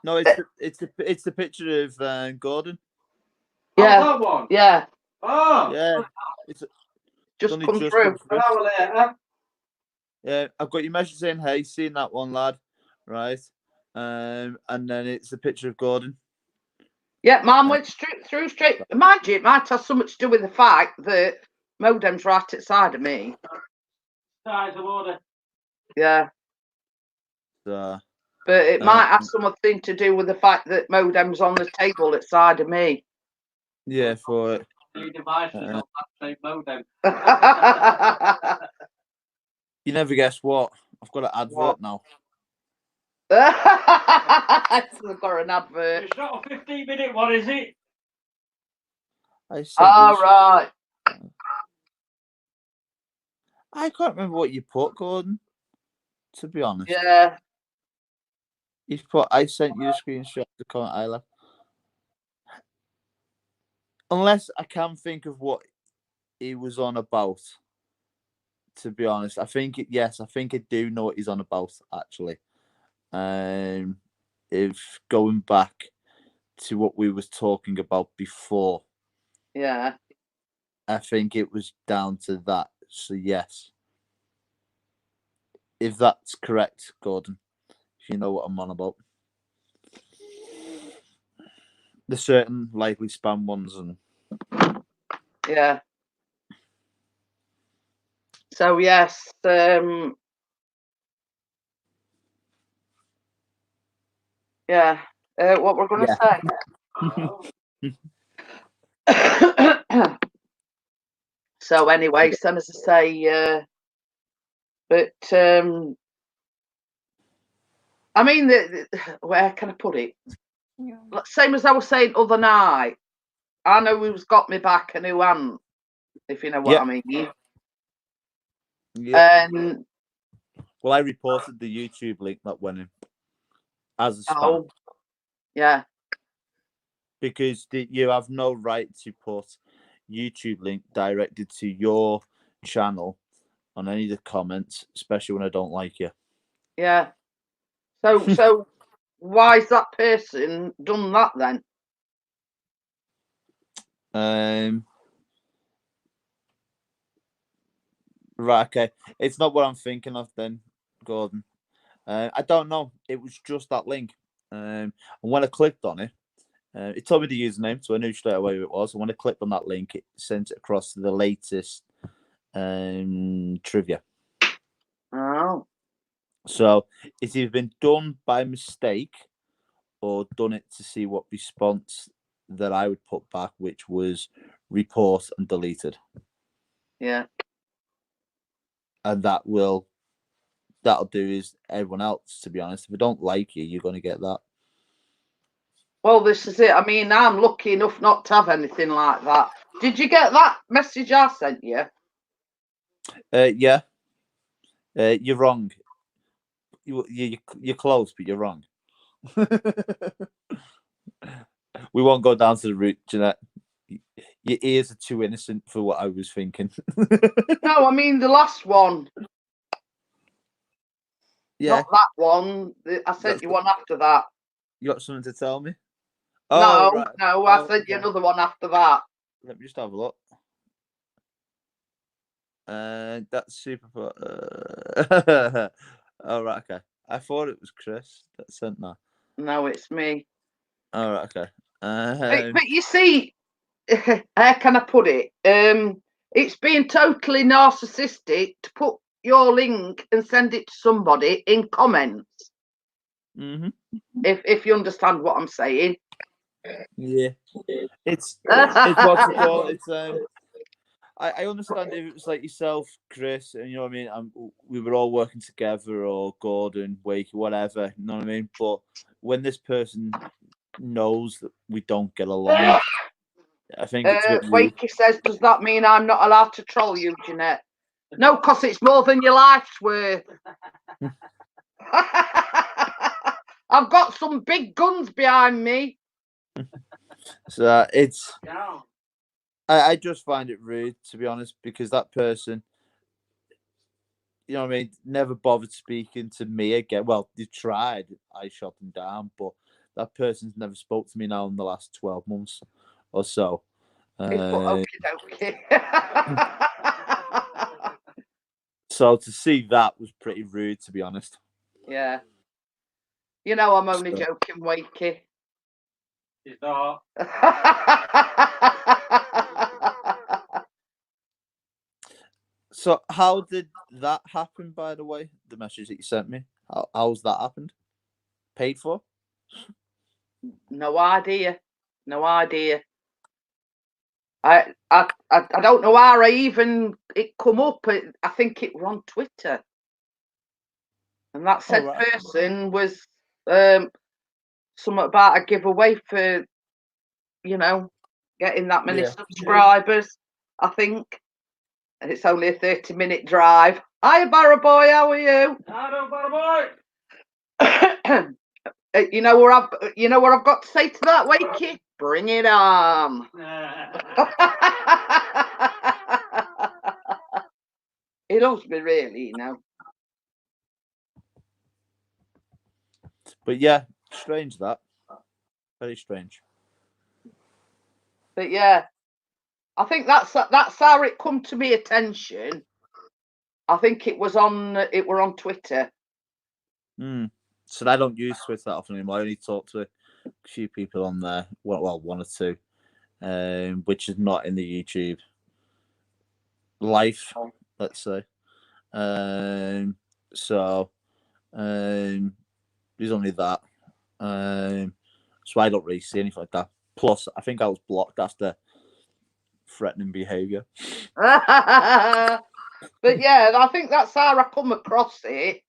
No. it's the picture of Gordon. Yeah. Oh, that one. Yeah. Oh. Yeah. It's just come through. An hour later. Yeah, I've got your message saying, "Hey, seen that one, lad?" Right. And then it's the picture of Gordon. Yeah, mine went straight. Mind you, it might have something to do with the fact that modem's right outside of me. Size of order. Yeah. So, but it might have something to do with the fact that modem's on the table outside of me. Yeah, for it. The device is on that same modem. You never guess what? I've got an advert now. I've got an advert. It's not a 15-minute one, is it? Right. I can't remember what you put, Gordon. To be honest. Yeah. You've put. I sent you a screenshot of the comment I left. Unless I can think of what he was on about. To be honest, I think I think I do know what he's on about actually. If going back to what we was talking about before. Yeah. I think it was down to that. So yes. If that's correct, Gordon, if you know what I'm on about. The certain likely spam ones and yeah. So yes, yeah. What we're going to say. So anyway, some as I say, but I mean, where can I put it? Yeah. Same as I was saying other night. I know who's got me back and who hasn't, if you know what I mean. Yeah. Well, I reported the YouTube link that went in as a spam. Oh, yeah. Because you have no right to put YouTube link directed to your channel on any of the comments, especially when I don't like you. Yeah. So why's that person done that then? Right, okay. It's not what I'm thinking of then, Gordon. I don't know. It was just that link. And when I clicked on it, it told me the username, so I knew straight away who it was. And when I clicked on that link, it sent it across to the latest trivia. Oh. So it's either been done by mistake or done it to see what response that I would put back, which was report and deleted. Yeah. And that'll do is everyone else, to be honest. If I don't like you, you're going to get that. Well, this is it. I mean, I'm lucky enough not to have anything like that. Did you get that message I sent you? Yeah. You're wrong. You're close, but you're wrong. We won't go down to the root, Jeanette. your ears are too innocent for what I was thinking. No, I mean the last one. Yeah. Not that one. I sent you one after that. You got something to tell me? No, right. no, I sent you another one after that. Let me just have a look. That's super. Oh, right, okay. I thought it was Chris that sent that. No, it's me. All right, okay. But you see, how can I put it? It's being totally narcissistic to put your link and send it to somebody in comments. Mm-hmm. If you understand what I'm saying. Yeah. It's what's it called? It's I understand if it was like yourself, Chris, and you know what I mean. We were all working together, or Gordon, Wakey, whatever. You know what I mean. But when this person knows that we don't get along, I think it's a bit rude. Wakey says, "Does that mean I'm not allowed to troll you, Jeanette?" No, because it's more than your life's worth. I've got some big guns behind me. So it's. I just find it rude, to be honest, because that person, you know what I mean, never bothered speaking to me again. Well, they tried. I shot them down, but that person's never spoke to me now in the last 12 months or so. So to see that was pretty rude, to be honest. Yeah. You know, I'm only joking, Wakey. He's not. So how did that happen, by the way? The message that you sent me? How's that happened? Paid for? No idea. No idea. I don't know how it come up. I think it was on Twitter. And that said person was something about a giveaway for, you know, getting that many subscribers, I think. And it's only a 30-minute drive. Hi, Barra Boy, how are you? Hello, Barra Boy. You know what I've got to say to that, Wakey? Bring it on. He loves me, really, you know. But yeah, strange that. Very strange. But yeah, I think that's how it come to me attention. I think it were on Twitter. So I don't use Twitter that often anymore. I only talk to a few people on there. Well, one or two, which is not in the YouTube life, let's say. So there's only that. So I don't really see anything like that. Plus, I think I was blocked after threatening behaviour. But yeah, I think that's how I come across it.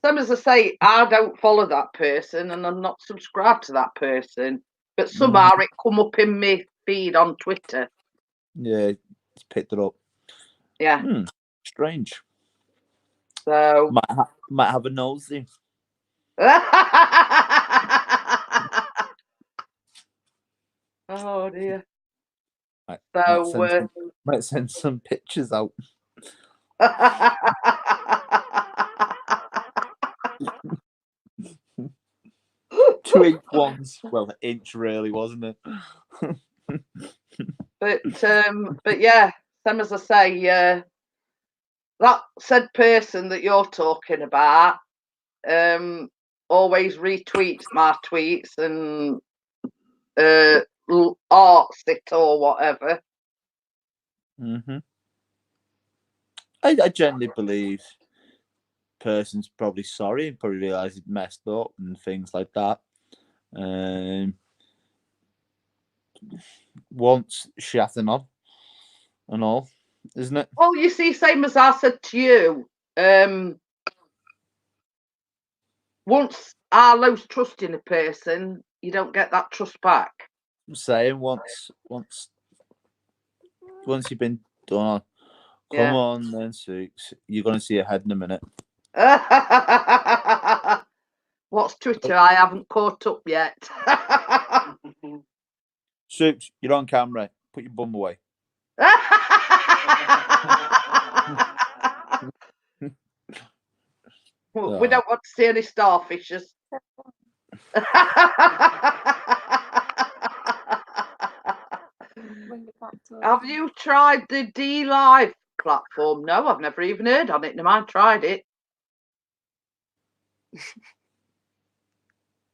Same as I say, I don't follow that person and I'm not subscribed to that person. But somehow it come up in my feed on Twitter. Yeah, it's picked it up. Yeah. Strange. So might have a nosy. Oh dear. Might send some pictures out. 2 inch. Well, an inch really, wasn't it? But yeah, same as I say, that said person that you're talking about always retweets my tweets and arts it or whatever. I generally believe person's probably sorry and probably realised he'd messed up and things like that. Wants shatting on and all, isn't it? Well, you see, same as I said to you, once I lose trust in a person, you don't get that trust back. I'm saying once you've been done, come on then, Six. You're going to see your head in a minute. What's Twitter? I haven't caught up yet. Soups, you're on camera. Put your bum away. We don't want to see any starfishes. Have you tried the D Live platform? No, I've never even heard on it. No, I tried it.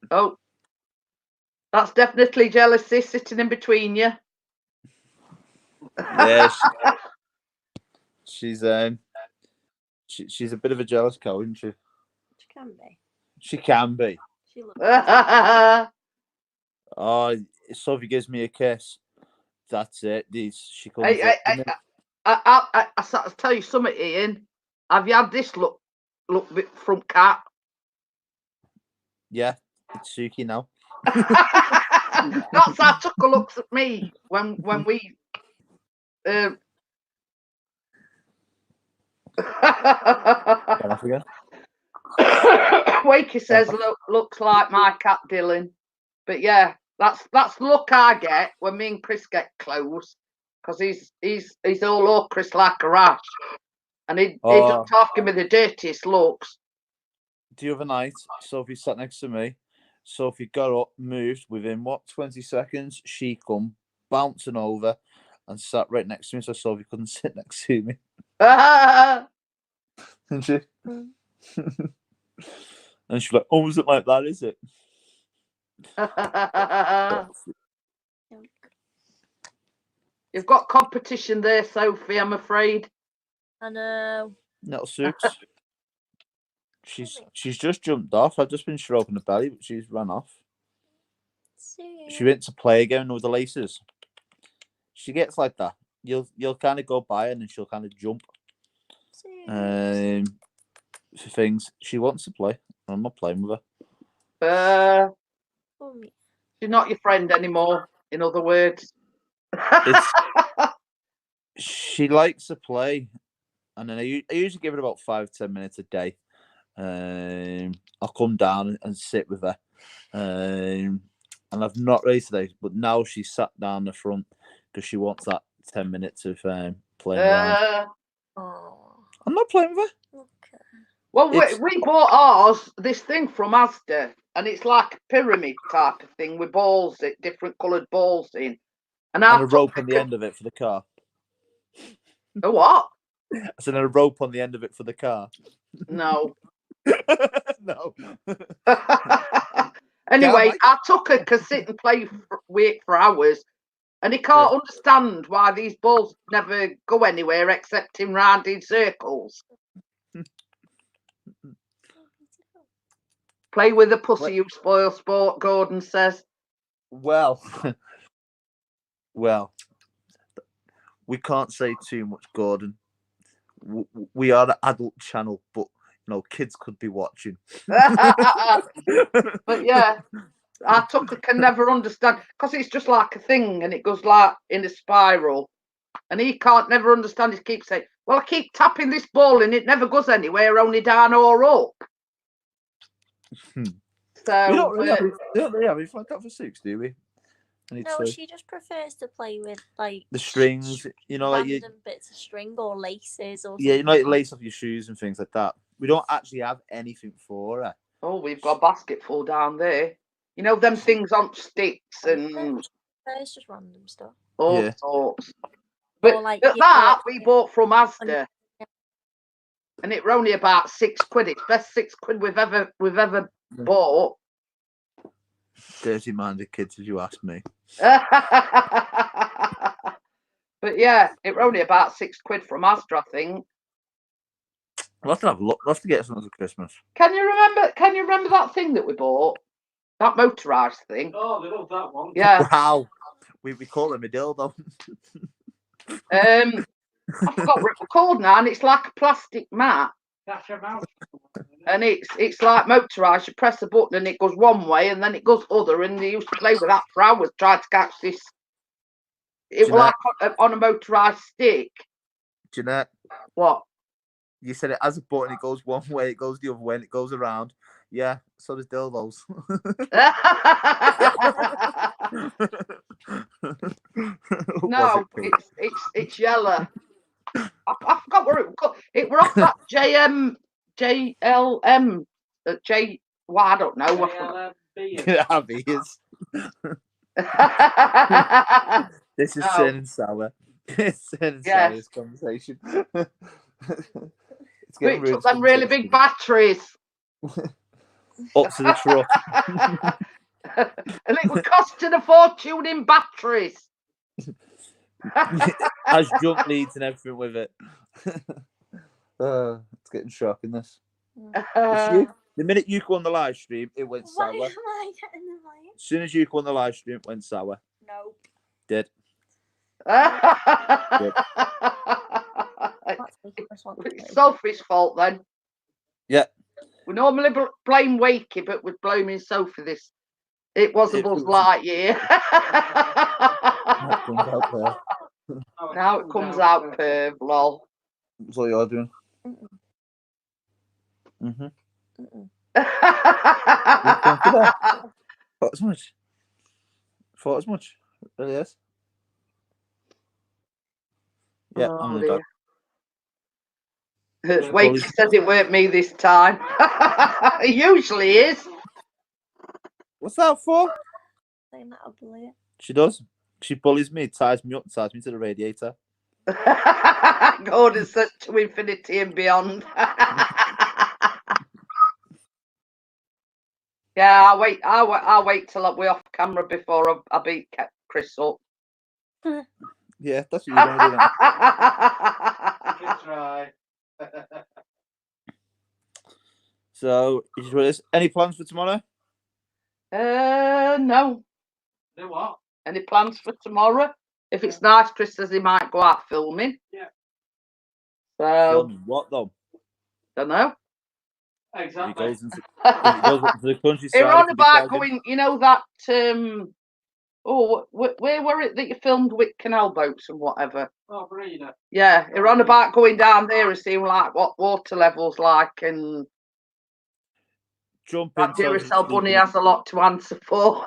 Oh, that's definitely jealousy sitting in between you. Yes. She's she's a bit of a jealous cow, isn't she? She can be. She can be. She looks. Oh, Sophie gives me a kiss. That's it. She comes I'll tell you something, Ian. Have you had this look from Cat? Yeah, it's Suki now. That's how Tucker looks at me when we. Wakey says, looks like my cat Dylan. But yeah, that's the look I get when me and Chris get close, because he's all over Chris like a rash, and he don't give me the dirtiest looks. The other night, Sophie sat next to me. Sophie got up, moved within 20 seconds. She come bouncing over and sat right next to me, so Sophie couldn't sit next to me. And she, and she's like, "Oh, is it like that? Is it?" You've got competition there, Sophie, I'm afraid. I know. Little Sooks. She's just jumped off. I've just been stroking the belly, but she's run off. She went to play again with the laces. She gets like that. You'll kind of go by her and then she'll kind of jump. For things she wants to play. I'm not playing with her. She's not your friend anymore, in other words. She likes to play, and then I usually give her about 5-10 minutes a day. I'll come down and sit with her, and I've not really today, but now she's sat down the front because she wants that 10 minutes of playing around. I'm not playing with her. Okay. Well, we bought ours, this thing from Asda, and it's like a pyramid type of thing with balls, different coloured balls in. And a rope on the end of it for the car. A what? I said a rope on the end of it for the car. No. No. Anyway, our Tucker can sit and play with it for hours, and he can't understand why these balls never go anywhere except in round in circles. Play with a pussy, you spoil sport, Gordon says. Well, we can't say too much, Gordon. We are an adult channel, but kids could be watching. But yeah, our Tucker can never understand, because it's just like a thing and it goes like in a spiral, and he can't never understand. He keeps saying, well, I keep tapping this ball and it never goes anywhere, only down or up. So we don't really have anything like that for Sooks, do we? No, she just prefers to play with like the strings, like bits of string or laces or something. Like lace off your shoes and things like that. We don't actually have anything for her. Oh, we've got a basket full down there. Them things on sticks and there's just random stuff. All sorts. But like that we bought from Asda, and it were only about £6. It's best £6 we've ever bought. Dirty-minded kids, if you ask me. But yeah, it were only about £6 from Asda, I think. We'll have to have a look. We'll have to get something for Christmas. Can you remember that thing that we bought? That motorised thing. Oh, they love that one. Yeah. Wow. We call them a dildo. I forgot what it's called now, and it's like a plastic mat. That's your mouth. And it's like motorised. You press a button and it goes one way and then it goes other, and they used to play with that for hours trying to catch this. It was like on a motorised stick. Jeanette. What? You said it has a button, it goes one way, it goes the other way, and it goes around. Yeah, so does dildos. No, it's yellow. I forgot where it was. It were off that JLM. Well, I don't know. Abby is. This is No. turning sour. It's turning sour, Yes. this conversation. It's But it took them really big batteries. Up to the truck. And it was costing a fortune in batteries. Has jump leads and everything with it. It's getting shocking, this. The minute you go on the live stream, it went sour. Why am I getting the light? As soon as you go on the live stream, it went sour. Nope. Did. It's Sophie's fault then. Yeah. We normally blame Wakey, but we're blaming Sophie this. It was a Buzz Lightyear. Now it comes out perv, lol. That's all you're doing. Thought as much. Thought as much. It really is. Yeah, I'm the dog. Wakey says it weren't me this time. It usually is. What's that for? Saying that I'll bully it. She does. She bullies me, ties me up, ties me to the radiator. Gordon says to infinity and beyond. Yeah, I'll wait till we're off camera before I beat Chris up. Yeah, that's what you're going to do. Good try. So, any plans for tomorrow? No. Do what? Any plans for tomorrow? If it's nice, Chris says he might go out filming. Yeah. So. Filming what though? Don't know. Exactly. He goes into the countryside. You're on about going, you know that where were it that you filmed with canal boats and whatever? Oh, Brina. Yeah, you're on about going down there and seeing like what water levels like and jump in. Duracell Bunny has a lot to answer for.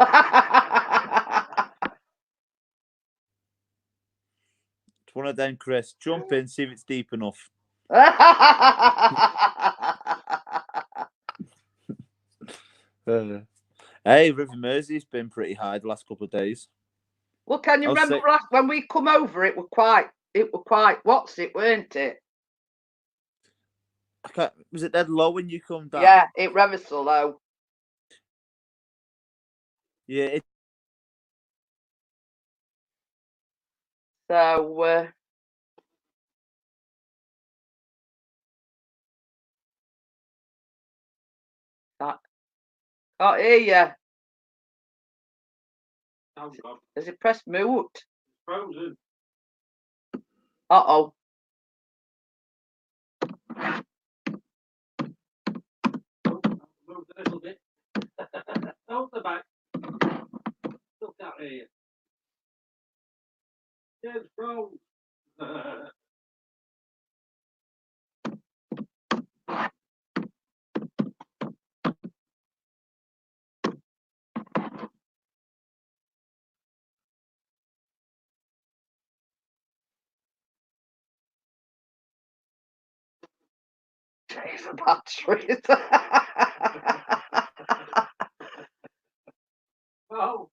It's one of them, Chris. Jump in, see if it's deep enough. Hey, River Mersey's been pretty high the last couple of days. Well, can you remember when we come over? It were quite. What's it? Weren't it? Was it dead low when you come down? Yeah, it ever so low. Yeah. So. Can't hear you. Oh, God. Has it pressed mute? It's frozen. Uh-oh. Moved a little bit. Hold the back. Still can't hear you. Yeah, it's frozen. Change the batteries. Oh.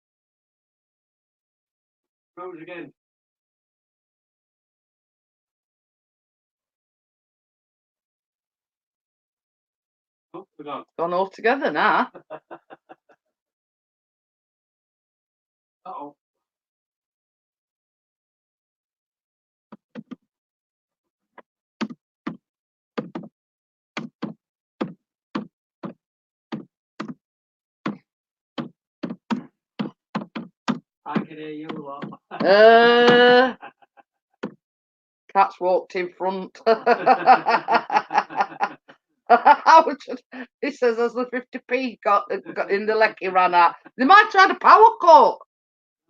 Froze again. Oh, we're gone. Gone all together now. Uh-oh. I can hear you a lot. Cat's walked in front. He says as the 50p got in the leg he ran out. They might try the power cut.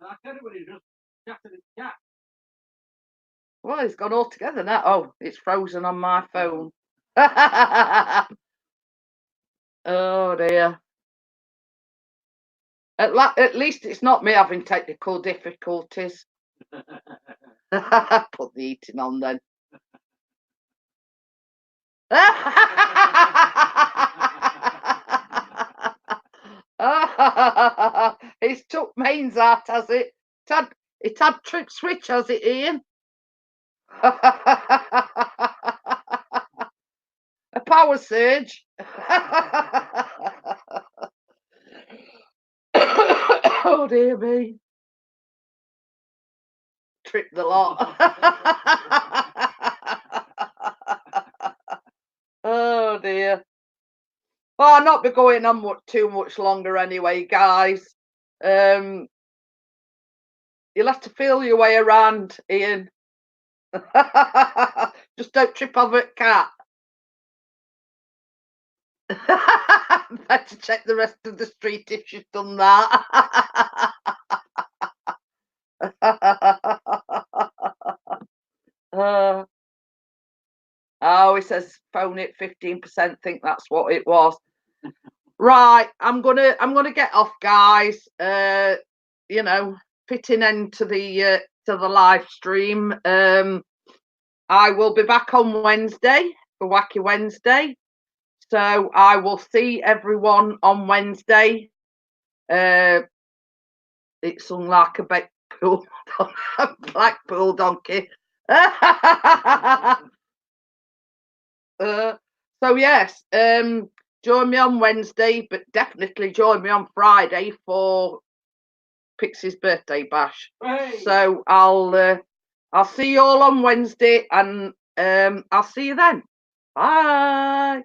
I tell you what, he just chatted his cat. Well, he's gone all together now. Oh, it's frozen on my phone. Oh dear. At least it's not me having technical difficulties. Put the eating on then. It's took mains out, has it? It had trip switch, has it, Ian? A power surge. Oh dear me. Trip the lot. Oh dear. Well, I'll not be going on too much longer anyway, guys. You'll have to feel your way around, Ian. Just don't trip over a cat. Better check the rest of the street if she's done that. Oh, he says phone it 15%. Think that's what it was. Right, I'm gonna get off, guys. You know, fitting into the live stream. I will be back on Wednesday for Wacky Wednesday. So I will see everyone on Wednesday. It's unlike a Blackpool donkey. So yes, join me on Wednesday, but definitely join me on Friday for Pixie's birthday bash. Hey. So I'll see you all on Wednesday, and I'll see you then. Bye.